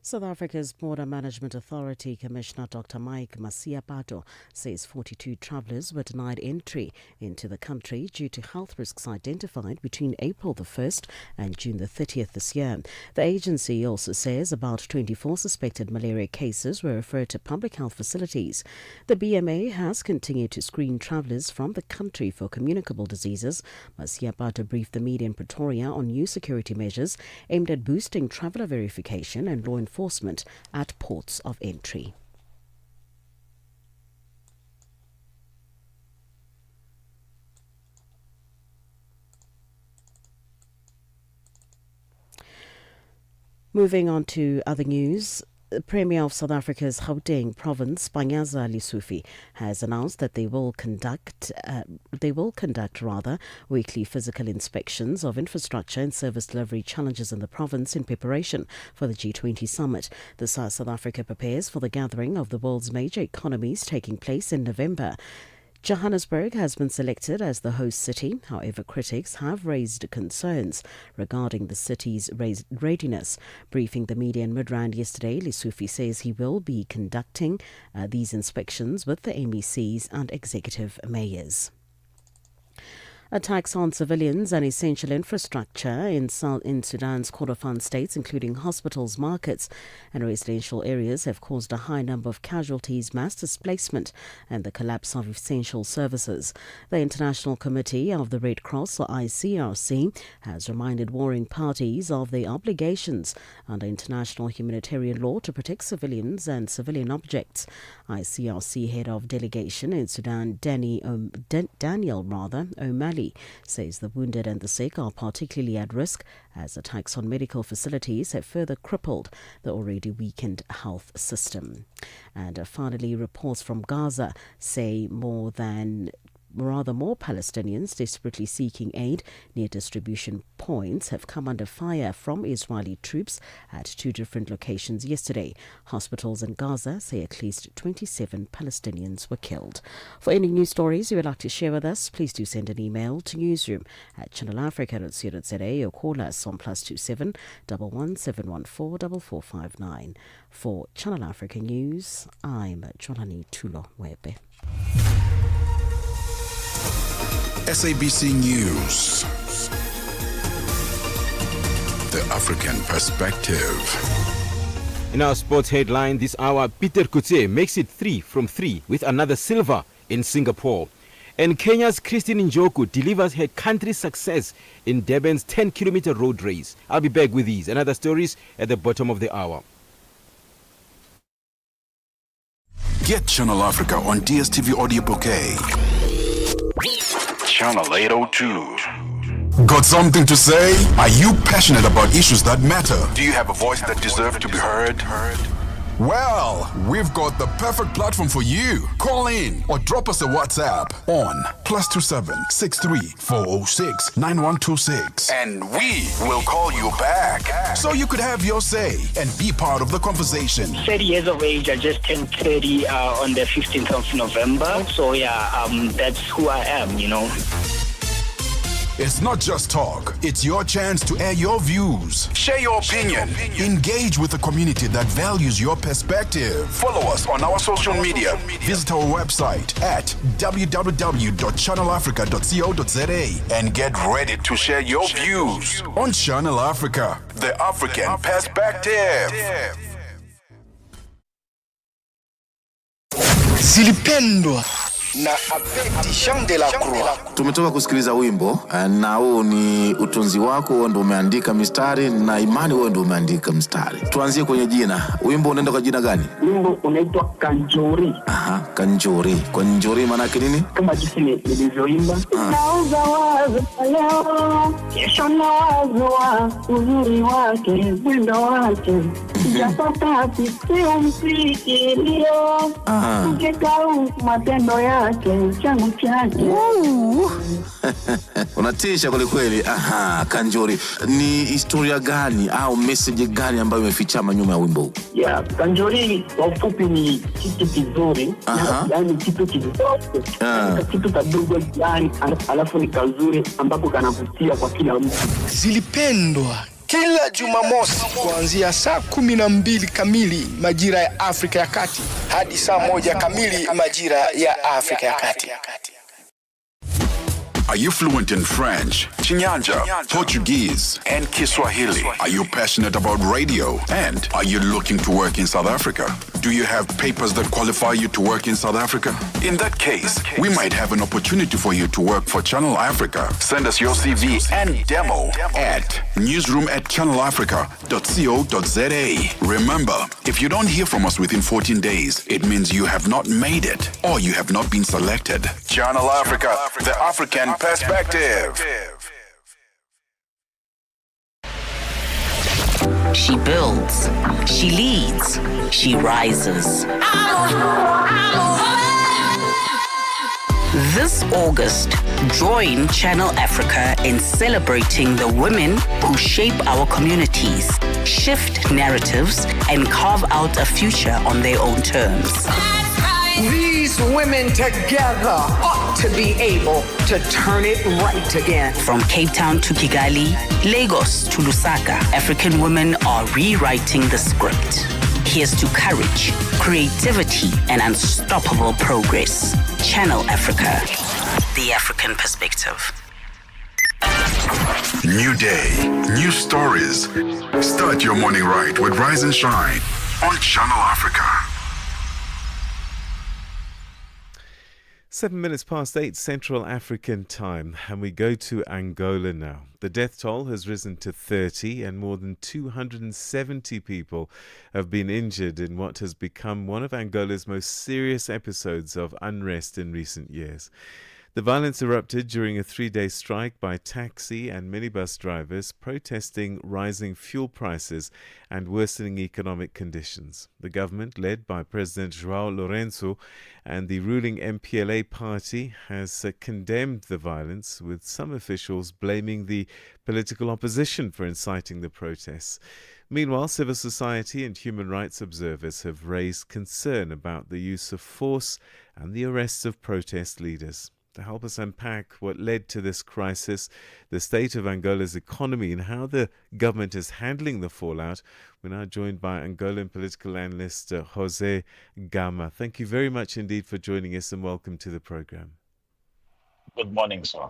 South Africa's Border Management Authority Commissioner Dr. Mike Masiapato says 42 travellers were denied entry into the country due to health risks identified between April the 1st and June the 30th this year. The agency also says about 24 suspected malaria cases were referred to public health facilities. The BMA has continued to screen travellers from the country for communicable diseases. Masiapato briefed the media in Pretoria on new security measures aimed at boosting traveller verification and law enforcement at ports of entry. Moving on to other news. The Premier of South Africa's Gauteng province, Panyaza Lesufi, has announced that they will conduct weekly physical inspections of infrastructure and service delivery challenges in the province in preparation for the G20 summit. The South Africa prepares for the gathering of the world's major economies taking place in November. Johannesburg has been selected as the host city. However, critics have raised concerns regarding the city's readiness. Briefing the media in Midrand yesterday, Lesufi says he will be conducting these inspections with the MECs and executive mayors. Attacks on civilians and essential infrastructure in Sudan's Kordofan states, including hospitals, markets and residential areas, have caused a high number of casualties, mass displacement and the collapse of essential services. The International Committee of the Red Cross, or ICRC, has reminded warring parties of their obligations under international humanitarian law to protect civilians and civilian objects. ICRC head of delegation in Sudan, Daniel O'Malley, says the wounded and the sick are particularly at risk as attacks on medical facilities have further crippled the already weakened health system. And finally, reports from Gaza say more Palestinians desperately seeking aid near distribution points have come under fire from Israeli troops at 2 different locations yesterday. Hospitals in Gaza say at least 27 Palestinians were killed. For any news stories you would like to share with us, please do send an email to newsroom@channelafrica.co.za or call us on +27 11 714 4459. For Channel Africa News, I'm Jolani Tulo Webe. SABC News. The African Perspective. In our sports headline this hour, Peter Kutse makes it 3 from 3 with another silver in Singapore. And Kenya's Christine Njoku delivers her country's success in Durban's 10-kilometer road race. I'll be back with these and other stories at the bottom of the hour. Get Channel Africa on DSTV Audio Bouquet. Channel 802. Got something to say? Are you passionate about issues that matter? Do you have a voice that deserves to be heard? Well, we've got the perfect platform for you. Call in or drop us a WhatsApp on +27 63 406 9126. And we will call you back so you could have your say and be part of the conversation. 30 years of age. I just turned 30 on the 15th of November. So that's who I am, It's not just talk. It's your chance to air your views. Share your opinion. Engage with the community that values your perspective. Follow us on our social media. Visit our website at www.channelafrica.co.za and get ready to share your views on Channel Africa, the African Perspective. Zilipendwa na Abedi Jean de la Croix. Tumetoka kusikiliza wimbo na huu ni utunzi wako, wewe ndio umeandika mistari na imani wewe ndio umeandika mstari. Tuanzie kwenye jina. Wimbo unaenda kwa jina gani? Wimbo unaitwa Kanjori. Aha, Kanjori. Kanjori maana yake nini? Kama jinsi nilivyoimba. Nauza wazo leo, kesho na wazo wa uzuri wake, mwendo wake. Japata sio mfikilio. Ukekau matendo yake, changu chake. Unatisha kweli. Aha, Kanjori. Ni historia gani au message gani ambayo imefichama nyuma ya wimbo huu? Kanjori kwa ufupi ni kitu kizuri, yani kitu kidogo. Kitu kadogo yani, alafu ni kazuri ambako kanavutia kwa kila mtu. Zilipendwa kila Jumamosi kuanzia saa 12 kamili majira ya Afrika ya Kati hadi saa 1 kamili majira ya Afrika ya Kati. Are you fluent in French, Chinyanja, Portuguese, and Kiswahili? Are you passionate about radio? And are you looking to work in South Africa? Do you have papers that qualify you to work in South Africa? In that case, we might have an opportunity for you to work for Channel Africa. Send us your CV and demo at newsroom@channelafrica.co.za. Remember, if you don't hear from us within 14 days, it means you have not made it or you have not been selected. Channel Africa, the African Perspective. She builds, she leads, she rises. This August, join Channel Africa in celebrating the women who shape our communities, shift narratives, and carve out a future on their own terms. These women together ought to be able to turn it right again. From Cape Town to Kigali, Lagos to Lusaka, African women are rewriting the script. Here's to courage, creativity, and unstoppable progress. Channel Africa, the African Perspective. New day, new stories. Start your morning right with Rise and Shine on Channel Africa. 7 minutes past 8 Central African time, and we go to Angola now. The death toll has risen to 30, and more than 270 people have been injured in what has become one of Angola's most serious episodes of unrest in recent years. The violence erupted during a 3-day strike by taxi and minibus drivers protesting rising fuel prices and worsening economic conditions. The government, led by President João Lourenço and the ruling MPLA party, has condemned the violence, with some officials blaming the political opposition for inciting the protests. Meanwhile, civil society and human rights observers have raised concern about the use of force and the arrests of protest leaders. To help us unpack what led to this crisis, the state of Angola's economy, and how the government is handling the fallout, we're now joined by Angolan political analyst Jose Gama. Thank you very much indeed for joining us, and welcome to the program. Good morning, sir.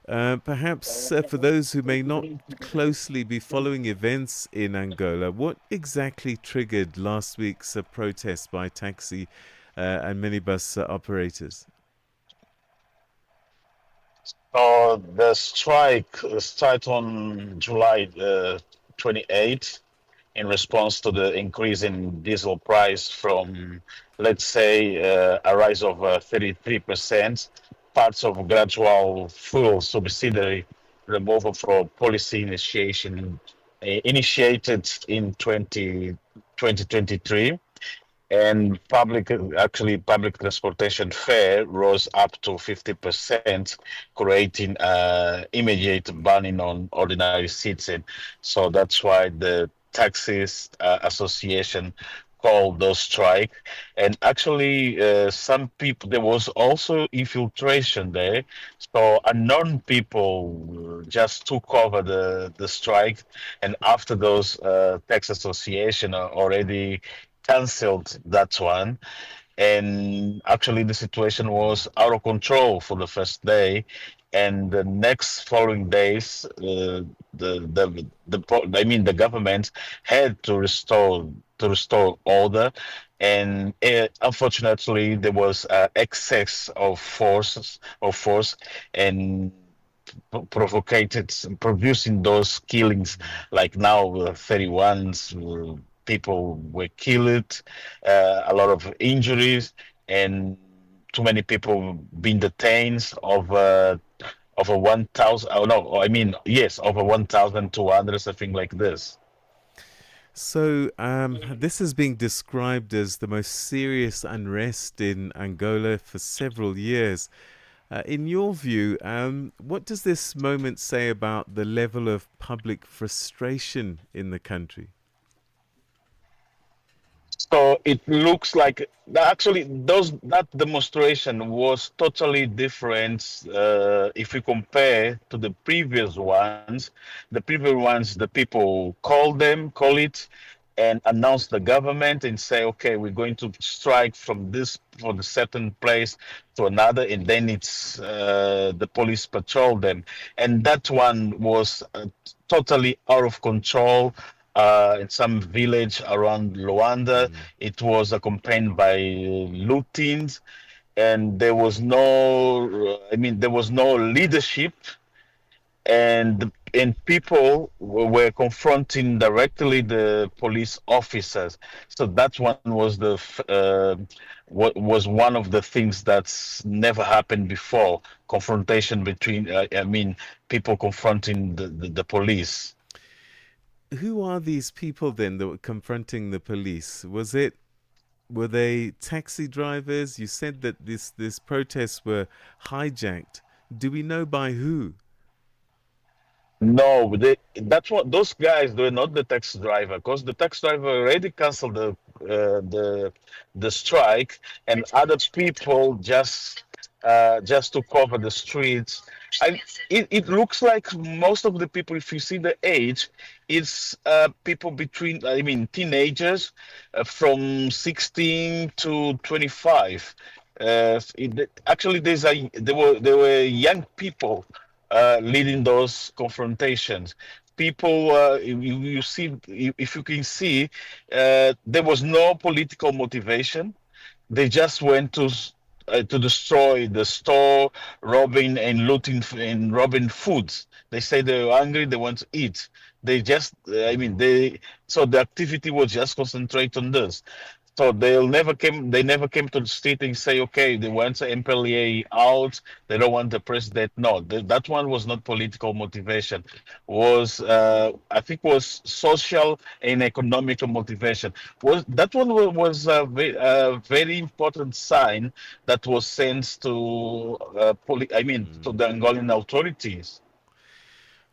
Perhaps for those who may not closely be following events in Angola, what exactly triggered last week's protest by taxi and minibus operators? So the strike started on July 28th in response to the increase in diesel price from, let's say, a rise of 33%, parts of gradual fuel subsidy removal from policy initiation initiated in 2023. And public transportation fare rose up to 50%, creating immediate banning on ordinary citizens. So that's why the Taxis Association called the strike. And actually, some people, there was also infiltration there. So unknown people just took over the strike. And after those, Tax Association already cancelled that one, and actually the situation was out of control for the first day, and the next following days, the government had to restore order, and unfortunately there was excess of force, and producing those killings, like now 31 people were killed, a lot of injuries, and too many people being detained. Over 1,000. Over 1,200, something like this. So this is being described as the most serious unrest in Angola for several years. In your view, what does this moment say about the level of public frustration in the country? So it looks like actually that demonstration was totally different if we compare to the previous ones. The previous ones, the people call it and announce the government and say, okay, we're going to strike from the certain place to another, and then it's the police patrol them. And that one was totally out of control. In some village around Luanda, it was accompanied by lootings, and there was no leadership, and people were confronting directly the police officers. So that one was was one of the things that's never happened before: confrontation between people confronting the police. Who are these people then that were confronting the police? Were they taxi drivers? You said that this protests were hijacked. Do we know by who? No, that's what those guys. They're not the taxi driver, because the taxi driver already canceled the strike, and other people just to cover the streets. It looks like most of the people, if you see the age, it's people between, teenagers from 16 to 25. Actually, there were young people leading those confrontations. People, you see, if you can see, there was no political motivation. They just went to destroy the store, robbing and looting and robbing foods. They say they were hungry, they want to eat. They just, I mean, they so the activity was just concentrate on this. So they never came to the street and say, okay, they want the MPLA out, they don't want the president. No, that one was not political motivation. Was I think was social and economical motivation. Was that one was a very important sign that was sent to to the Angolan authorities.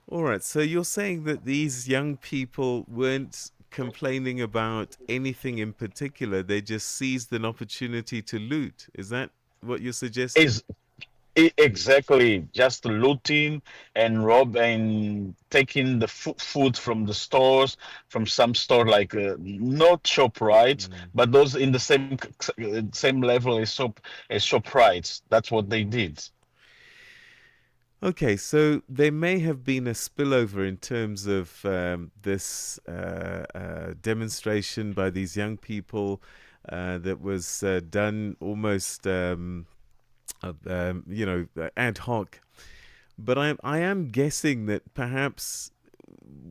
All right, so you're saying that these young people weren't complaining about anything in particular, they just seized an opportunity to loot. Is that what you're suggesting? Exactly, just looting and rob and taking the food from the stores, from some store like not ShopRite, but those in the same level as ShopRite. That's what they did. Okay, so there may have been a spillover in terms of this demonstration by these young people that was done almost, ad hoc. But I am guessing that perhaps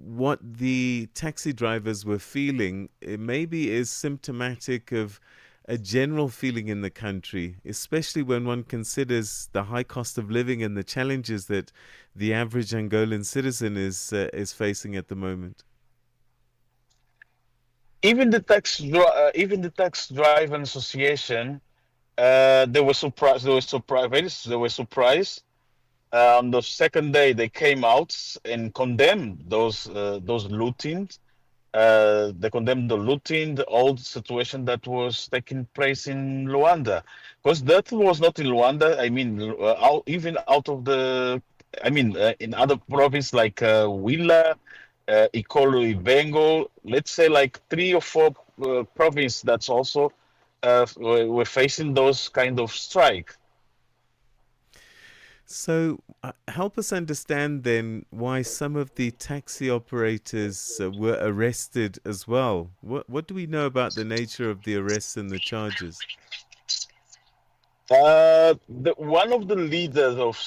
what the taxi drivers were feeling maybe is symptomatic of a general feeling in the country, especially when one considers the high cost of living and the challenges that the average Angolan citizen is facing at the moment. Even the tax driver association, they were surprised. They were surprised. On the second day, they came out and condemned those looting. They condemned the looting, the old situation that was taking place in Luanda, because that was not in Luanda. I mean, even out of in other provinces like Willa, Ikolo, Ibengo, let's say like 3 or 4 provinces that's also were facing those kind of strike. So help us understand then why some of the taxi operators were arrested as well. What do we know about the nature of the arrests and the charges? One of the leaders of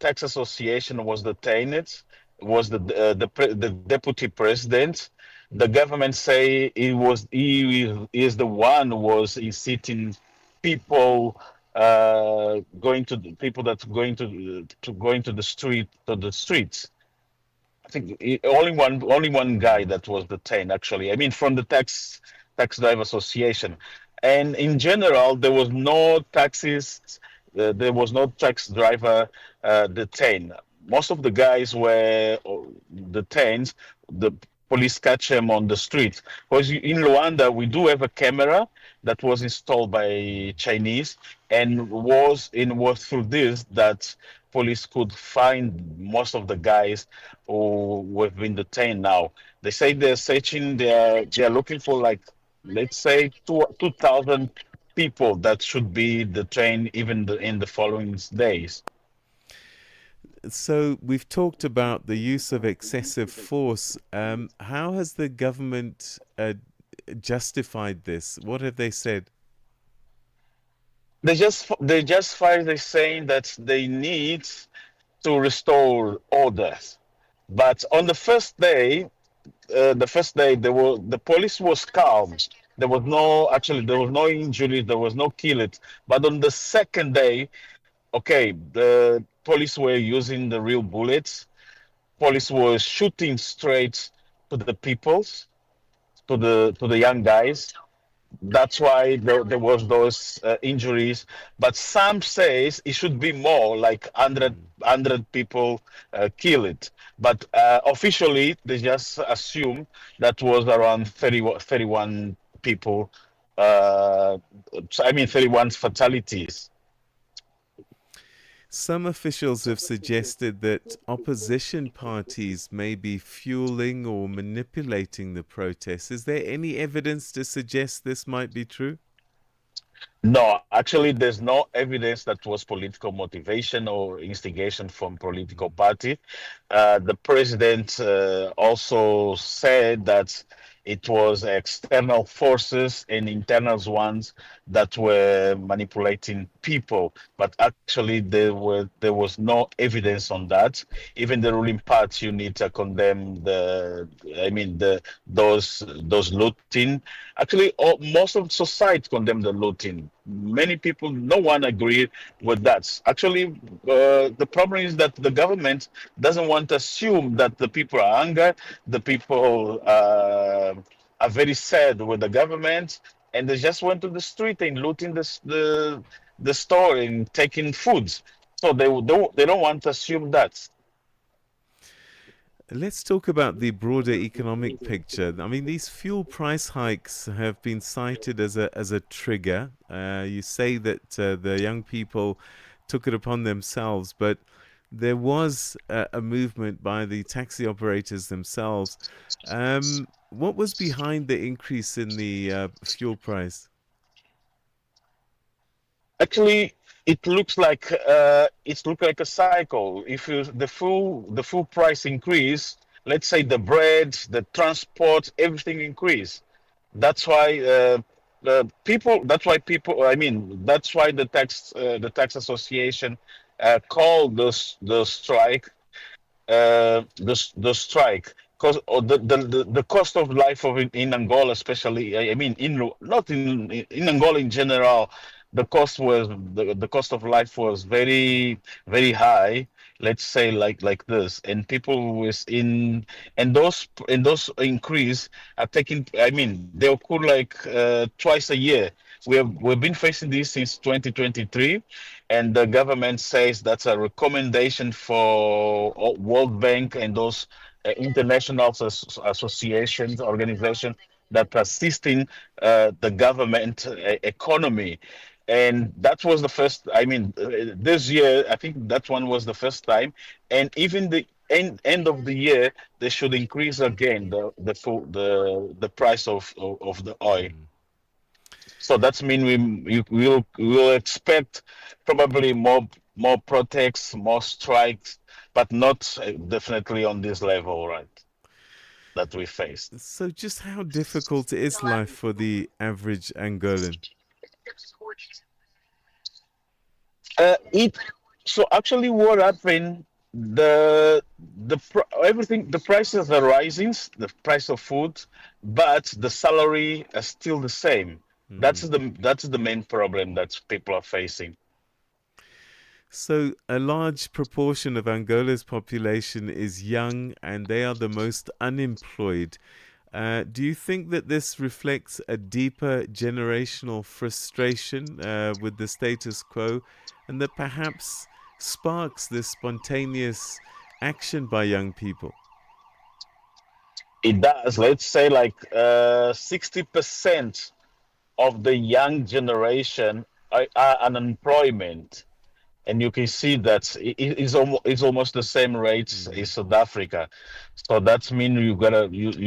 tax association was detained. Was the deputy president. The government say he is the one who was inciting people. Going to the people that's going to the streets. I think only one guy that was detained actually. I mean, from the tax driver association, and in general there was no taxis. There was no tax driver detained. Most of the guys were detained. The police catch them on the street. Because in Luanda we do have a camera that was installed by Chinese, and was through this that police could find most of the guys who have been detained now. They say they're searching, they're looking for like, let's say 2,000 people that should be detained even in the following days. So we've talked about the use of excessive force. How has the government justified this? What have they said? They justify they saying that they need to restore order. But on the first day, the police was calm. There was no injuries, there was no killing. But on the second day, okay, the police were using the real bullets. Police was shooting straight to the peoples, to the young guys. That's why there was those injuries. But some says it should be more, like 100 people killed. But officially, they just assume that was around 31 people. 31 fatalities. Some officials have suggested that opposition parties may be fueling or manipulating the protests. Is there any evidence to suggest this might be true? No, actually, there's no evidence that was political motivation or instigation from political party. The president also said that it was external forces and internal ones that were manipulating people. But actually, there was no evidence on that. Even the ruling party unit condemned those looting. Actually, most of society condemned the looting. Many people, no one agreed with that. Actually, the problem is that the government doesn't want to assume that the people are angry, the people are very sad with the government, and they just went to the street and looting the store and taking foods. So they don't want to assume that. Let's talk about the broader economic picture. I mean, these fuel price hikes have been cited as a trigger. You say that the young people took it upon themselves, but there was a movement by the taxi operators themselves. What was behind the increase in the fuel price? Actually, it looks like a cycle. If the full price increase, let's say the bread, the transport, everything increase. That's why people. That's why people. I mean, that's why the tax association called the strike the strike because the cost of life in Angola, especially, I mean, not in Angola in general, the cost of life was very high. Let's say like this, and people was in and those increase are taking. I mean, they occur like twice a year. We've been facing this since 2023, and the government says that's a recommendation for World Bank and those international associations, organizations that are assisting the government economy. And that was the first. I mean, this year I think that one was the first time, and even the end of the year they should increase again the price of the oil. So that's mean we'll expect probably more protests, more strikes, but not definitely on this level, right? That we faced. So, just how difficult is life for the average Angolan? It so actually what happened everything, the prices are rising, the price of food, but the salary is still the same. That's the main problem that people are facing. So a large proportion of Angola's population is young and they are the most unemployed. Do you think that this reflects a deeper generational frustration with the status quo, and that perhaps sparks this spontaneous action by young people? It does. Let's say like 60% of the young generation are unemployment. And you can see that it's almost the same rates as South Africa. So that's mean you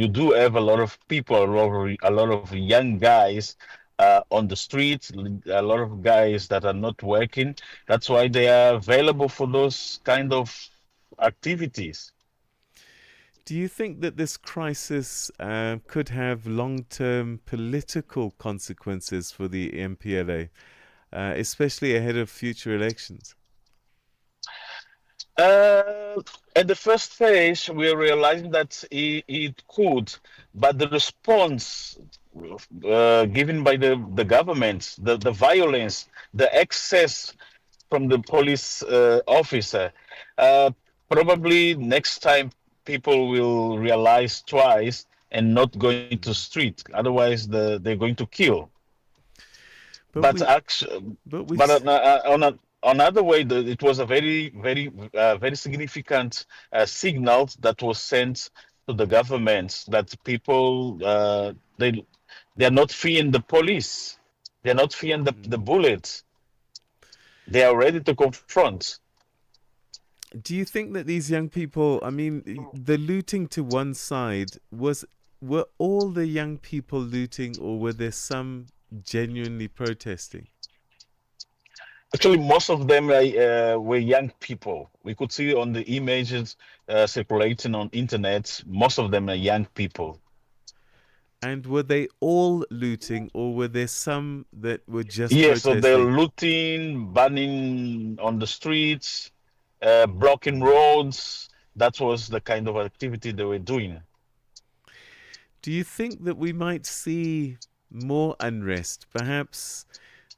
do have a lot of people, a lot of young guys on the streets, a lot of guys that are not working. That's why they are available for those kind of activities. Do you think that this crisis could have long-term political consequences for the MPLA? Especially ahead of future elections? At the first phase, we're realizing that it could, but the response given by the government, the violence, the excess from the police officer, probably next time people will realize twice and not going to street. Otherwise, they're going to kill. But on another way, it was a very significant signal that was sent to the government that people they are not fearing the police, they are not fearing the bullets, they are ready to confront. Do you think that these young people, I mean, the looting to one side, were all the young people looting, or were there some genuinely protesting? Actually, most of them were young people. We could see on the images circulating on internet, most of them are young people. And were they all looting, or were there some that were just Yes, so they're protesting? looting, burning on the streets, blocking roads. That was the kind of activity they were doing. Do you think that we might see more unrest? Perhaps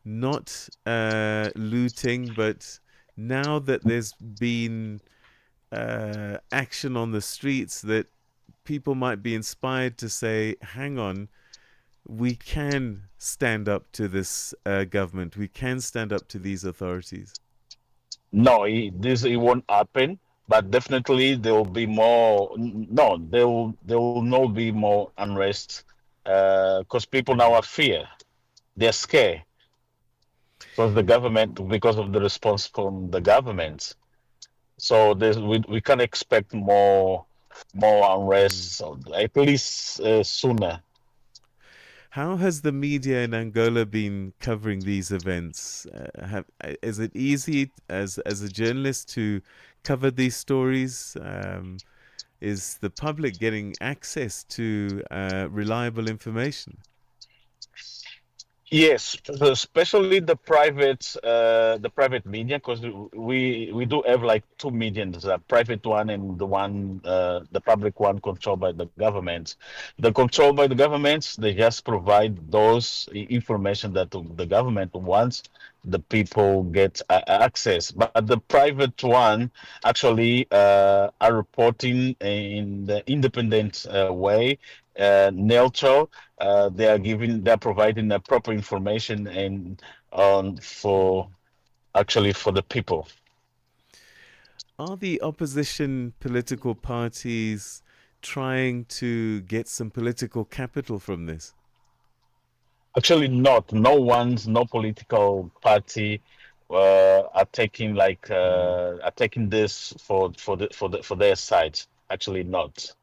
not looting, but now that there's been action on the streets, that people might be inspired to say, hang on, we can stand up to this government. We can stand up to these authorities. No, it won't happen. But definitely there will be more. No, there will not be more unrest because people now are fear. They're scared because the government, because of the response from the government. So we can expect more unrest, at least sooner. How has the media in Angola been covering these events? Is it easy as a journalist to cover these stories? Is the public getting access to reliable information? Yes, especially the private media, because we do have like two medias, the private one and the public one controlled by the government. The controlled by the governments, they just provide those information that the government wants the people get access. But the private one actually are reporting in the independent way, neutral. They're providing the proper information and for the people. Are the opposition political parties trying to get some political capital from this? Actually, not. No political party are taking are taking this for their side. Actually, not.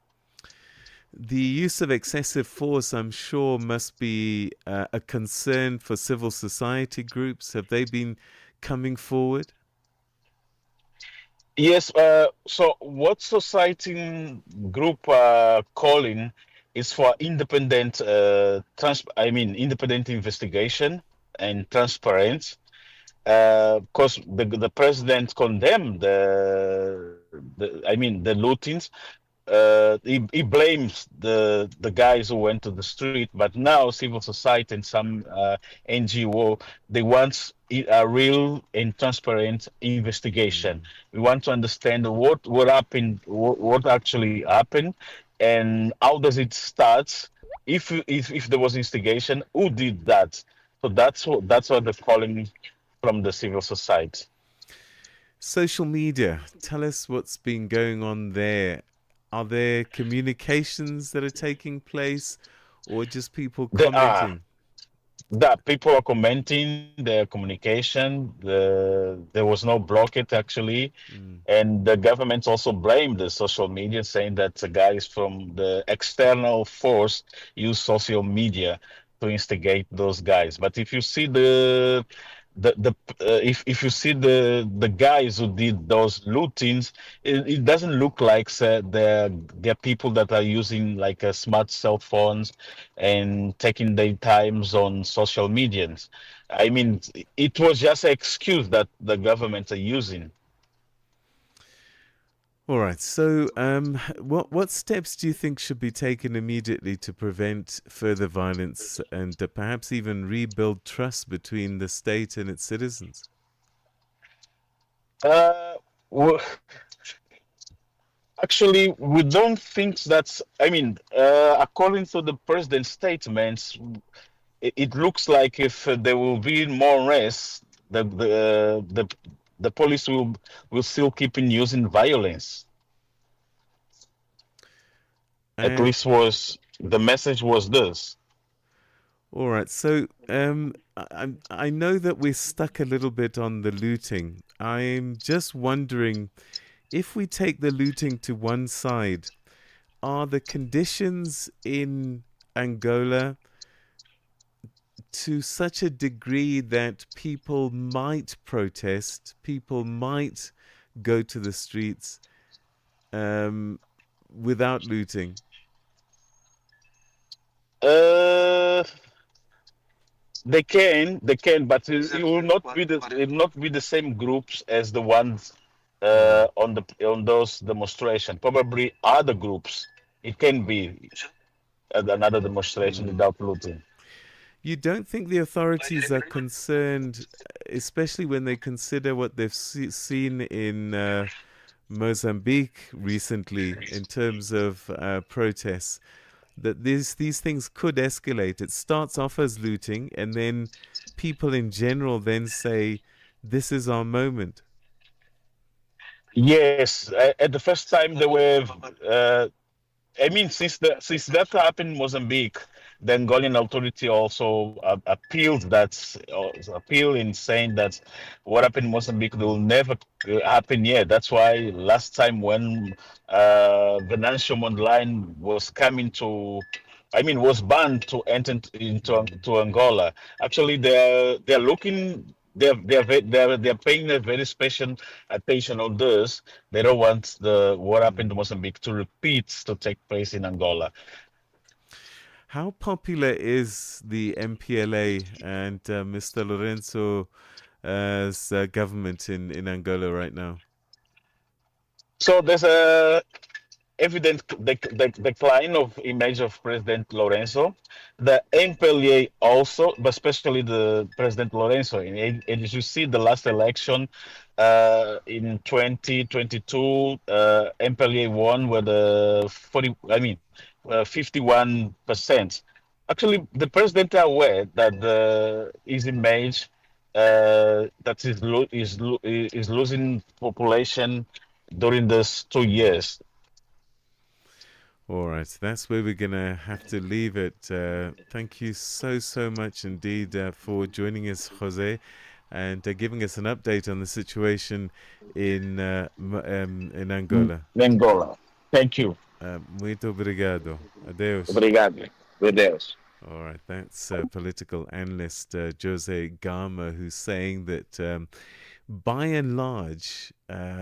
The use of excessive force, I'm sure, must be a concern for civil society groups. Have they been coming forward? Yes. So, what society group calling is for independent, independent investigation and transparent. Because the president condemned the lootings. He blames the guys who went to the street, but now civil society and some NGO, they want a real and transparent investigation. We want to understand what happened, what actually happened, and how does it start. If there was instigation, who did that? So that's what they're calling from the civil society. Social media, tell us what's been going on there. Are there communications that are taking place, or just people commenting? That people are commenting their communication. There was no blockade actually, and the government also blamed the social media, saying that the guys from the external force use social media to instigate those guys. But if you see if you see the guys who did those lootings, it doesn't look like they're people that are using like smart cell phones and taking their times on social medias. I mean, it was just an excuse that the governments are using. All right. So, what steps do you think should be taken immediately to prevent further violence and to perhaps even rebuild trust between the state and its citizens? Well, actually, we don't think that's. I mean, according to the president's statements, it looks like if there will be more arrests, the police will still keep in using violence. At least the message was this. All right. So I know that we're stuck a little bit on the looting. I'm just wondering, if we take the looting to one side, are the conditions in Angola to such a degree that people might protest, people might go to the streets without looting? They can, but it will not be the same groups as the ones on those demonstrations. Probably other groups. It can be another demonstration without looting. You don't think the authorities are concerned, especially when they consider what they've seen in Mozambique recently in terms of protests, that these things could escalate? It starts off as looting, and then people in general then say, this is our moment. Yes, at the first time they were. Since that happened in Mozambique, the Angolan authority also appealed in saying that what happened in Mozambique will never happen here. That's why last time when Venancio Mondlane was was banned to enter into Angola. Actually, they're looking. They're paying a very special attention on this. They don't want what happened to Mozambique to take place in Angola. How popular is the MPLA and Mr. Lourenço's government in Angola right now? So there's a evident decline of image of President Lourenço. The MPLA also, but especially the President Lourenço. And as you see, the last election in 2022, MPLA won with 51%. Actually, the president are aware that his image that is losing population during these 2 years. All right, that's where we're going to have to leave it. Thank you so much indeed for joining us, Jose, and giving us an update on the situation in Angola. Angola. Thank you. Muito obrigado. Adeus. Obrigado. Adeus. All right, that's political analyst Jose Gama, who's saying that by and large,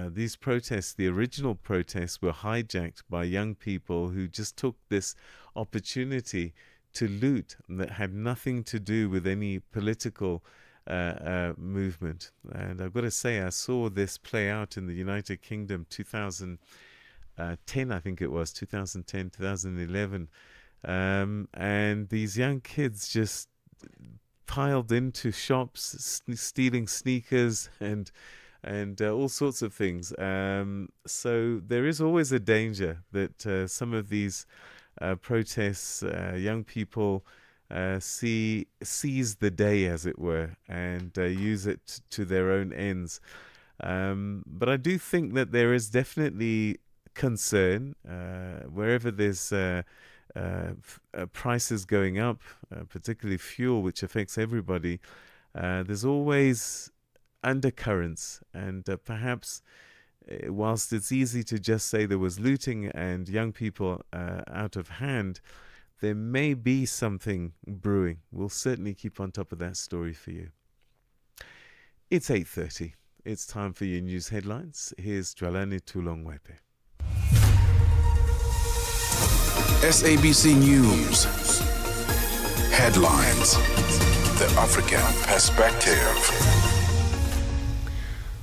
these protests, the original protests, were hijacked by young people who just took this opportunity to loot that had nothing to do with any political movement. And I've got to say, I saw this play out in the United Kingdom 2010, I think it was, 2010, 2011. And these young kids just piled into shops, stealing sneakers and all sorts of things. So there is always a danger that some of these protests, young people seize the day, as it were, and use it to their own ends. But I do think that there is definitely concern wherever there's prices going up, particularly fuel, which affects everybody. There's always undercurrents, and perhaps whilst it's easy to just say there was looting and young people out of hand, there may be something brewing. We'll certainly keep on top of that story for you. It's 8:30. It's time for your news headlines. Here's Dwalani Tulongwepe. SABC News. Headlines. The African Perspective.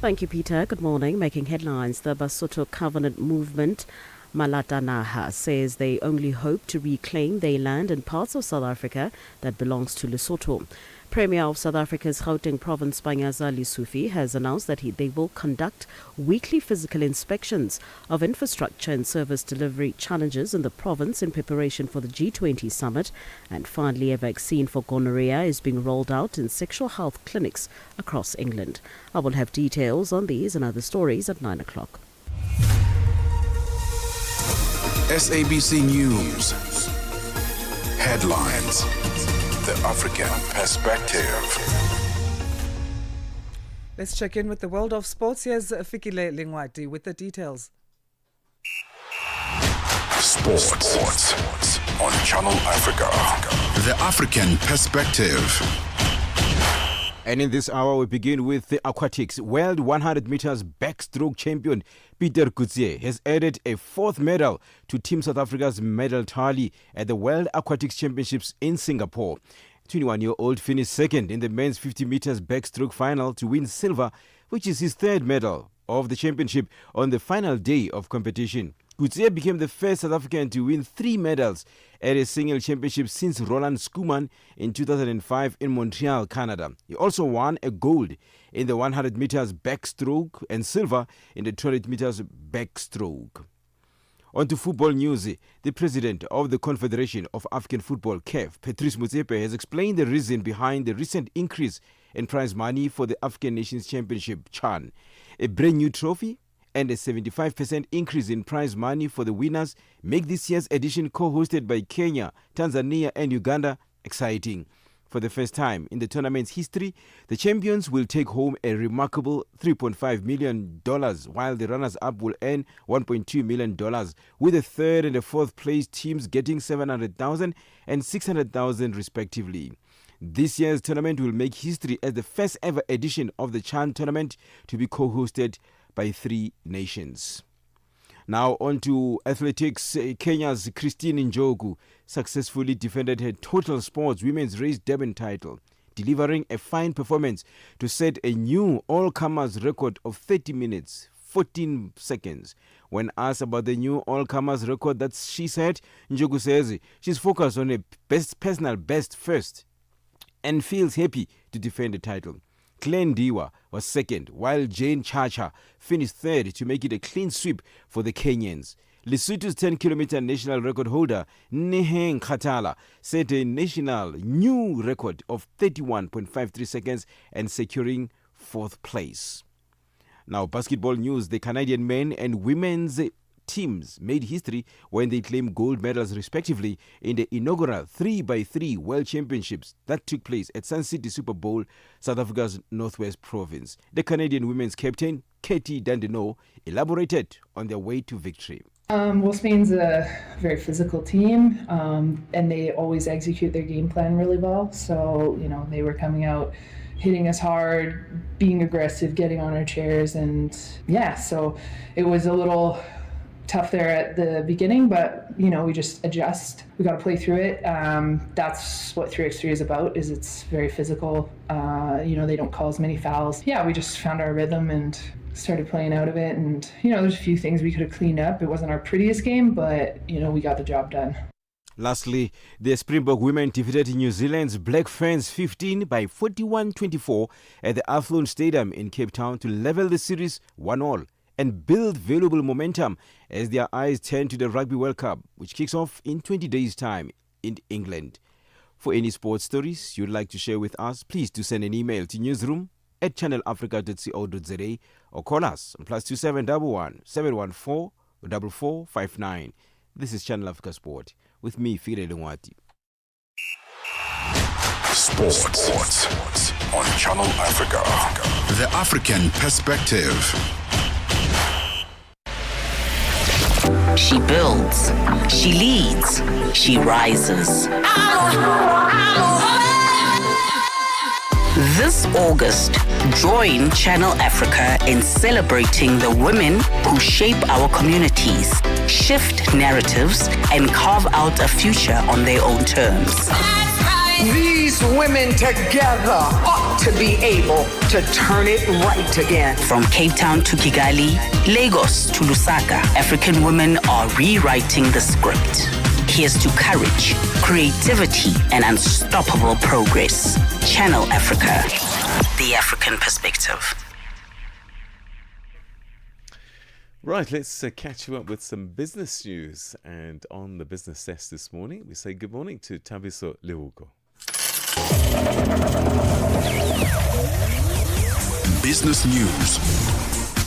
Thank you, Peter. Good morning. Making headlines, the Basotho Covenant Movement, Malatanaha, says they only hope to reclaim their land in parts of South Africa that belongs to Lesotho. Premier of South Africa's Gauteng province, Panyaza Lesufi, has announced that they will conduct weekly physical inspections of infrastructure and service delivery challenges in the province in preparation for the G20 summit. And finally, a vaccine for gonorrhea is being rolled out in sexual health clinics across England. I will have details on these and other stories at 9 o'clock. SABC News. Headlines. The African Perspective. Let's check in with the world of sports. Here's Fikile Lingwati with the details. Sports on Channel Africa. The African Perspective. And in this hour, we begin with the aquatics. World 100 meters backstroke champion Peter Coetzee has added a fourth medal to Team South Africa's medal tally at the World Aquatics Championships in Singapore. 21-year-old finished second in the men's 50 meters backstroke final to win silver, which is his third medal of the championship on the final day of competition. Coetzee became the first South African to win 3 medals at a single championship since Roland Schoeman in 2005 in Montreal, Canada. He also won a gold in the 100 meters backstroke and silver in the 200 meters backstroke. On to football news. The president of the Confederation of African Football, CAF, Patrice Motsepe, has explained the reason behind the recent increase in prize money for the African Nations Championship, CHAN. A brand new trophy and a 75% increase in prize money for the winners make this year's edition, co-hosted by Kenya, Tanzania and Uganda, exciting. For the first time in the tournament's history, the champions will take home a remarkable $3.5 million, while the runners-up will earn $1.2 million, with the third and the fourth place teams getting $700,000 and $600,000 respectively. This year's tournament will make history as the first ever edition of the CHAN tournament to be co-hosted by 3 nations. Now on to athletics. Kenya's Christine Njogu successfully defended her total sports women's race Durban title, delivering a fine performance to set a new all-comers record of 30 minutes, 14 seconds. When asked about the new all-comers record that she set, Njogu says she's focused on a personal best first and feels happy to defend the title. Claire Ndiwa was second, while Jane Chacha finished third to make it a clean sweep for the Kenyans. Lesotho's 10-kilometer national record holder Neheng Khatala set a national new record of 31.53 seconds and securing 4th place. Now, basketball news. The Canadian men and women's teams made history when they claimed gold medals respectively in the inaugural 3x3 World Championships that took place at Sun City Super Bowl, South Africa's Northwest Province. The Canadian women's captain, Katie Dandino, elaborated on their way to victory. Well, Spain's a very physical team, and they always execute their game plan really well. So, they were coming out, hitting us hard, being aggressive, getting on our chairs, and so it was a little tough there at the beginning, but we just adjust. We got to play through it. That's what 3x3 is about. Is it's very physical. They don't call as many fouls. We just found our rhythm and started playing out of it. And there's a few things we could have cleaned up. It wasn't our prettiest game, but we got the job done. Lastly, the Springbok women defeated New Zealand's Black Ferns 15 by 41-24 at the Athlone Stadium in Cape Town to level the series 1-1. And build valuable momentum as their eyes turn to the Rugby World Cup, which kicks off in 20 days' time in England. For any sports stories you'd like to share with us, please do send an email to newsroom@channelafrica.co.za or call us on +2711 714 4459. This is Channel Africa Sport with me, Fire Lengwati. Sports on Channel Africa. The African Perspective. She builds, she leads, she rises. This August, join Channel Africa in celebrating the women who shape our communities, shift narratives, and carve out a future on their own terms. These women together ought to be able to turn it right again. From Cape Town to Kigali, Lagos to Lusaka, African women are rewriting the script. Here's to courage, creativity, and unstoppable progress. Channel Africa, the African perspective. Right, let's catch you up with some business news. And on the business desk this morning, we say good morning to Tabiso Leuko. Business news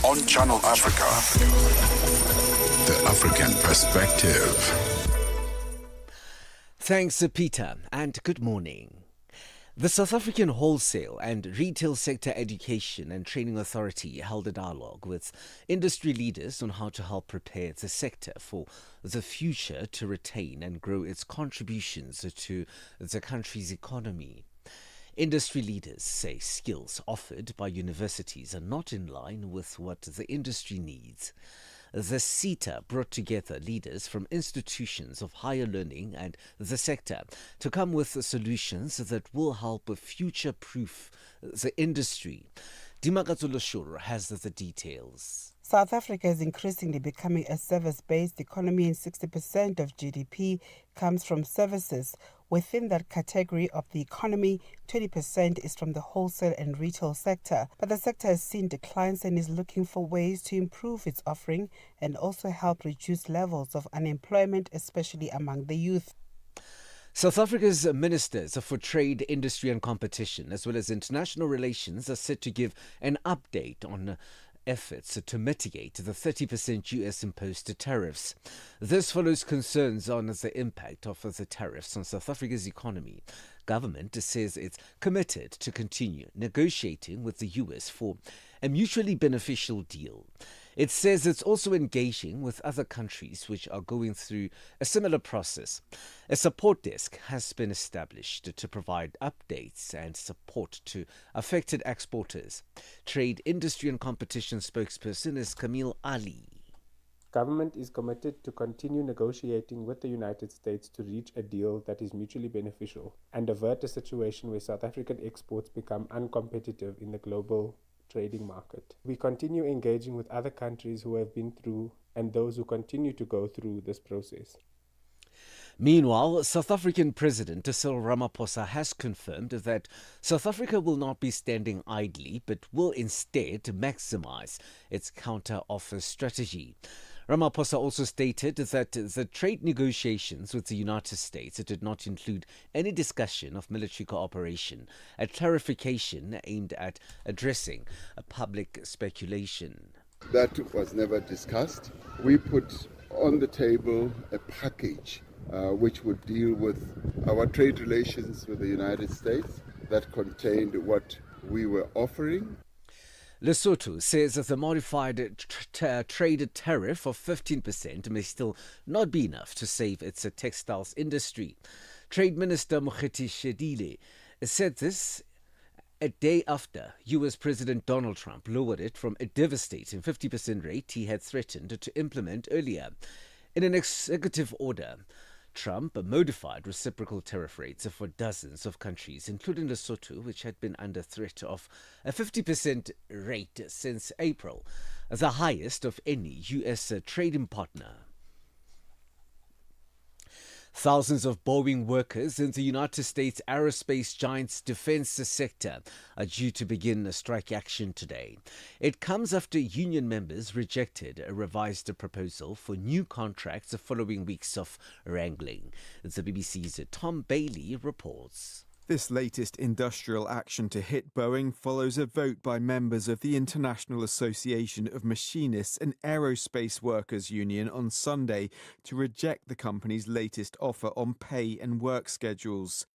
on Channel Africa. The African Perspective. Thanks, Peter, and good morning. The South African Wholesale and Retail Sector Education and Training Authority held a dialogue with industry leaders on how to help prepare the sector for the future to retain and grow its contributions to the country's economy. Industry leaders say skills offered by universities are not in line with what the industry needs. The CETA brought together leaders from institutions of higher learning and the sector to come with solutions that will help future-proof the industry. Dimakatsulo Shuru has the details. South Africa is increasingly becoming a service-based economy, and 60% of GDP comes from services. Within that category of the economy, 20% is from the wholesale and retail sector. But the sector has seen declines and is looking for ways to improve its offering and also help reduce levels of unemployment, especially among the youth. South Africa's ministers for trade, industry and competition, as well as international relations, are set to give an update on efforts to mitigate the 30% US imposed tariffs. This follows concerns on the impact of the tariffs on South Africa's economy. Government says it's committed to continue negotiating with the US for a mutually beneficial deal. It says it's also engaging with other countries which are going through a similar process. A support desk has been established to provide updates and support to affected exporters. Trade, Industry and Competition spokesperson is Camille Ali. Government is committed to continue negotiating with the United States to reach a deal that is mutually beneficial and avert a situation where South African exports become uncompetitive in the global trading market. We continue engaging with other countries who have been through and those who continue to go through this process. Meanwhile, South African President Cyril Ramaphosa has confirmed that South Africa will not be standing idly but will instead maximize its counter-offer strategy. Ramaphosa also stated that the trade negotiations with the United States did not include any discussion of military cooperation, a clarification aimed at addressing a public speculation. That was never discussed. We put on the table a package which would deal with our trade relations with the United States that contained what we were offering. Lesotho says that the modified trade tariff of 15% may still not be enough to save its textiles industry. Trade Minister Mokgethi Shedile said this a day after US President Donald Trump lowered it from a devastating 50% rate he had threatened to implement earlier. In an executive order, Trump modified reciprocal tariff rates for dozens of countries, including Lesotho, which had been under threat of a 50% rate since April, the highest of any U.S. trading partner. Thousands of Boeing workers in the United States aerospace giant's defense sector are due to begin strike action today. It comes after union members rejected a revised proposal for new contracts following weeks of wrangling. The BBC's Tom Bailey reports. This latest industrial action to hit Boeing follows a vote by members of the International Association of Machinists and Aerospace Workers Union on Sunday to reject the company's latest offer on pay and work schedules.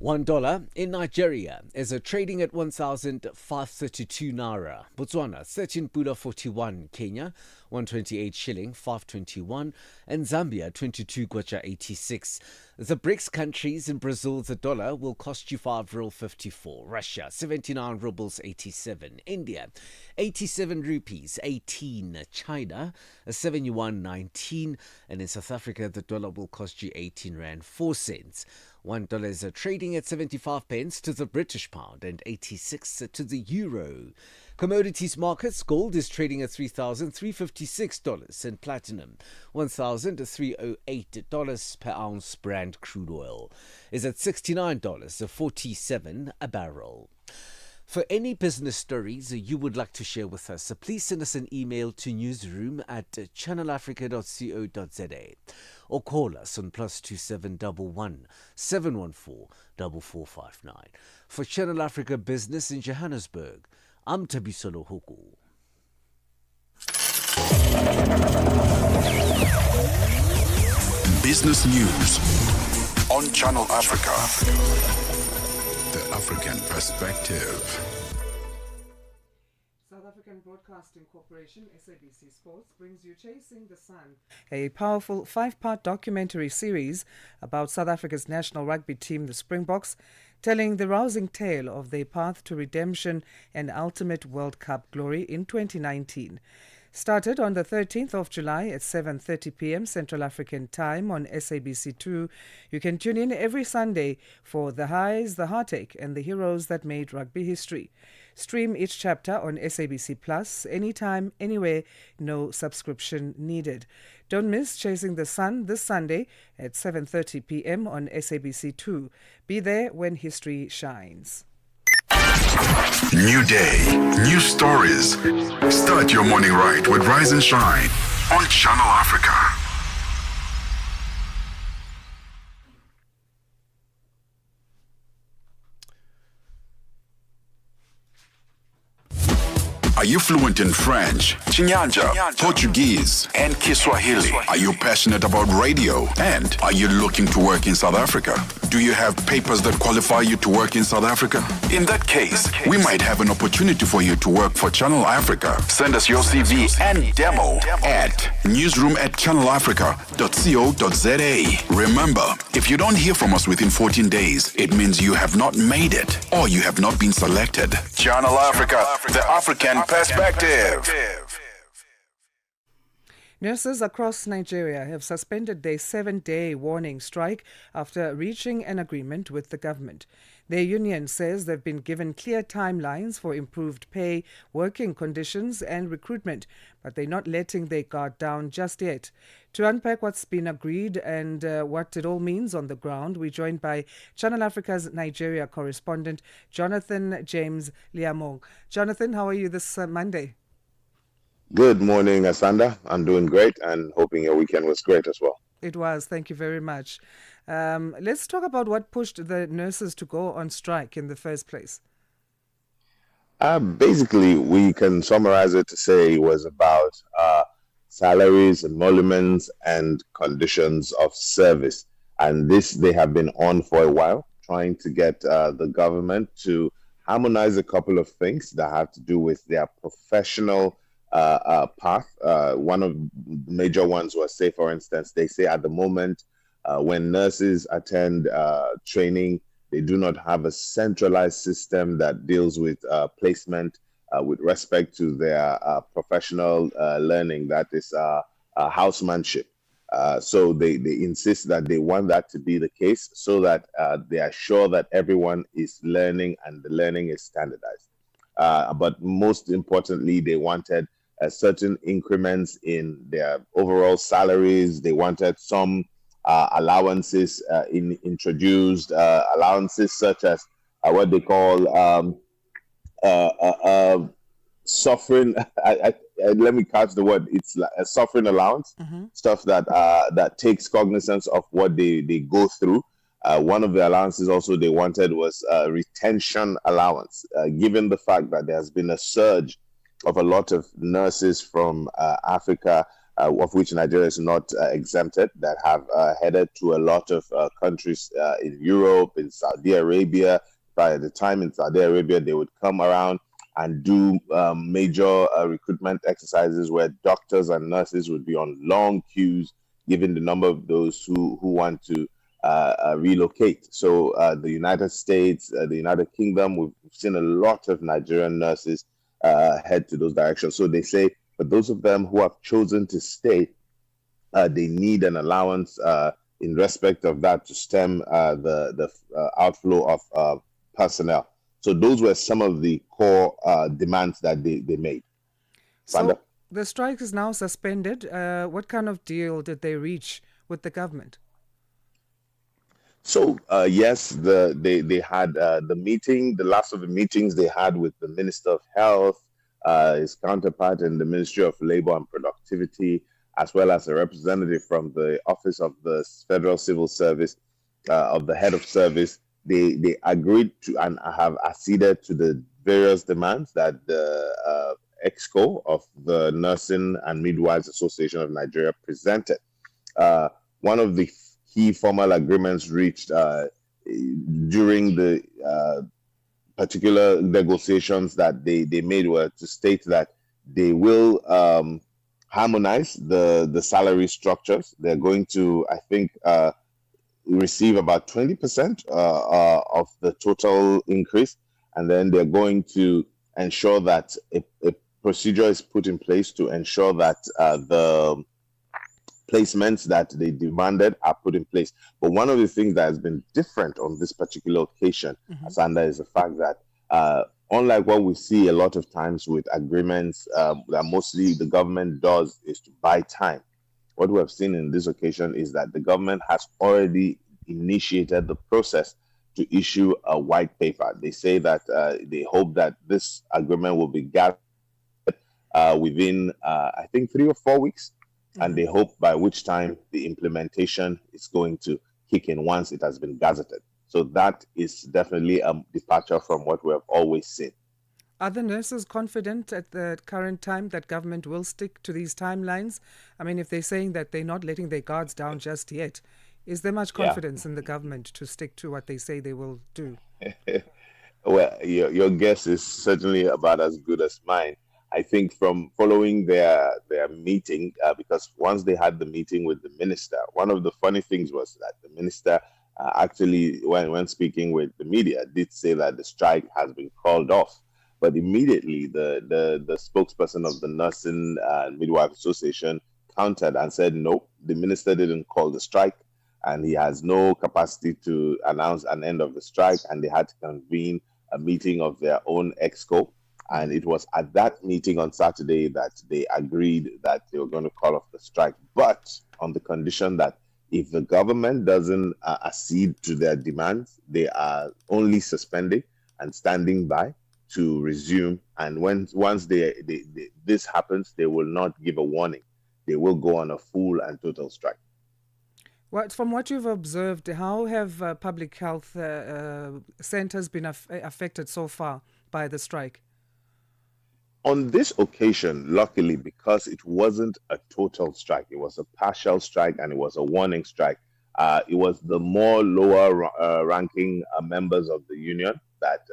$1 in Nigeria is trading at 1,532 naira. Botswana 13.41. Kenya 128 shilling 521, and Zambia 22 kwacha 86. The BRICS countries in Brazil, the dollar will cost you 5.54. Russia 79 rubles 87. India 87 rupees 18. China 71.19, and in South Africa the dollar will cost you 18 rand 4 cents. $1 is trading at 75 pence to the British pound and 86 to the euro. Commodities markets, gold is trading at $3,356 and platinum $1,308 per ounce. Brent crude oil is at $69.47 a barrel. For any business stories you would like to share with us, please send us an email to newsroom@channelafrica.co.za or call us on +2711 714 4459. For Channel Africa Business in Johannesburg, I'm Tabisolo Huku. Business News on Channel Africa. African Perspective. South African Broadcasting Corporation, SABC Sports, brings you Chasing the Sun, a powerful 5-part documentary series about South Africa's national rugby team, the Springboks, telling the rousing tale of their path to redemption and ultimate World Cup glory in 2019. Started on the 13th of July at 7:30 p.m. Central African Time on SABC2. You can tune in every Sunday for the highs, the heartache, and the heroes that made rugby history. Stream each chapter on SABC Plus anytime, anywhere, no subscription needed. Don't miss Chasing the Sun this Sunday at 7:30 p.m. on SABC2. Be there when history shines. New day, new stories. Start your morning right with Rise and Shine on Channel Africa. Are you fluent in French, Chinyanja, Portuguese, and Kiswahili? Are you passionate about radio? And are you looking to work in South Africa? Do you have papers that qualify you to work in South Africa? In that case, we might have an opportunity for you to work for Channel Africa. Send us your CV and demo at newsroom@channelafrica.co.za. Remember, if you don't hear from us within 14 days, it means you have not made it or you have not been selected. Channel Africa, the African Perspective. Nurses across Nigeria have suspended their 7-day warning strike after reaching an agreement with the government. Their union says they've been given clear timelines for improved pay, working conditions and recruitment, but they're not letting their guard down just yet. To unpack what's been agreed and what it all means on the ground, we're joined by Channel Africa's Nigeria correspondent, Jonathan James Liamong. Jonathan, how are you this Monday? Good morning, Asanda. I'm doing great and hoping your weekend was great as well. It was. Thank you very much. Let's talk about what pushed the nurses to go on strike in the first place. Basically, we can summarize it to say it was about salaries, emoluments, and conditions of service. And this they have been on for a while, trying to get the government to harmonize a couple of things that have to do with their professional path. One of the major ones was, say, for instance, they say at the moment when nurses attend training, they do not have a centralized system that deals with placement with respect to their professional learning, that is housemanship. So they insist that they want that to be the case so that they are sure that everyone is learning and the learning is standardized. But most importantly, they wanted certain increments in their overall salaries. They wanted some allowances introduced, allowances such as what they call suffering. Let me catch the word. It's like a suffering allowance, stuff that that takes cognizance of what they go through. One of the allowances also they wanted was retention allowance, given the fact that there has been a surge of a lot of nurses from Africa, of which Nigeria is not exempted, that have headed to a lot of countries in Europe, in Saudi Arabia. By the time in Saudi Arabia, they would come around and do major recruitment exercises where doctors and nurses would be on long queues, given the number of those who want to relocate. So the United States, the United Kingdom, we've seen a lot of Nigerian nurses head to those directions. So they say, for those of them who have chosen to stay, they need an allowance in respect of that to stem the outflow of personnel. So those were some of the core demands that they made. Sanda? So the strike is now suspended. What kind of deal did they reach with the government? So yes, they had the meeting, the last of the meetings they had with the Minister of Health, his counterpart in the Ministry of Labor and Productivity, as well as a representative from the Office of the Federal Civil Service, of the Head of Service. They agreed to and have acceded to the various demands that the EXCO of the Nursing and Midwives Association of Nigeria presented. One of the key formal agreements reached during the particular negotiations that they made were to state that they will harmonize the salary structures. They're going to, I think, receive about 20% of the total increase, and then they're going to ensure that a procedure is put in place to ensure that the placements that they demanded are put in place. But one of the things that has been different on this particular occasion, Asanda, is the fact that unlike what we see a lot of times with agreements that mostly the government does is to buy time. What we have seen in this occasion is that the government has already initiated the process to issue a white paper. They say that they hope that this agreement will be gathered within, I think, 3 or 4 weeks. And they hope by which time the implementation is going to kick in once it has been gazetted. So that is definitely a departure from what we have always seen. Are the nurses confident at the current time that government will stick to these timelines? I mean, if they're saying that they're not letting their guards down just yet, is there much confidence in the government to stick to what they say they will do? Well, your guess is certainly about as good as mine. I think from following their meeting, because once they had the meeting with the minister, one of the funny things was that the minister actually, when speaking with the media, did say that the strike has been called off. But immediately, the spokesperson of the Nursing and Midwife Association countered and said, no, the minister didn't call the strike, and he has no capacity to announce an end of the strike, and they had to convene a meeting of their own exco. And it was at that meeting on Saturday that they agreed that they were going to call off the strike, but on the condition that if the government doesn't accede to their demands, they are only suspending and standing by to resume. And once this happens, they will not give a warning. They will go on a full and total strike. From what you've observed, how have public health centers been affected so far by the strike? On this occasion, luckily, because it wasn't a total strike, it was a partial strike and it was a warning strike. It was the more lower ranking members of the union that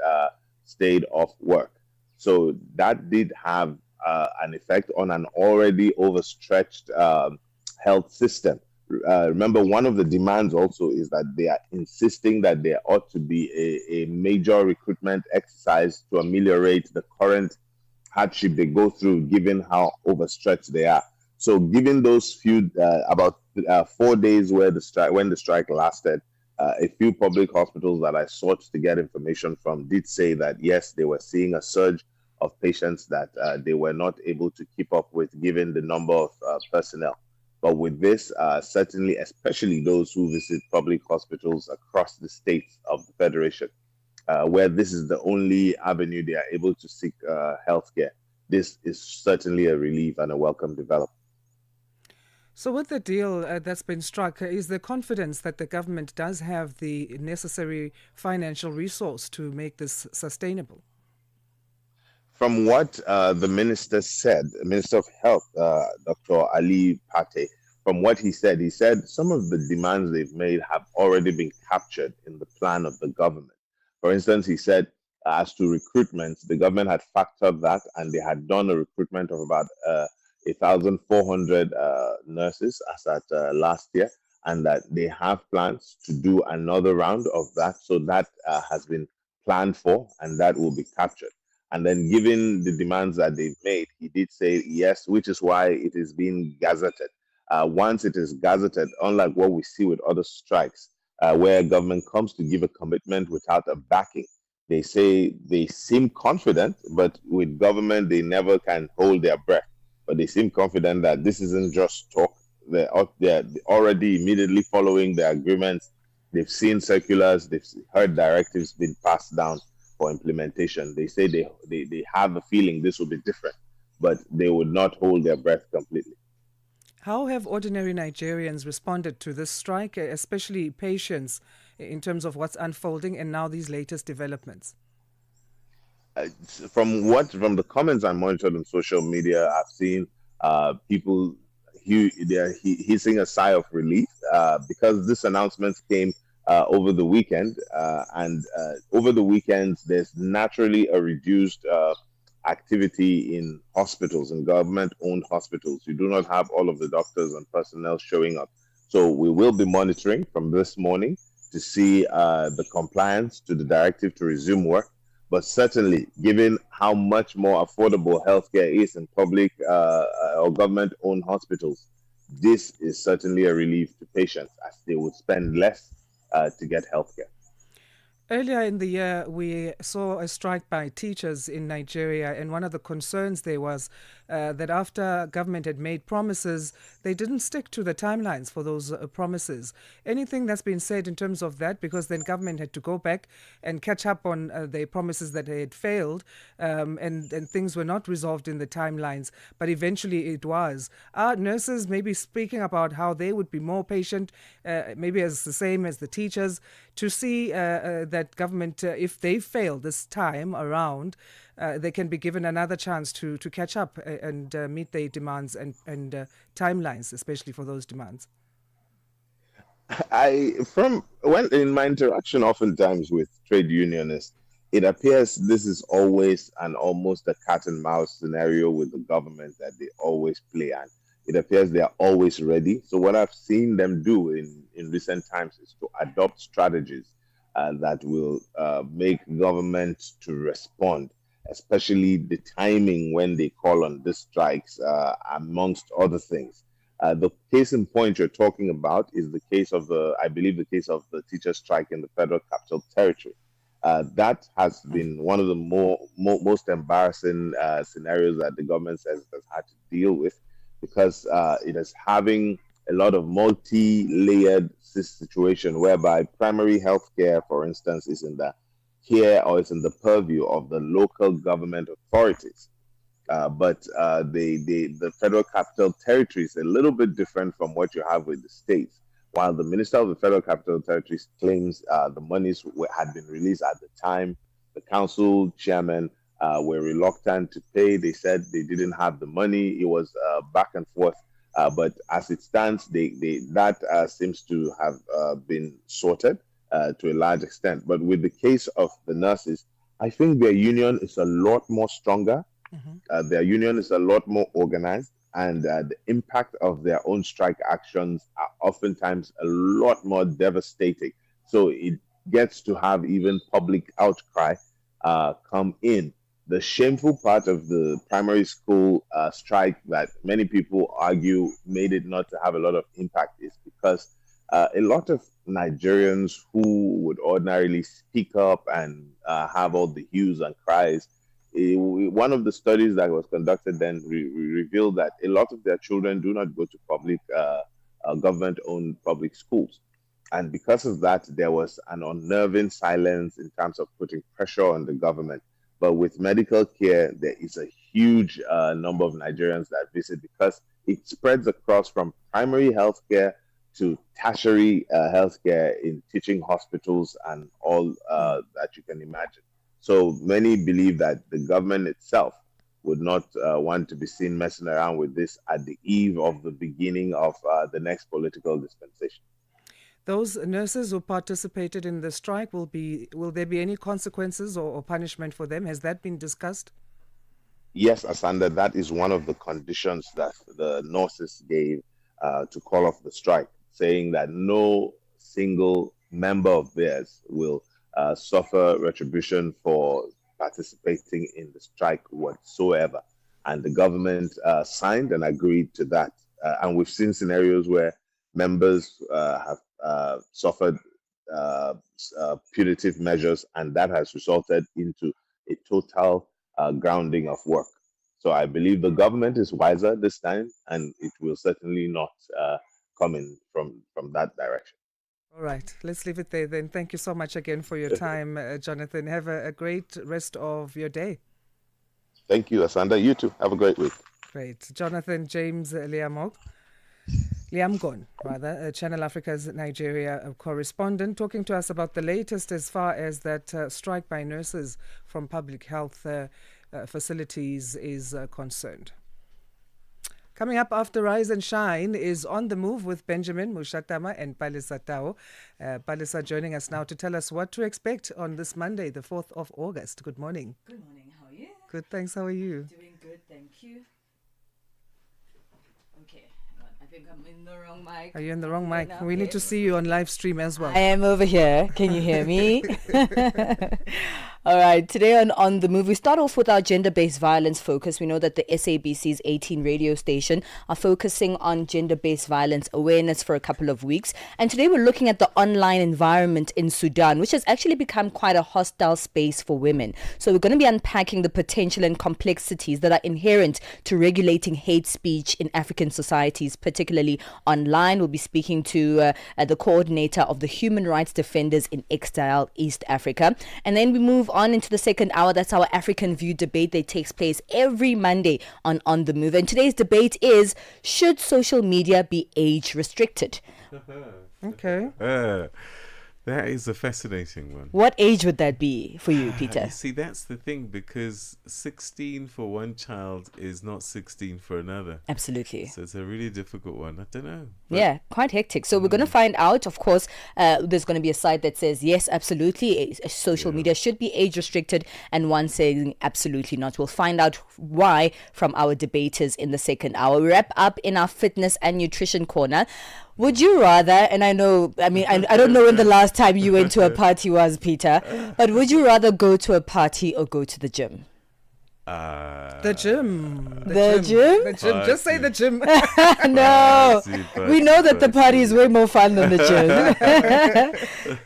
stayed off work. So that did have an effect on an already overstretched health system. Remember, one of the demands also is that they are insisting that there ought to be a major recruitment exercise to ameliorate the current hardship they go through, given how overstretched they are. So, given those few about 4 days when the strike lasted, a few public hospitals that I sought to get information from did say that yes, they were seeing a surge of patients that they were not able to keep up with, given the number of personnel. But with this, certainly, especially those who visit public hospitals across the states of the Federation, where this is the only avenue they are able to seek healthcare, this is certainly a relief and a welcome development. So with the deal that's been struck, is there confidence that the government does have the necessary financial resource to make this sustainable? From what the minister said, the Minister of Health, Dr. Ali Pate, from what he said some of the demands they've made have already been captured in the plan of the government. For instance, he said, as to recruitment, the government had factored that, and they had done a recruitment of about 1,400 nurses as at last year, and that they have plans to do another round of that. So that has been planned for, and that will be captured. And then, given the demands that they've made, he did say yes, which is why it is being gazetted. Once it is gazetted, unlike what we see with other strikes, where government comes to give a commitment without a backing, they say they seem confident, but with government, they never can hold their breath. But they seem confident that this isn't just talk. They're already immediately following the agreements. They've seen circulars, they've heard directives being passed down for implementation. They say they have a feeling this will be different, but they would not hold their breath completely. How have ordinary Nigerians responded to this strike, especially patients, in terms of what's unfolding and now these latest developments? From the comments I monitored on social media, I've seen people hissing a sigh of relief because this announcement came over the weekend. And over the weekends, there's naturally a reduced activity in hospitals, in government-owned hospitals. You do not have all of the doctors and personnel showing up. So we will be monitoring from this morning to see the compliance to the directive to resume work. But certainly, given how much more affordable healthcare is in public or government-owned hospitals, this is certainly a relief to patients as they would spend less to get healthcare. Earlier in the year, we saw a strike by teachers in Nigeria, and one of the concerns there was that after government had made promises, they didn't stick to the timelines for those promises. Anything that's been said in terms of that, because then government had to go back and catch up on the promises that had failed, and things were not resolved in the timelines, but eventually it was. Are nurses maybe speaking about how they would be more patient, maybe as the same as the teachers, to see that government, if they fail this time around, they can be given another chance to catch up and meet their demands and timelines, especially for those demands? When in my interaction oftentimes with trade unionists, it appears this is always almost a cat and mouse scenario with the government that they always play, and it appears they are always ready. So what I've seen them do in recent times is to adopt strategies that will make government to respond, especially the timing when they call on these strikes, amongst other things. The case in point you're talking about is the case of I believe the case of the teacher strike in the Federal Capital Territory. That has been one of the most embarrassing scenarios that the government has had to deal with, because it is having a lot of multi-layered situation whereby primary health care, for instance, is in the care or is in the purview of the local government authorities. But the Federal Capital Territory is a little bit different from what you have with the states. While the Minister of the Federal Capital Territory claims the monies had been released at the time, the council chairman were reluctant to pay. They said they didn't have the money. It was back and forth. But as it stands, that seems to have been sorted to a large extent. But with the case of the nurses, I think their union is a lot more stronger. Their union is a lot more organized, and the impact of their own strike actions are oftentimes a lot more devastating. So it gets to have even public outcry come in. The shameful part of the primary school strike that many people argue made it not to have a lot of impact is because a lot of Nigerians who would ordinarily speak up and have all the hues and cries, one of the studies that was conducted then revealed that a lot of their children do not go to public government-owned public schools. And because of that, there was an unnerving silence in terms of putting pressure on the government. But with medical care, there is a huge number of Nigerians that visit because it spreads across from primary healthcare to tertiary healthcare in teaching hospitals and all that you can imagine. So many believe that the government itself would not want to be seen messing around with this at the eve of the beginning of the next political dispensation. Those nurses who participated in the strike, will there be any consequences or punishment for them? Has that been discussed? Yes, Asanda, that is one of the conditions that the nurses gave to call off the strike, saying that no single member of theirs will suffer retribution for participating in the strike whatsoever. And the government signed and agreed to that. And we've seen scenarios where members have suffered punitive measures, and that has resulted into a total grounding of work. So I believe the government is wiser this time, and it will certainly not come in from that direction. All right, let's leave it there then. Thank you so much again for your time, Jonathan. Have a great rest of your day. Thank you, Asanda. You too. Have a great week. Great. Jonathan James Liamgon, Channel Africa's Nigeria correspondent, talking to us about the latest as far as that strike by nurses from public health facilities is concerned. Coming up after Rise and Shine is On the Move with Benjamin Mushatama and Palisa Tao. Palisa joining us now to tell us what to expect on this Monday, the 4th of August. Good morning. Good morning. How are you? Good, thanks. How are you? Doing good, thank you. Okay, hang on. I think I'm in the wrong mic. Are you in the wrong mic? Now, We need to see you on live stream as well. I am over here. Can you hear me? All right, today on The Move, we start off with our gender-based violence focus. We know that the SABC's 18 radio station are focusing on gender-based violence awareness for a couple of weeks. And today we're looking at the online environment in Sudan, which has actually become quite a hostile space for women. So we're going to be unpacking the potential and complexities that are inherent to regulating hate speech in African societies, particularly online. We'll be speaking to the coordinator of the Human Rights Defenders in Exile, East Africa. And then we move on into the second hour. That's our African View debate that takes place every Monday on The Move. And today's debate is, should social media be age restricted? Okay. That is a fascinating one. What age would that be for you, Peter? You see, that's the thing, because 16 for one child is not 16 for another. Absolutely. So it's a really difficult one. I don't know. Yeah, quite hectic. So we're going to find out. Of course, there's going to be a side that says, yes, absolutely, social media should be age restricted, and one saying absolutely not. We'll find out why from our debaters in the second hour. We wrap up in our fitness and nutrition corner. Would you rather, and I don't know when the last time you went to a party was, Peter, but would you rather go to a party or go to the gym? The gym. The gym? The gym. Just say the gym. No. We know that the party is way more fun than the gym.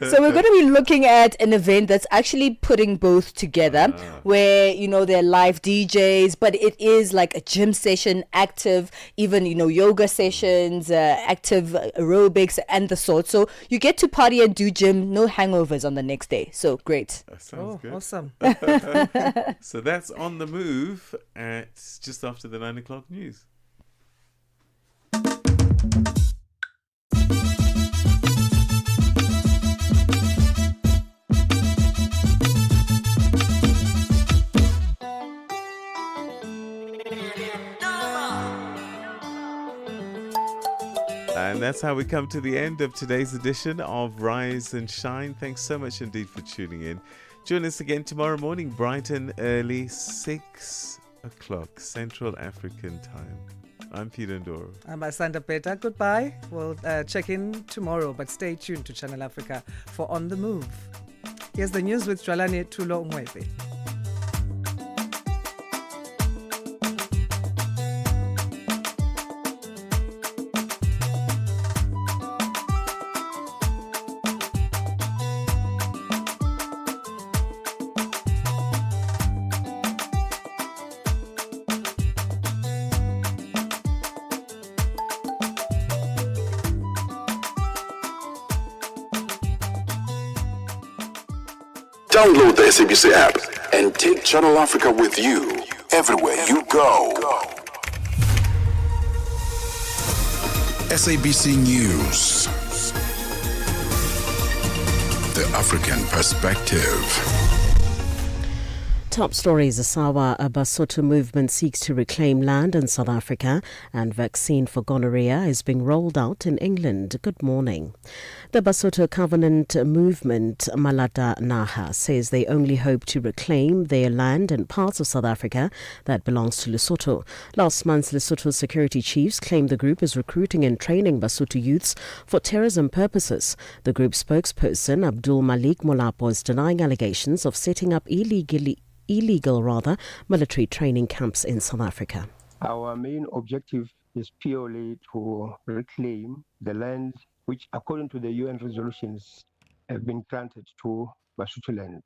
So we're going to be looking at an event that's actually putting both together, where, there are live DJs, but it is like a gym session, active, even, yoga sessions, active aerobics and the sort. So you get to party and do gym, no hangovers on the next day. So great. That sounds good. Awesome. So that's On the Move at just after the 9 o'clock news. And that's how we come to the end of today's edition of Rise and Shine. Thanks so much indeed for tuning in. Join us again tomorrow morning, bright and early, 6 o'clock Central African time. I'm Peter Ndoro. I'm Asanda Beda. Goodbye. We'll check in tomorrow, but stay tuned to Channel Africa for On the Move. Here's the news with Jwalane Tulo Mwebe. Download the SABC app and take Channel Africa with you everywhere you go. SABC News. The African Perspective. Top stories. A Sawa Basotho movement seeks to reclaim land in South Africa, and vaccine for gonorrhea is being rolled out in England. Good morning. The Basotho Covenant movement, Malata Naha, says they only hope to reclaim their land and parts of South Africa that belongs to Lesotho. Last month, Lesotho security chiefs claimed the group is recruiting and training Basotho youths for terrorism purposes. The group spokesperson, Abdul Malik Molapo, is denying allegations of setting up illegal military training camps in South Africa. Our main objective is purely to reclaim the land which, according to the UN resolutions, have been granted to Basotho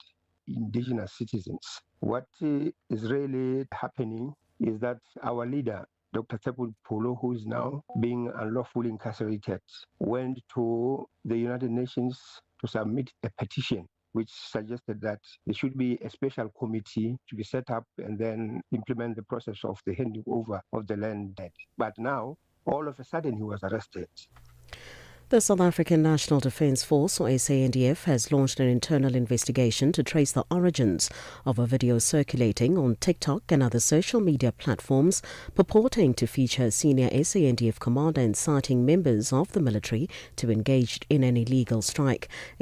indigenous citizens. What is really happening is that our leader, Dr. Tsepo Polo, who is now being unlawfully incarcerated, went to the United Nations to submit a petition which suggested that there should be a special committee to be set up and then implement the process of the handing over of the land. But now, all of a sudden, he was arrested. The South African National Defence Force, or SANDF, has launched an internal investigation to trace the origins of a video circulating on TikTok and other social media platforms purporting to feature a senior SANDF commander inciting members of the military to engage in an illegal strike.